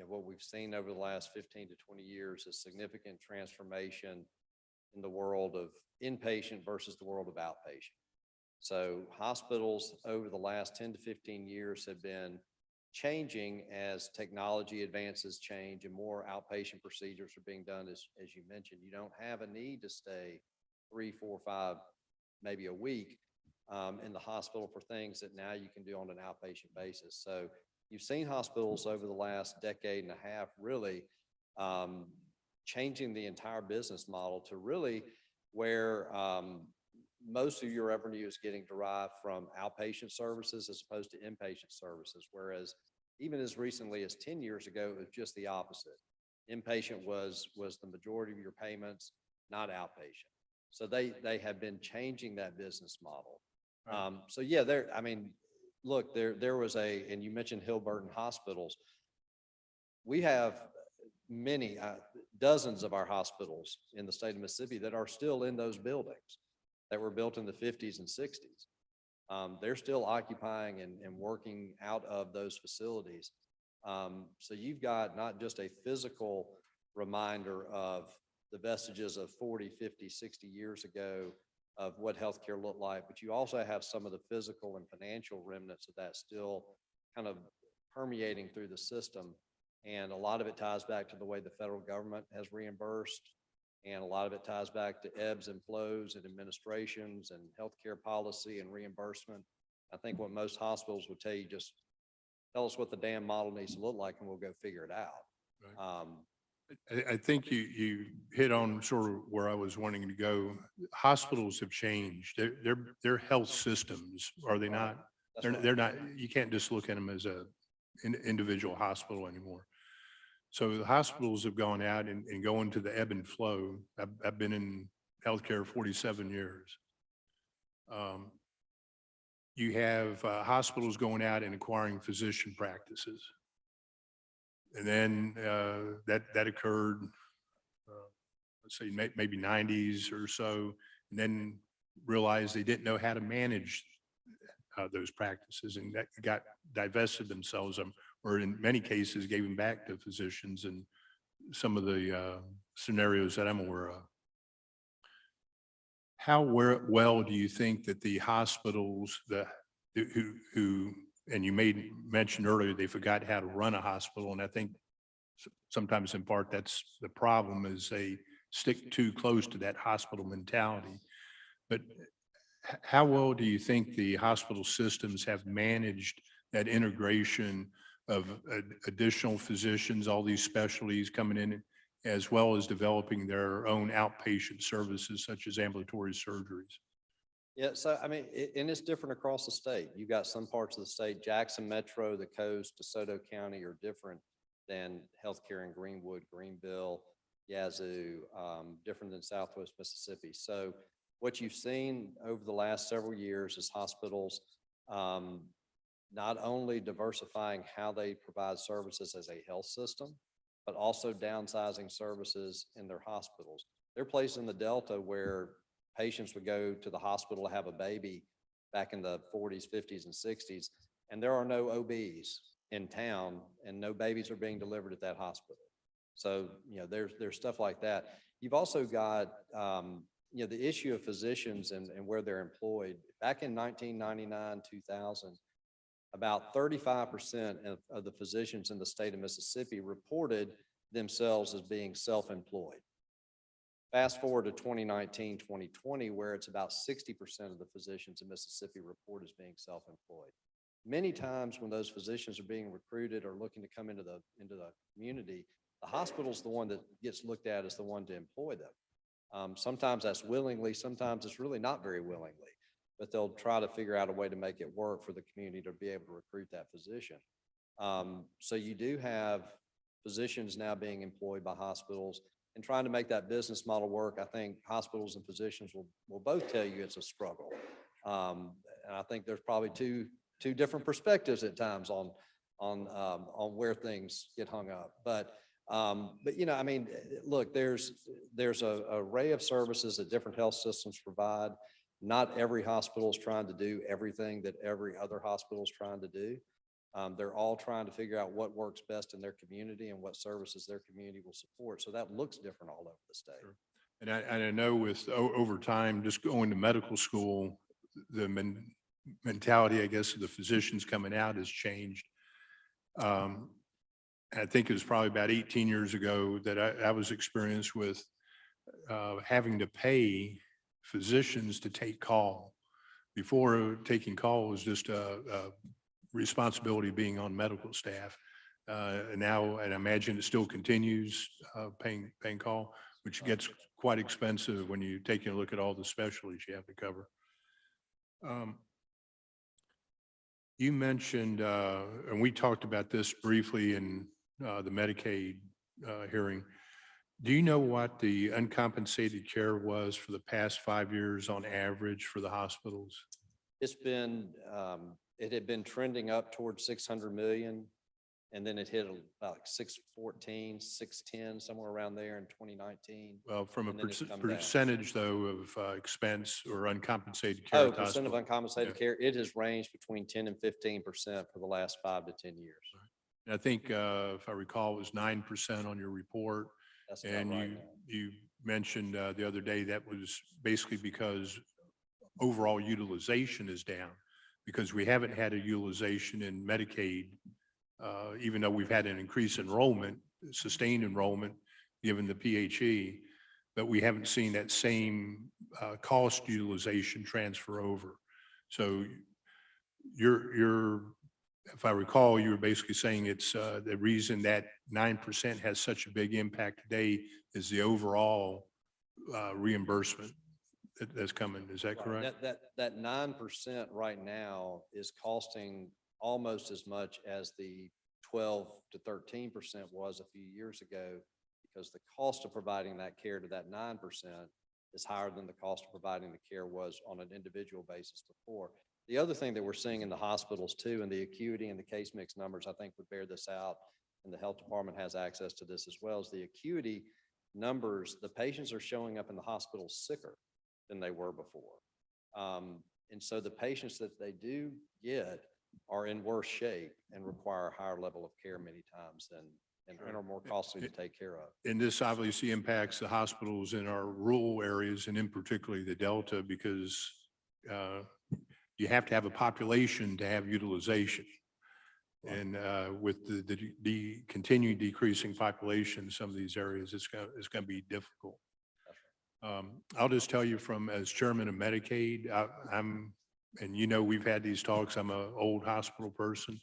What we've seen over the last 15 to 20 years is significant transformation in the world of inpatient versus the world of outpatient. So hospitals over the last 10 to 15 years have been changing as technology advances change and more outpatient procedures are being done. As you mentioned, you don't have a need to stay 3, 4, 5, maybe a week in the hospital for things that now you can do on an outpatient basis. So you've seen hospitals over the last decade and a half really changing the entire business model to really where most of your revenue is getting derived from outpatient services as opposed to inpatient services. Whereas even as recently as 10 years ago, it was just the opposite. Inpatient was the majority of your payments, not outpatient. So they have been changing that business model. Right. So yeah, look, there was and you mentioned Hill Burton hospitals. We have many, dozens of our hospitals in the state of Mississippi that are still in those buildings. that were built in the 50s and 60s. They're still occupying and working out of those facilities. So you've got not just a physical reminder of the vestiges of 40, 50, 60 years ago of what healthcare looked like, but you also have some of the physical and financial remnants of that still kind of permeating through the system. And a lot of it ties back to the way the federal government has reimbursed. And a lot of it ties back to ebbs and flows and administrations and healthcare policy and reimbursement. I think what most hospitals would tell you, just tell us what the damn model needs to look like and we'll go figure it out. I think you hit on sort of where I was wanting to go. Hospitals have changed. They're health systems, are they not? That's right. They're not, you can't just look at them as a individual hospital anymore. So the hospitals have gone out and go into the ebb and flow. I've been in healthcare 47 years. You have hospitals going out and acquiring physician practices. And then that occurred, let's say maybe 90s or so, and then realized they didn't know how to manage those practices and that got divested themselves or in many cases gave them back to physicians and some of the scenarios that I'm aware of. How well do you think that the hospitals who and you made mention earlier, they forgot how to run a hospital. And I think sometimes in part, that's the problem is they stick too close to that hospital mentality. But how well do you think the hospital systems have managed that integration of additional physicians, all these specialties coming in, as well as developing their own outpatient services such as ambulatory surgeries? Yeah, so I mean, and it's different across the state. You've got some parts of the state, Jackson Metro, the coast, DeSoto County are different than healthcare in Greenwood, Greenville, Yazoo, different than Southwest Mississippi. So what you've seen over the last several years is hospitals not only diversifying how they provide services as a health system, but also downsizing services in their hospitals. There are places in the Delta where patients would go to the hospital to have a baby back in the 40s, 50s, and 60s, and there are no OBs in town and no babies are being delivered at that hospital. So, you know, there's stuff like that. You've also got, you know, the issue of physicians and where they're employed. Back in 1999, 2000, about 35% of the physicians in the state of Mississippi reported themselves as being self-employed. Fast forward to 2019, 2020, where it's about 60% of the physicians in Mississippi report as being self-employed. Many times when those physicians are being recruited or looking to come into the community, the hospital's the one that gets looked at as the one to employ them. Sometimes that's willingly, sometimes it's really not very willingly, but they'll try to figure out a way to make it work for the community to be able to recruit that physician. So you do have physicians now being employed by hospitals and trying to make that business model work. I think hospitals and physicians will both tell you it's a struggle. And I think there's probably two different perspectives at times on where things get hung up. But you know, I mean, look, there's a array of services that different health systems provide. Not every hospital is trying to do everything that every other hospital is trying to do. They're all trying to figure out what works best in their community and what services their community will support. So that looks different all over the state. Sure. And I know with over time, just going to medical school, the mentality, I guess, of the physicians coming out has changed. I think it was probably about 18 years ago that I was experienced with having to pay physicians to take call. Before, taking call was just a responsibility being on medical staff. And now, and I imagine it still continues paying call, which gets quite expensive when you take a look at all the specialties you have to cover. You mentioned, and we talked about this briefly in the Medicaid hearing. Do you know what the uncompensated care was for the past 5 years on average for the hospitals? It's been, it had been trending up towards 600 million And then it hit about like 614, 610, somewhere around there in 2019. Well, from a And then it's come down. percentage though of expense or uncompensated care Oh, at the percent of hospital. uncompensated Yeah. care, it has ranged between 10 and 15% for the last 5 to 10 years. And I think, if I recall, it was 9% on your report. That's about And right. you mentioned the other day that was basically because overall utilization is down, because we haven't had a utilization in Medicaid, even though we've had an increased enrollment, sustained enrollment, given the PHE, but we haven't seen that same cost utilization transfer over. So if I recall, you were basically saying it's the reason that 9% has such a big impact today is the overall reimbursement that's coming. Is that Right. correct? That 9% right now is costing almost as much as the 12 to 13% was a few years ago, because the cost of providing that care to that 9% is higher than the cost of providing the care was on an individual basis before. The other thing that we're seeing in the hospitals too, and the acuity and the case mix numbers, I think would bear this out, and the health department has access to this as well, is the acuity numbers. The patients are showing up in the hospital sicker than they were before. And so the patients that they do get are in worse shape and require a higher level of care many times and are more costly to take care of. And this obviously impacts the hospitals in our rural areas and in particularly the Delta, because you have to have a population to have utilization. And with the continued decreasing population in some of these areas, it's going to be difficult. I'll just tell you from as chairman of Medicaid, and you know, we've had these talks. I'm an old hospital person.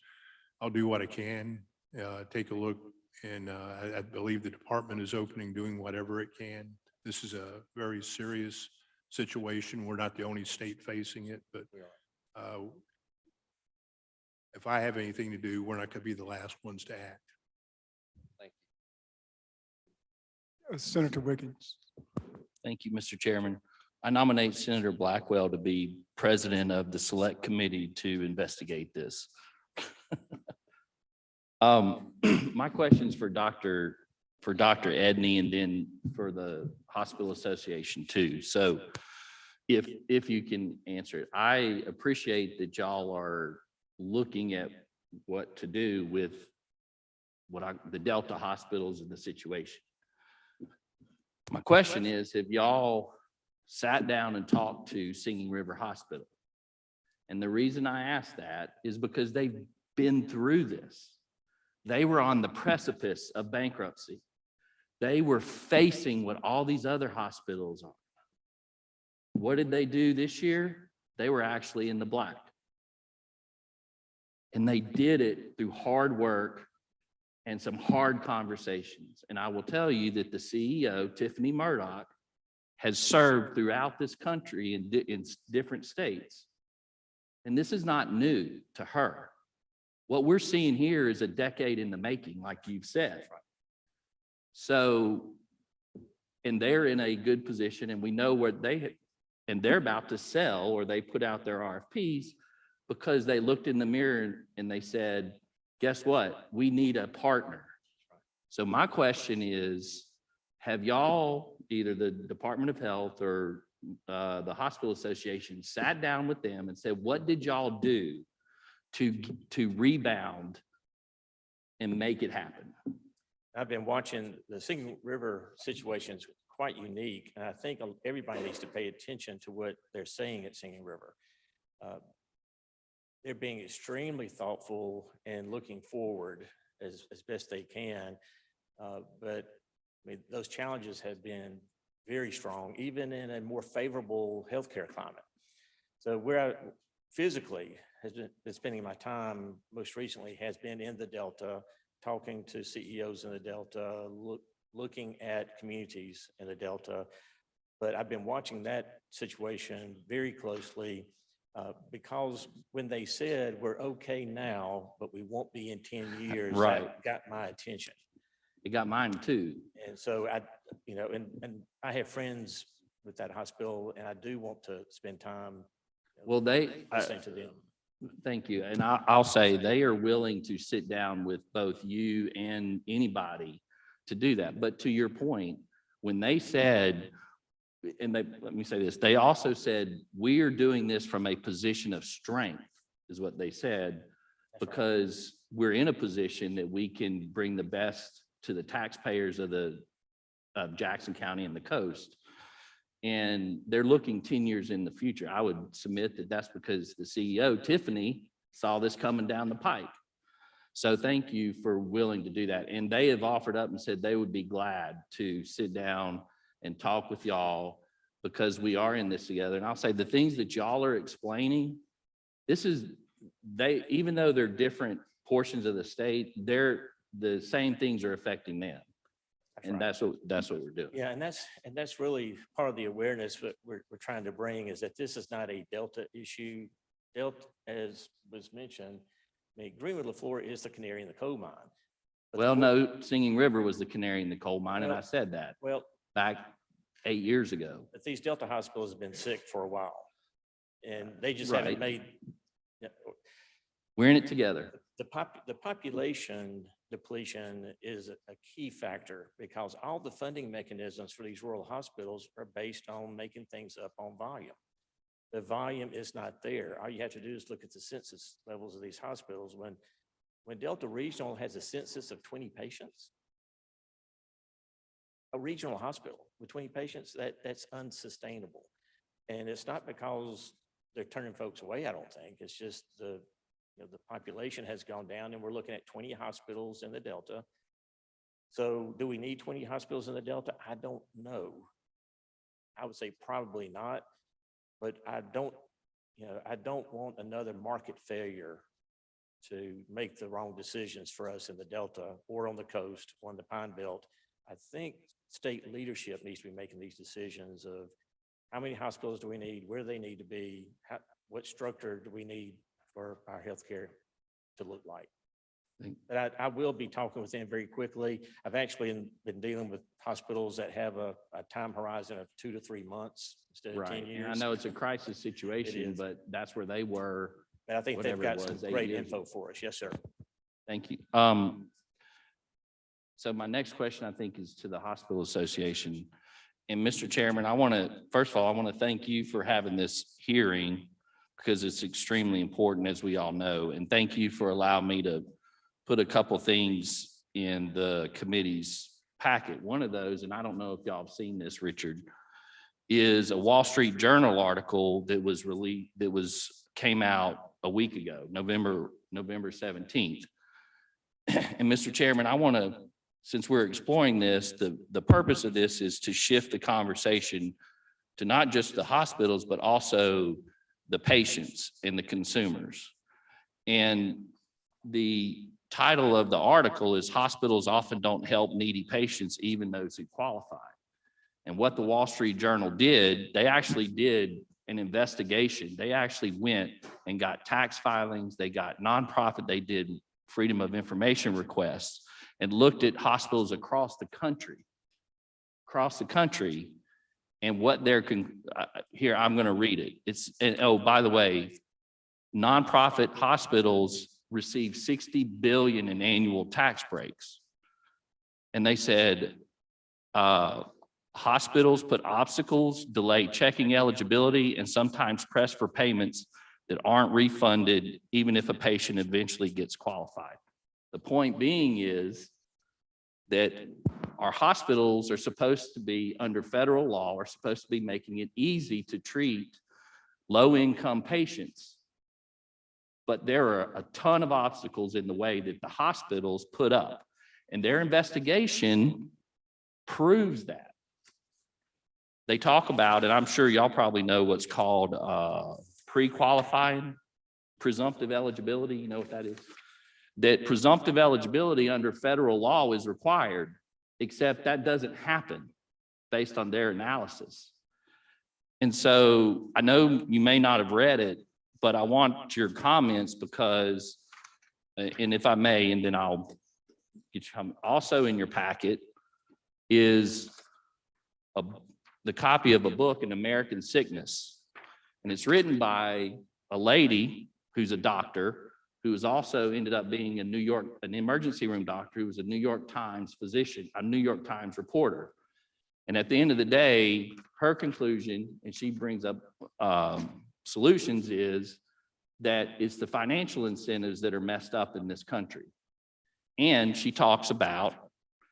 I'll do what I can, take a look. And I believe the department is opening, doing whatever it can. This is a very serious situation. We're not the only state facing it, but We are. if I have anything to do, we're not going to be the last ones to act. Thank Senator Wiggins. Thank you, Mr. Chairman. I nominate Senator Blackwell to be president of the select committee to investigate this. My question's for Dr. Edney and then for the Hospital Association too. So if you can answer it, I appreciate that y'all are looking at what to do with the Delta hospitals and the situation. My question is, have y'all sat down and talked to Singing River Hospital? And the reason I ask that is because they've been through this. They were on the precipice of bankruptcy. They were facing what all these other hospitals are. What did they do this year? They were actually in the black. And they did it through hard work and some hard conversations. And I will tell you that the CEO, Tiffany Murdoch, has served throughout this country in different states. And this is not new to her. What we're seeing here is a decade in the making, like you've said. So, and they're in a good position, and we know where and they're about to sell, or they put out their RFPs because they looked in the mirror and they said, guess what? We need a partner. So my question is, have y'all, either the Department of Health or the Hospital Association, sat down with them and said, what did y'all do to rebound and make it happen? I've been watching the Singing River situation is quite unique, and I think everybody needs to pay attention to what they're saying at Singing River. They're being extremely thoughtful and looking forward as best they can. But I mean, those challenges have been very strong, even in a more favorable healthcare climate. So where I physically has been spending my time most recently has been in the Delta, talking to CEOs in the Delta, looking at communities in the Delta. But I've been watching that situation very closely because when they said we're okay now, but we won't be in 10 years, Right. that got my attention. It got mine too. And so and I have friends with that hospital, and I do want to spend time Well, listening to them. Thank you. And I'll say they are willing to sit down with both you and anybody to do that. But to your point, when they said, and let me say this, they also said, we are doing this from a position of strength, is what they said, because we're in a position that we can bring the best to the taxpayers of Jackson County and the coast. And they're looking 10 years in the future. I would submit that that's because the CEO, Tiffany, saw this coming down the pike. So thank you for willing to do that. And they have offered up and said they would be glad to sit down and talk with y'all because we are in this together. And I'll say the things that y'all are explaining, even though they're different portions of the state, the same things are affecting them. And that's what we're doing. Yeah, and that's really part of the awareness that we're trying to bring is that this is not a Delta issue. Delta, as was mentioned, I mean, Greenwood LaFleur is the canary in the coal mine. But Well, no, Singing River was the canary in the coal mine, and I said that Well, back 8 years ago. but these Delta hospitals have been sick for a while. And they just Right. haven't made, We're in it together. the population depletion is a key factor because all the funding mechanisms for these rural hospitals are based on making things up on volume. The volume is not there. All you have to do is look at the census levels of these hospitals. When Delta Regional has a census of 20 patients, a regional hospital with 20 patients, that's unsustainable. And it's not because they're turning folks away, I don't think. It's just the population has gone down and we're looking at 20 hospitals in the Delta. So do we need 20 hospitals in the Delta? I don't know. I would say probably not, but I don't want another market failure to make the wrong decisions for us in the Delta or on the coast or on the Pine Belt. I think state leadership needs to be making these decisions of how many hospitals do we need, where they need to be, what structure do we need for our healthcare to look like. But I will be talking with them very quickly. I've actually been dealing with hospitals that have a time horizon of 2 to 3 months instead of 10 Right. years. And I know it's a crisis situation, is. but that's where they were. But I think they've whatever it got some was, 8 great years info ago. for us. Yes, sir. Thank you. So my next question, I think, is to the Hospital Association. And Mr. Chairman, first of all, I want to thank you for having this hearing because it's extremely important, as we all know. And thank you for allowing me to put a couple things in the committee's packet. One of those, and I don't know if y'all have seen this, Richard, is a Wall Street Journal article that came out a week ago, November 17th. And Mr. Chairman, since we're exploring this, the purpose of this is to shift the conversation to not just the hospitals, but also the patients and the consumers. And the title of the article is Hospitals Often Don't Help Needy Patients, Even Those Who Qualify. And what the Wall Street Journal did, they actually did an investigation. They actually went and got tax filings, they got nonprofit, they did freedom of information requests and looked at hospitals across the country. And what here, I'm going to read it. Oh, by the way, nonprofit hospitals receive $60 billion in annual tax breaks. And they said, hospitals put obstacles, delay checking eligibility, and sometimes press for payments that aren't refunded, even if a patient eventually gets qualified. The point being is that our hospitals are supposed to be, under federal law, are supposed to be making it easy to treat low-income patients. But there are a ton of obstacles in the way that the hospitals put up. And their investigation proves that. They talk about, and I'm sure y'all probably know what's called pre-qualifying presumptive eligibility. You know what that is? That presumptive eligibility under federal law is required, except that doesn't happen based on their analysis. And so I know you may not have read it, but I want your comments because, and if I may, and then I'll get you, also in your packet is the copy of a book, An American Sickness. And it's written by a lady who's a doctor, who was also ended up being an emergency room doctor, who was a New York Times physician, a New York Times reporter. And at the end of the day, her conclusion, and she brings up solutions, is that it's the financial incentives that are messed up in this country. And she talks about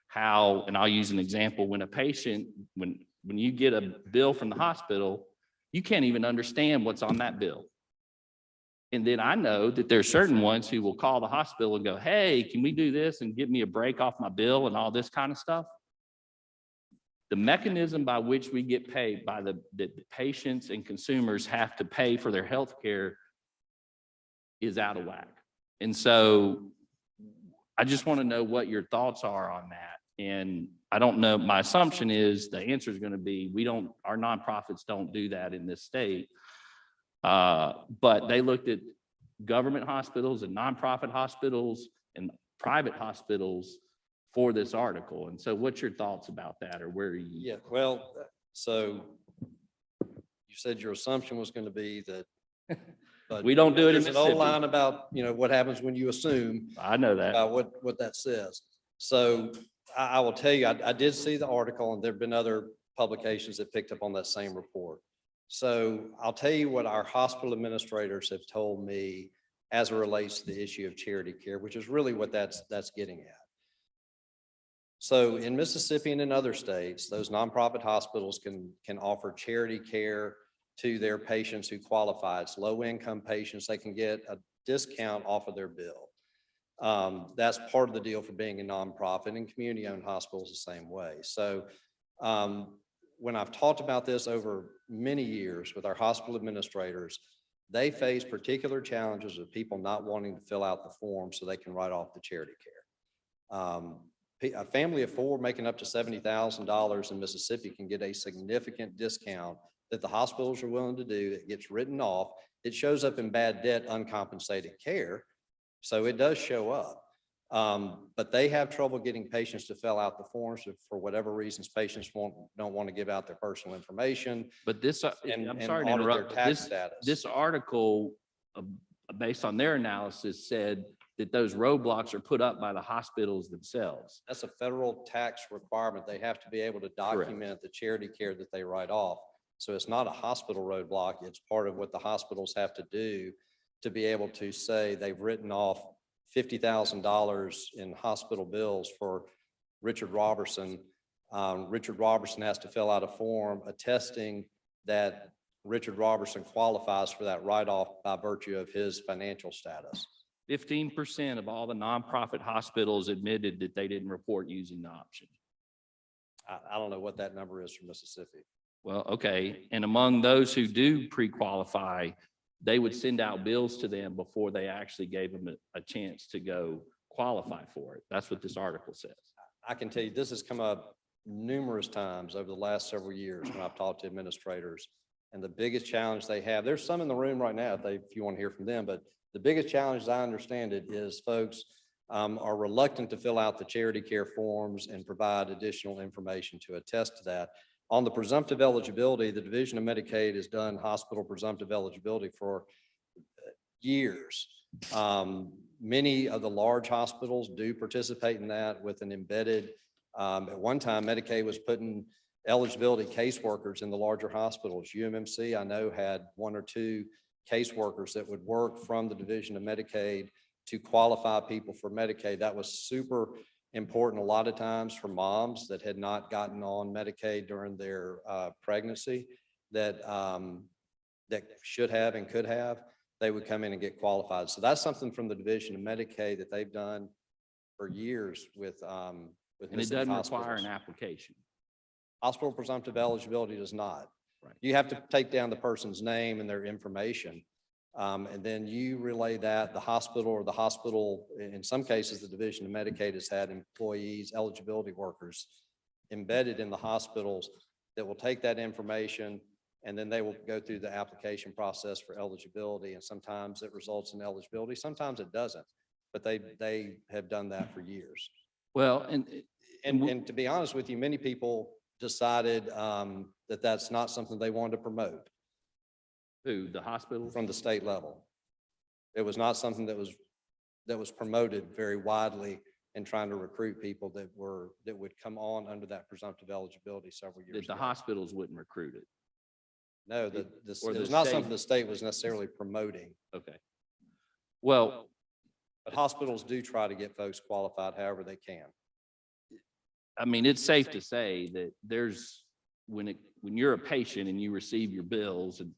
how, and I'll use an example, when a patient, when you get a bill from the hospital, you can't even understand what's on that bill. And then I know that there's certain ones who will call the hospital and go, hey, can we do this and give me a break off my bill and all this kind of stuff? The mechanism by which we get paid, by the patients and consumers have to pay for their health care, is out of whack. And so I just want to know what your thoughts are on that. And I don't know, my assumption is the answer is going to be, our nonprofits don't do that in this state. But they looked at government hospitals and nonprofit hospitals and private hospitals for this article. And so what's your thoughts about that, or where are you? Yeah, well, so you said your assumption was going to be that. But We don't do it in there's an old Mississippi. line about, what happens when you assume, I know that. what that says. So I will tell you, I did see the article, and there've been other publications that picked up on that same report. So I'll tell you what our hospital administrators have told me as it relates to the issue of charity care, which is really what that's getting at. So in Mississippi and in other states, those nonprofit hospitals can offer charity care to their patients who qualify. It's low-income patients. They can get a discount off of their bill. That's part of the deal for being a nonprofit, and community-owned hospitals the same way. So when I've talked about this over many years with our hospital administrators, they face particular challenges of people not wanting to fill out the form so they can write off the charity care. A family of four making up to $70,000 in Mississippi can get a significant discount that the hospitals are willing to do. It gets written off. It shows up in bad debt, uncompensated care. So it does show up. But they have trouble getting patients to fill out the forms for whatever reasons. Patients don't want to give out their personal information. But this, And- I'm and sorry to audit their interrupt, but tax this, status. this article, based on their analysis, said that those roadblocks are put up by the hospitals themselves. That's a federal tax requirement. They have to be able to document the charity care that they write off. So it's not a hospital roadblock. It's part of what the hospitals have to do to be able to say they've written off $50,000 in hospital bills for Richard Robertson. Richard Robertson has to fill out a form attesting that Richard Robertson qualifies for that write-off by virtue of his financial status. 15% of all the nonprofit hospitals admitted that they didn't report using the option. I don't know what that number is for Mississippi. Well, okay, and among those who do pre-qualify, they would send out bills to them before they actually gave them a chance to go qualify for it. That's what this article says. I can tell you, this has come up numerous times over the last several years when I've talked to administrators. And the biggest challenge they have, there's some in the room right now if you want to hear from them, but the biggest challenge, as I understand it, is folks are reluctant to fill out the charity care forms and provide additional information to attest to that. On the presumptive eligibility, the Division of Medicaid has done hospital presumptive eligibility for years. Many of the large hospitals do participate in that with an embedded, at one time, Medicaid was putting eligibility caseworkers in the larger hospitals. UMMC, I know, had one or two caseworkers that would work from the Division of Medicaid to qualify people for Medicaid. That was super important a lot of times for moms that had not gotten on Medicaid during their pregnancy that should have and could have. They would come in and get qualified. So that's something from the Division of Medicaid that they've done for years with And it Mississippi doesn't require hospitals. an application. Hospital presumptive eligibility does not. Right. You have to take down the person's name and their information. And then you relay that the hospital, in some cases, the Division of Medicaid has had employees, eligibility workers embedded in the hospitals that will take that information, and then they will go through the application process for eligibility. And sometimes it results in eligibility, sometimes it doesn't, but they have done that for years. Well, And to be honest with you, many people decided that that's not something they wanted to promote who, the hospitals? from the state level. It was not something that was promoted very widely in trying to recruit people that would come on under that presumptive eligibility several years That the ago. hospitals wouldn't recruit it. No, or it the was not state- something the state was necessarily promoting, Okay. Well, but hospitals do try to get folks qualified however they can. I mean, it's safe to say that when you're a patient and you receive your bills, and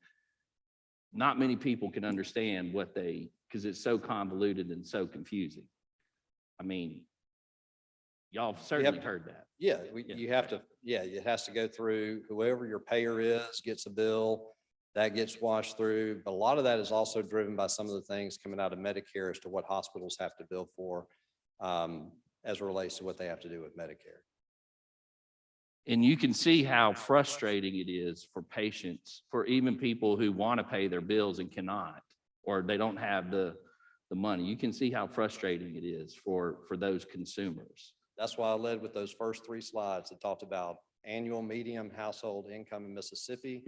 not many people can understand because it's so convoluted and so confusing. I mean, y'all have certainly heard that. Yeah, Yeah. you have to, yeah, it has to go through whoever your payer is, gets a bill, that gets washed through. But a lot of that is also driven by some of the things coming out of Medicare as to what hospitals have to bill for, as it relates to what they have to do with Medicare. And you can see how frustrating it is for patients, for even people who want to pay their bills and cannot, or they don't have the money. You can see how frustrating it is for those consumers. That's why I led with those first three slides that talked about annual median household income in Mississippi,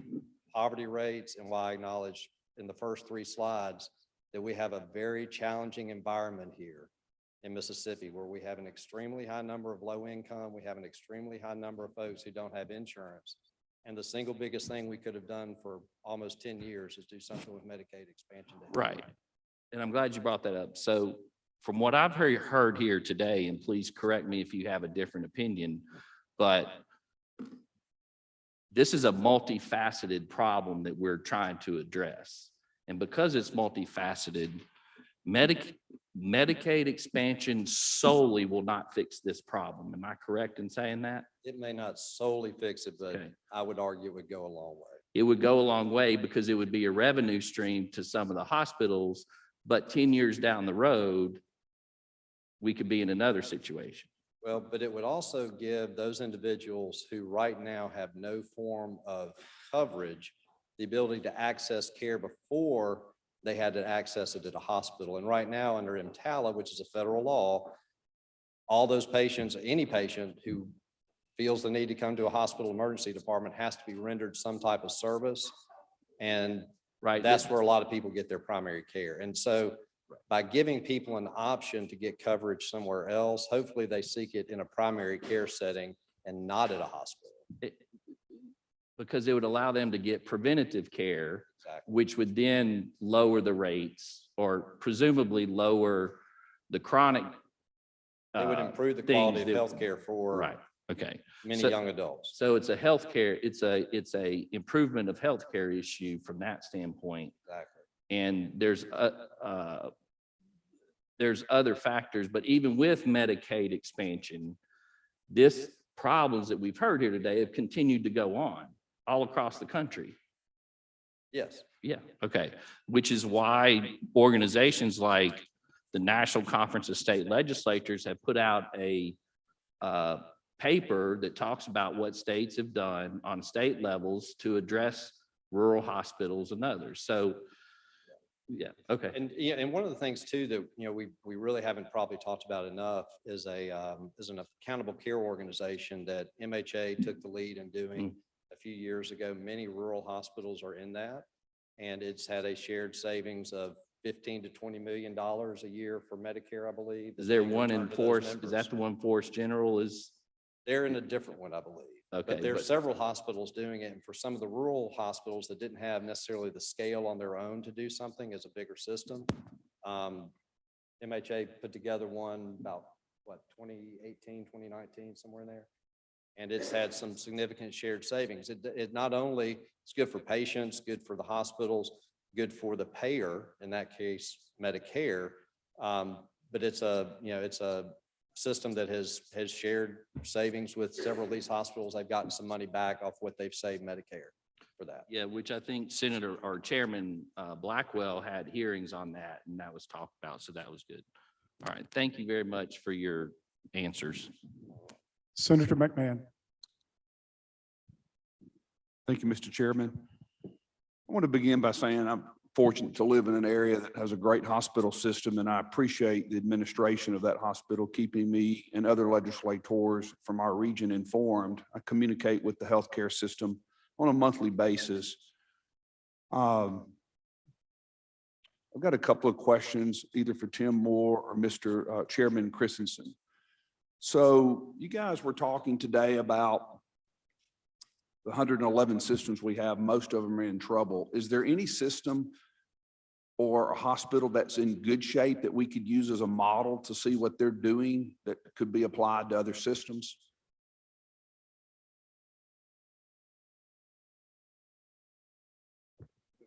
poverty rates, and why I acknowledged in the first three slides that we have a very challenging environment here in Mississippi, where we have an extremely high number of low income, we have an extremely high number of folks who don't have insurance. And the single biggest thing we could have done for almost 10 years is do something with Medicaid expansion. to help. Right. And I'm glad you brought that up. So from what I've heard here today, and please correct me if you have a different opinion, but this is a multifaceted problem that we're trying to address. And because it's multifaceted, Medicaid expansion solely will not fix this problem. Am I correct in saying that? It may not solely fix it, but Okay. I would argue it would go a long way. It would go a long way because it would be a revenue stream to some of the hospitals, but 10 years down the road, we could be in another situation. Well, but it would also give those individuals who right now have no form of coverage the ability to access care before they had to access it at a hospital. And right now, under EMTALA, which is a federal law, all those patients, any patient who feels the need to come to a hospital emergency department has to be rendered some type of service. And Right? that's where a lot of people get their primary care. And so by giving people an option to get coverage somewhere else, hopefully they seek it in a primary care setting and not at a hospital. Because it would allow them to get preventative care, Exactly. which would then lower the rates or presumably lower the chronic. It would uh, improve the things quality of that- healthcare for Right, okay. many So- young adults. So it's a healthcare, it's a improvement of healthcare issue from that standpoint. Exactly. And there's other factors, but even with Medicaid expansion, this problems that we've heard here today have continued to go on all across the country. Yes. Yeah, okay. Which is why organizations like the National Conference of State Legislatures have put out a paper that talks about what states have done on state levels to address rural hospitals and others. So, yeah, okay. And, yeah, and one of the things too that, we really haven't probably talked about enough is an accountable care organization that MHA took the lead in doing a few years ago. Many rural hospitals are in that. And it's had a shared savings of $15 to $20 million a year for Medicare, I believe. Is there being one in returned to those Forest? Is members. that the one Forest General is? They're in a different one, I believe. Okay, But there are but- several hospitals doing it. And for some of the rural hospitals that didn't have necessarily the scale on their own to do something as a bigger system, MHA put together one about, 2018, 2019, somewhere in there. And it's had some significant shared savings. It not only, it's good for patients, good for the hospitals, good for the payer, in that case, Medicare. But it's a system that has shared savings with several of these hospitals. They've gotten some money back off what they've saved Medicare for that. Yeah, which I think Senator or Chairman Blackwell had hearings on that and that was talked about. So that was good. All right. Thank you very much for your answers. Senator McMahon. Thank you, Mr. Chairman. I want to begin by saying I'm fortunate to live in an area that has a great hospital system, and I appreciate the administration of that hospital keeping me and other legislators from our region informed. I communicate with the healthcare system on a monthly basis. I've got a couple of questions either for Tim Moore or Mr. Chairman Christensen. So you guys were talking today about the 111 systems we have, most of them are in trouble. Is there any system or a hospital that's in good shape that we could use as a model to see what they're doing that could be applied to other systems?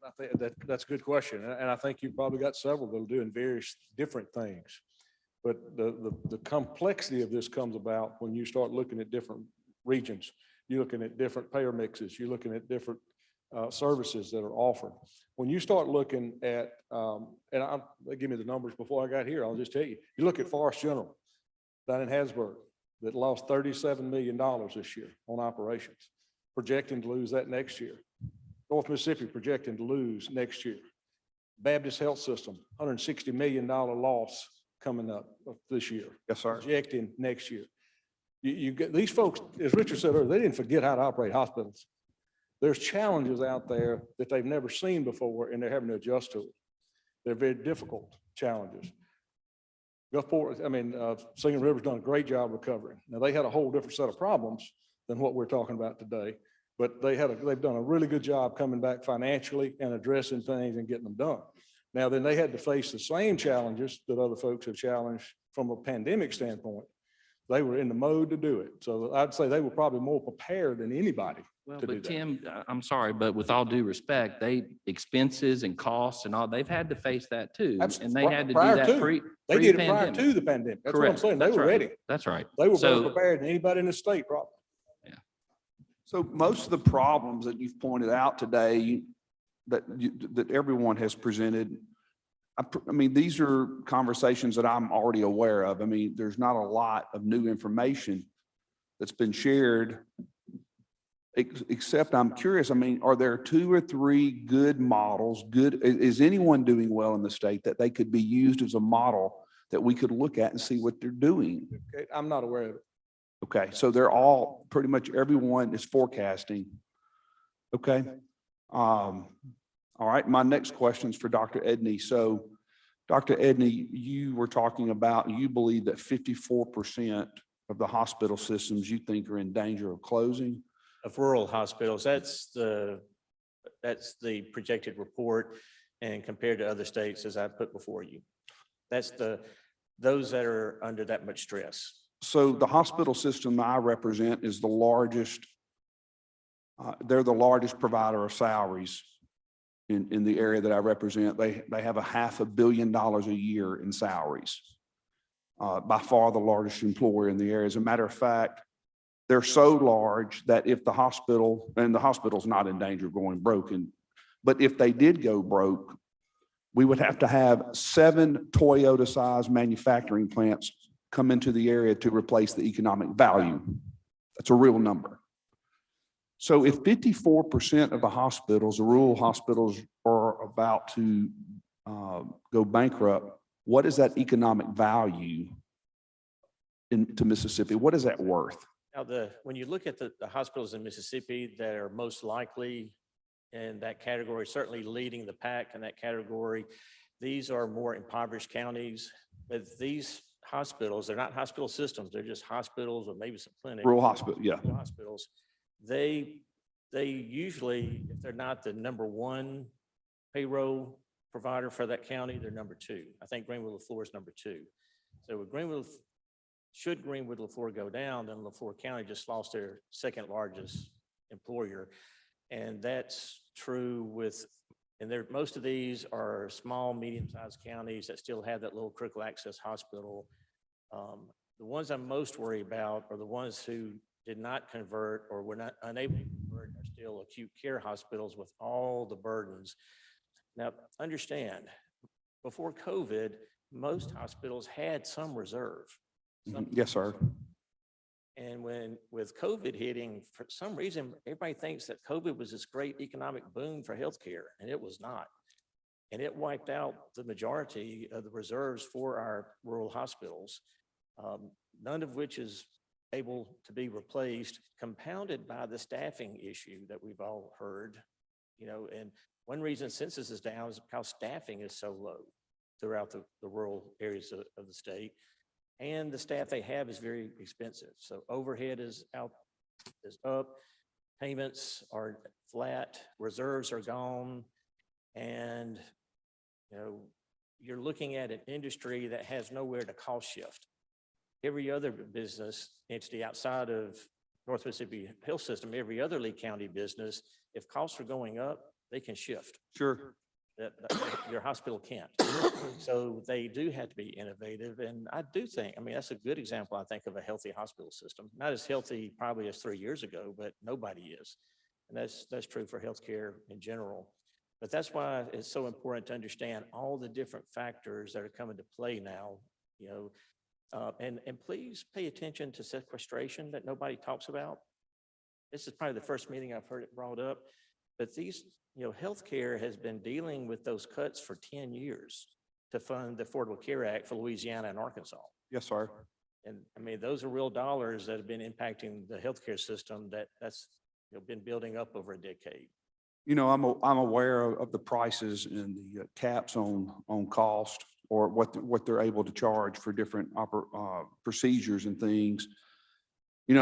I think that's a good question. And I think you've probably got several that are doing various different things. But the complexity of this comes about when you start looking at different regions. You're looking at different payer mixes. You're looking at different services that are offered. When you start looking at, they give me the numbers before I got here, I'll just tell you. You look at Forest General down in Hattiesburg that lost $37 million this year on operations, projecting to lose that next year. North Mississippi projecting to lose next year. Baptist Health System, $160 million loss coming up this year. Yes, sir. Projecting next year. You get these folks, as Richard said earlier, they didn't forget how to operate hospitals. There's challenges out there that they've never seen before and they're having to adjust to it. They're very difficult challenges. Gulfport, Singing River's done a great job recovering. Now they had a whole different set of problems than what we're talking about today, but they've done a really good job coming back financially and addressing things and getting them done. Now, then they had to face the same challenges that other folks have challenged from a pandemic standpoint. They were in the mode to do it. So I'd say they were probably more prepared than anybody Well, to do but that. Tim, I'm sorry, but with all due respect, expenses and costs and all, they've had to face that too. And they had to do Prior that to. They did it prior pre-pandemic. to the pandemic. That's what I'm Correct. saying. They That's were right. ready. That's right. They were better So- prepared than anybody in the state probably. So most of the problems that you've pointed out today that everyone has presented, these are conversations that I'm already aware of. There's not a lot of new information that's been shared, except I'm curious, are there 2 or 3 good models, is anyone doing well in the state that they could be used as a model that we could look at and see what they're doing? Okay, I'm not aware of it. Okay, so they're all, pretty much everyone is forecasting. Okay. All right, my next question is for Dr. Edney. So Dr. Edney, you were talking about, you believe that 54% of the hospital systems you think are in danger of closing. Of rural hospitals, that's the projected report, and compared to other states, as I put before you. That's those that are under that much stress. So the hospital system I represent is the largest, they're the largest provider of salaries in the area that I represent. They have $500 million a year in salaries. By far the largest employer in the area. As a matter of fact, they're so large that if the hospital, and the hospital's not in danger of going broken, but if they did go broke, we would have to have 7 Toyota-sized manufacturing plants come into the area to replace the economic value. That's a real number. So if 54% of the hospitals, the rural hospitals, are about to go bankrupt, what is that economic value to Mississippi? What is that worth? Now, when you look at the hospitals in Mississippi that are most likely in that category, certainly leading the pack in that category, these are more impoverished counties. But these hospitals, they're not hospital systems, they're just hospitals or maybe some clinics. Rural hospital, yeah. Rural hospitals, they usually, if they're not the #1 payroll provider for that county, they're #2. I think Greenwood-LaFleur is #2. So with should Greenwood-LaFleur go down, then LaFleur County just lost their 2nd largest employer. And that's true most of these are small, medium-sized counties that still have that little critical access hospital. The ones I'm most worried about are the ones who did not convert or were not unable to convert are still acute care hospitals with all the burdens. Now, understand, before COVID, most hospitals had some reserve. Yes, sir. And with COVID hitting, for some reason, everybody thinks that COVID was this great economic boom for healthcare, and it was not. And it wiped out the majority of the reserves for our rural hospitals, none of which is able to be replaced, compounded by the staffing issue that we've all heard you know, and one reason census is down is because staffing is so low throughout the rural areas of the state. And the staff they have is very expensive. So overhead is up, payments are flat, reserves are gone. And, you know, you're looking at an industry that has nowhere to cost shift. Every other business entity outside of North Mississippi Health System, every other Lee County business, if costs are going up, they can shift. Sure. That your hospital can't. So they do have to be innovative. And I do think, I mean, that's a good example, I think, of a healthy hospital system. Not as healthy probably as 3 years ago, but nobody is. And that's true for healthcare in general. But that's why it's so important to understand all the different factors that are coming to play now, you know. And please pay attention to sequestration that nobody talks about. This is probably the first meeting I've heard it brought up, but these, you know, healthcare has been dealing with those cuts for 10 years to fund the Affordable Care Act for Louisiana and Arkansas. Yes, sir. And I mean, those are real dollars that have been impacting the healthcare system that's, you know, been building up over a decade. You know, I'm aware of the prices and the caps on cost or what they're able to charge for different procedures and things. You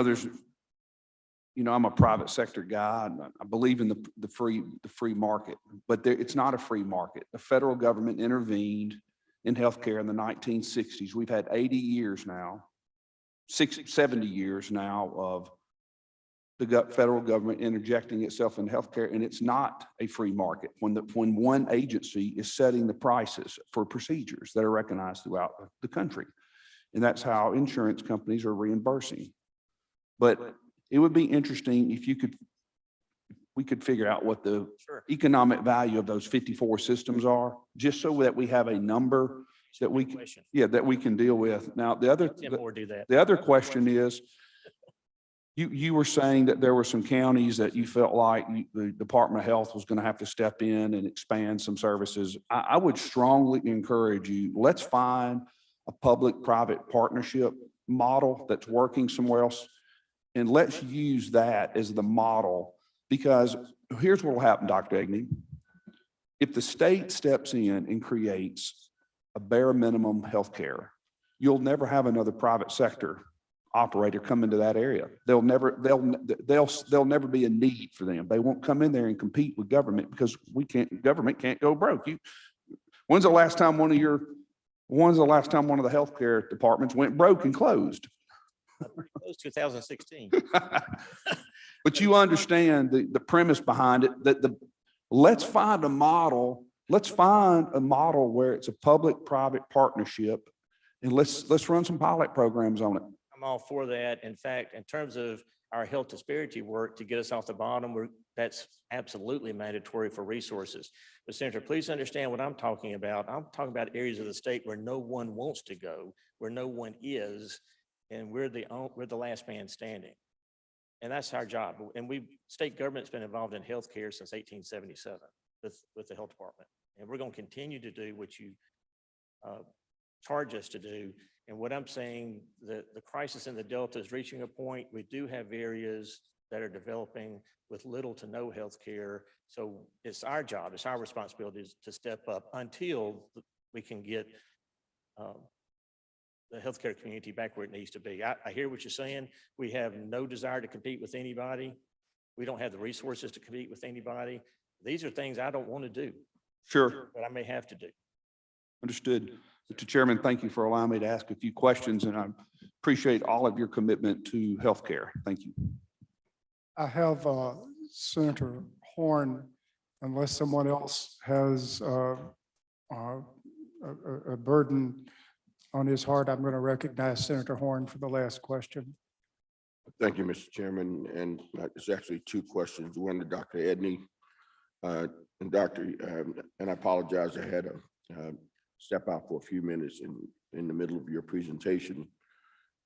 know, I'm a private sector guy. And I believe in the free market, but it's not a free market. The federal government intervened in healthcare in the 1960s. We've had 80 years now, 70 years now of the federal government interjecting itself in healthcare, and it's not a free market when one agency is setting the prices for procedures that are recognized throughout the country. And that's how insurance companies are reimbursing. But it would be interesting if we could figure out what the Sure. economic value of those 54 systems are, just so that we have a number that we can, Question. that we can deal with. Now, Tim Moore do that. the other question is, you were saying that there were some counties that you felt like the Department of Health was going to have to step in and expand some services. I would strongly encourage you, let's find a public-private partnership model that's working somewhere else. And let's use that as the model, because here's what will happen, Dr. Egney. If the state steps in and creates a bare minimum healthcare, you'll never have another private sector operator come into that area. They'll never be a need for them. They won't come in there and compete with government because government can't go broke. When's the last time one of the healthcare departments went broke and closed? It was 2016. But you understand the premise behind it, that let's find a model where it's a public-private partnership, and let's run some pilot programs on it. I'm all for that. In fact, in terms of our health disparity work to get us off the bottom, that's absolutely mandatory for resources. But Senator, please understand what I'm talking about. I'm talking about areas of the state where no one wants to go, where no one is, and we're the last man standing. And that's our job. And state government's been involved in healthcare since 1877 with the health department. And we're going to continue to do what you charge us to do. And what I'm saying, the crisis in the Delta is reaching a point. We do have areas that are developing with little to no health care. So it's our job, it's our responsibility to step up until we can get the healthcare community back where it needs to be. I hear what you're saying. We have no desire to compete with anybody. We don't have the resources to compete with anybody. These are things I don't want to do. Sure. But I may have to do. Understood. Mr. Chairman, thank you for allowing me to ask a few questions, and I appreciate all of your commitment to healthcare. Thank you. I have Senator Horn, unless someone else has a burden on his heart, I'm going to recognize Senator Horn for the last question. Thank you, Mr. Chairman. And it's actually two questions. One to Dr. Edney. And Dr., and I apologize, I had to step out for a few minutes in the middle of your presentation.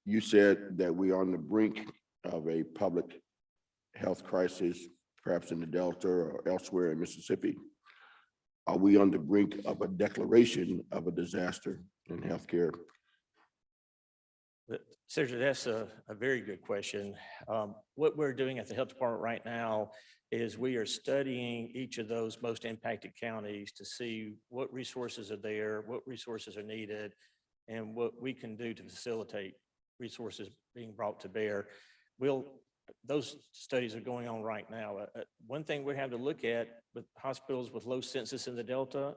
You said that we're on the brink of a public health crisis, perhaps in the Delta or elsewhere in Mississippi. Are we on the brink of a declaration of a disaster in healthcare? Senator, that's a very good question. What we're doing at the health department right now is we are studying each of those most impacted counties to see what resources are there, what resources are needed, and what we can do to facilitate resources being brought to bear. Those studies are going on right now. One thing we have to look at with hospitals with low census in the Delta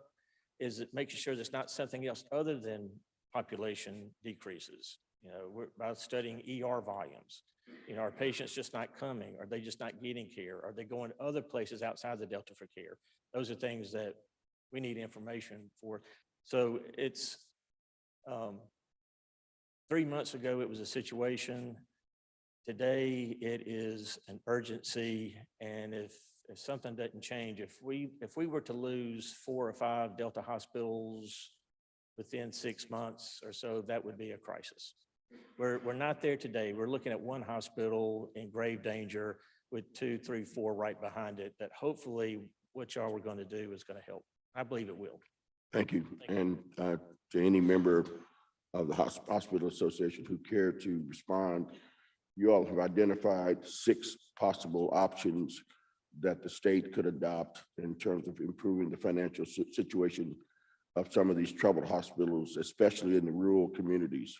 is making sure there's not something else other than population decreases. You know, we're about studying ER volumes. You know, are patients just not coming? Are they just not getting care? Are they going to other places outside the Delta for care? Those are things that we need information for. So it's 3 months ago, it was a situation. Today, it is an urgency. And if something doesn't change, if we were to lose 4 or 5 Delta hospitals within 6 months or so, that would be a crisis. We're not there today. We're looking at one hospital in grave danger with 2, 3, 4 right behind it, that hopefully what y'all are going to do is going to help. I believe it will. Thank you. And to any member of the Hospital Association who care to respond, you all have identified 6 possible options that the state could adopt in terms of improving the financial situation of some of these troubled hospitals, especially in the rural communities.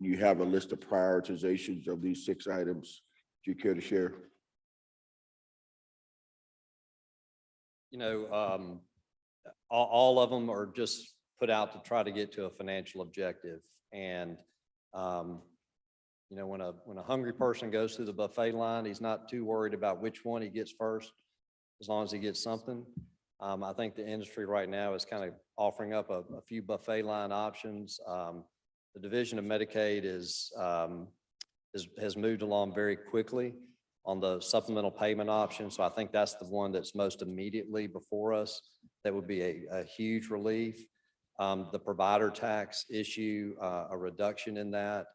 You have a list of prioritizations of these 6 items. Do you care to share? You know, all of them are just put out to try to get to a financial objective. And, you know, when a hungry person goes through the buffet line, he's not too worried about which one he gets first, as long as he gets something. I think the industry right now is kind of offering up a few buffet line options. The Division of Medicaid has moved along very quickly on the supplemental payment option. So I think that's the one that's most immediately before us. That would be a huge relief. The provider tax issue, a reduction in that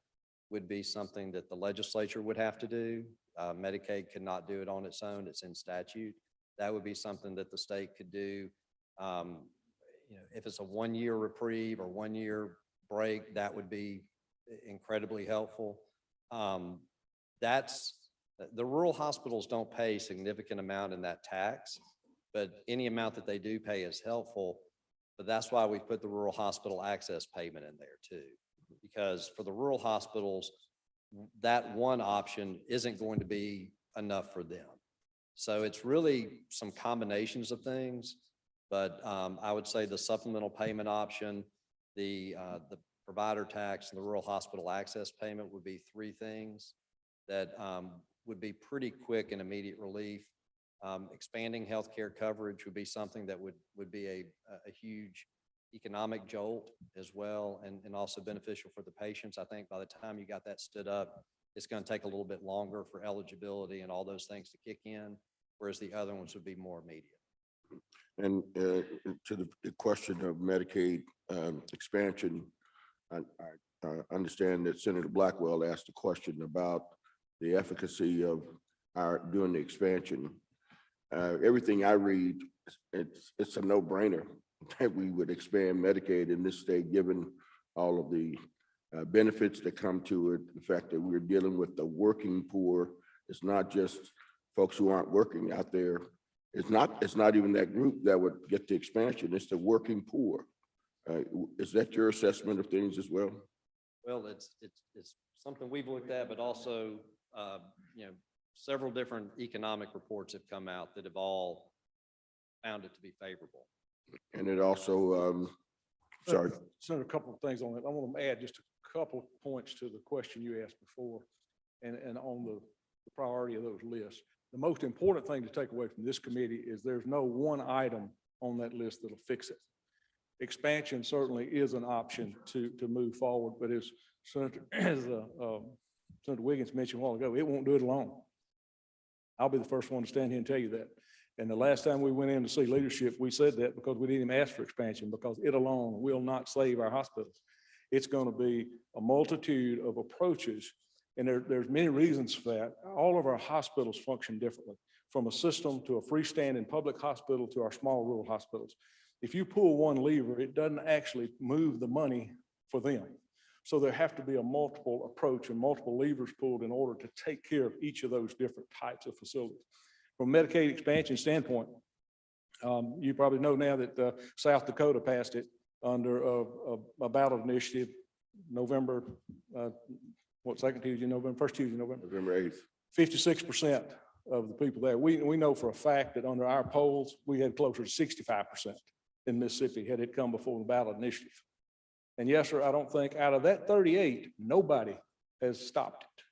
would be something that the legislature would have to do. Medicaid cannot do it on its own. It's in statute. That would be something that the state could do. You know, if it's a 1-year reprieve or 1-year break, that would be incredibly helpful. The rural hospitals don't pay a significant amount in that tax, but any amount that they do pay is helpful. But that's why we put the rural hospital access payment in there too. Because for the rural hospitals, that one option isn't going to be enough for them. So it's really some combinations of things, but I would say the supplemental payment option, the provider tax, and the rural hospital access payment would be 3 things that would be pretty quick and immediate relief. Expanding healthcare coverage would be something that would be a huge economic jolt as well, and also beneficial for the patients. I think by the time you got that stood up, it's going to take a little bit longer for eligibility and all those things to kick in, whereas the other ones would be more immediate. And to the question of Medicaid expansion, I understand that Senator Blackwell asked a question about the efficacy of doing the expansion. Everything I read, it's a no-brainer that we would expand Medicaid in this state, given all of the benefits that come to it. The fact that we're dealing with the working poor. It's not just folks who aren't working out there. It's not even that group that would get the expansion. It's the working poor. Is that your assessment of things as well? Well, it's something we've looked at, but also, you know, several different economic reports have come out that have all found it to be favorable. And it also, sorry. Senator, a couple of things on that. I want to add just a couple of points to the question you asked before and on the priority of those lists. The most important thing to take away from this committee is there's no one item on that list that'll fix it. Expansion certainly is an option to move forward, but as Senator Wiggins mentioned a while ago, it won't do it alone. I'll be the first one to stand here and tell you that. And the last time we went in to see leadership, we said that because we didn't even ask for expansion, because it alone will not save our hospitals. It's going to be a multitude of approaches, and there's many reasons for that. All of our hospitals function differently, from a system to a freestanding public hospital to our small rural hospitals. If you pull one lever, it doesn't actually move the money for them. So there have to be a multiple approach and multiple levers pulled in order to take care of each of those different types of facilities. From a Medicaid expansion standpoint, you probably know now that South Dakota passed it under a ballot initiative, November, second Tuesday, November, first Tuesday, November. November 8th. 56% of the people there. We know for a fact that under our polls, we had closer to 65% in Mississippi had it come before the ballot initiative. And yes, sir, I don't think out of that 38, nobody has stopped it.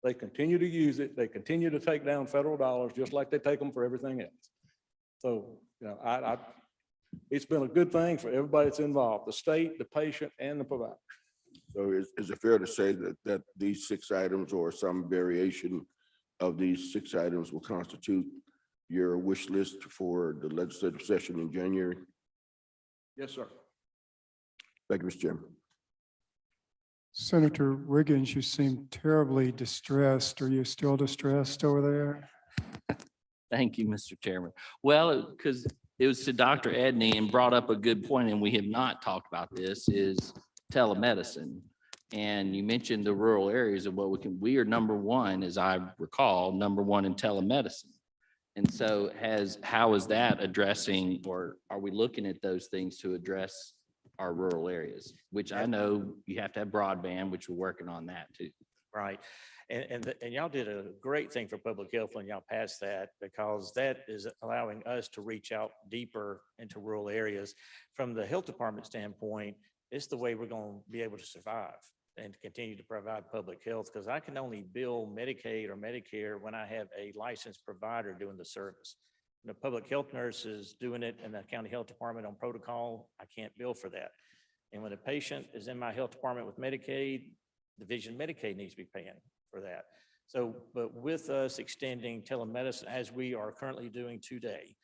They continue to use it. They continue to take down federal dollars just like they take them for everything else. So, it's been a good thing for everybody that's involved, the state, the patient, and the provider. So is it fair to say that these 6 items or some variation of these 6 items will constitute your wish list for the legislative session in January? Yes, sir. Thank you, Mr. Chairman. Senator Wiggins, you seem terribly distressed. Are you still distressed over there? Thank you, Mr. Chairman. Well, because it was to Dr. Edney and brought up a good point, and we have not talked about this, is telemedicine. And you mentioned the rural areas of what we are number one, as I recall, number one in telemedicine. And so how is that addressing, or are we looking at those things to address our rural areas? Which I know you have to have broadband, which we're working on that too. Right. And y'all did a great thing for public health when y'all passed that, because that is allowing us to reach out deeper into rural areas. From the health department standpoint, it's the way we're going to be able to survive and continue to provide public health, because I can only bill Medicaid or Medicare when I have a licensed provider doing the service. When a public health nurse is doing it in the county health department on protocol, I can't bill for that. And when a patient is in my health department with Medicaid, Division Medicaid needs to be paying for that. So, but with us extending telemedicine, as we are currently doing today,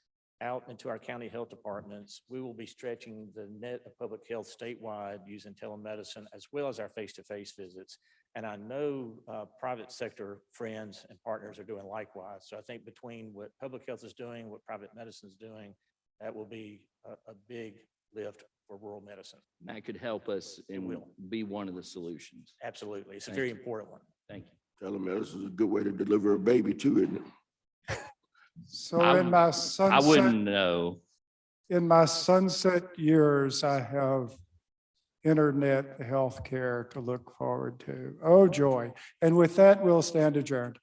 out into our county health departments, we will be stretching the net of public health statewide using telemedicine as well as our face-to-face visits. And I know private sector friends and partners are doing likewise. So I think between what public health is doing, what private medicine is doing, that will be a big lift for rural medicine. That could help us and will be one of the solutions. Absolutely. It's a Thank very you. important one. Thank you. Telemedicine is a good way to deliver a baby too, isn't it? So I in my I wouldn't sunset, know. in my sunset years, I have internet healthcare to look forward to. Oh, joy. And with that, we'll stand adjourned.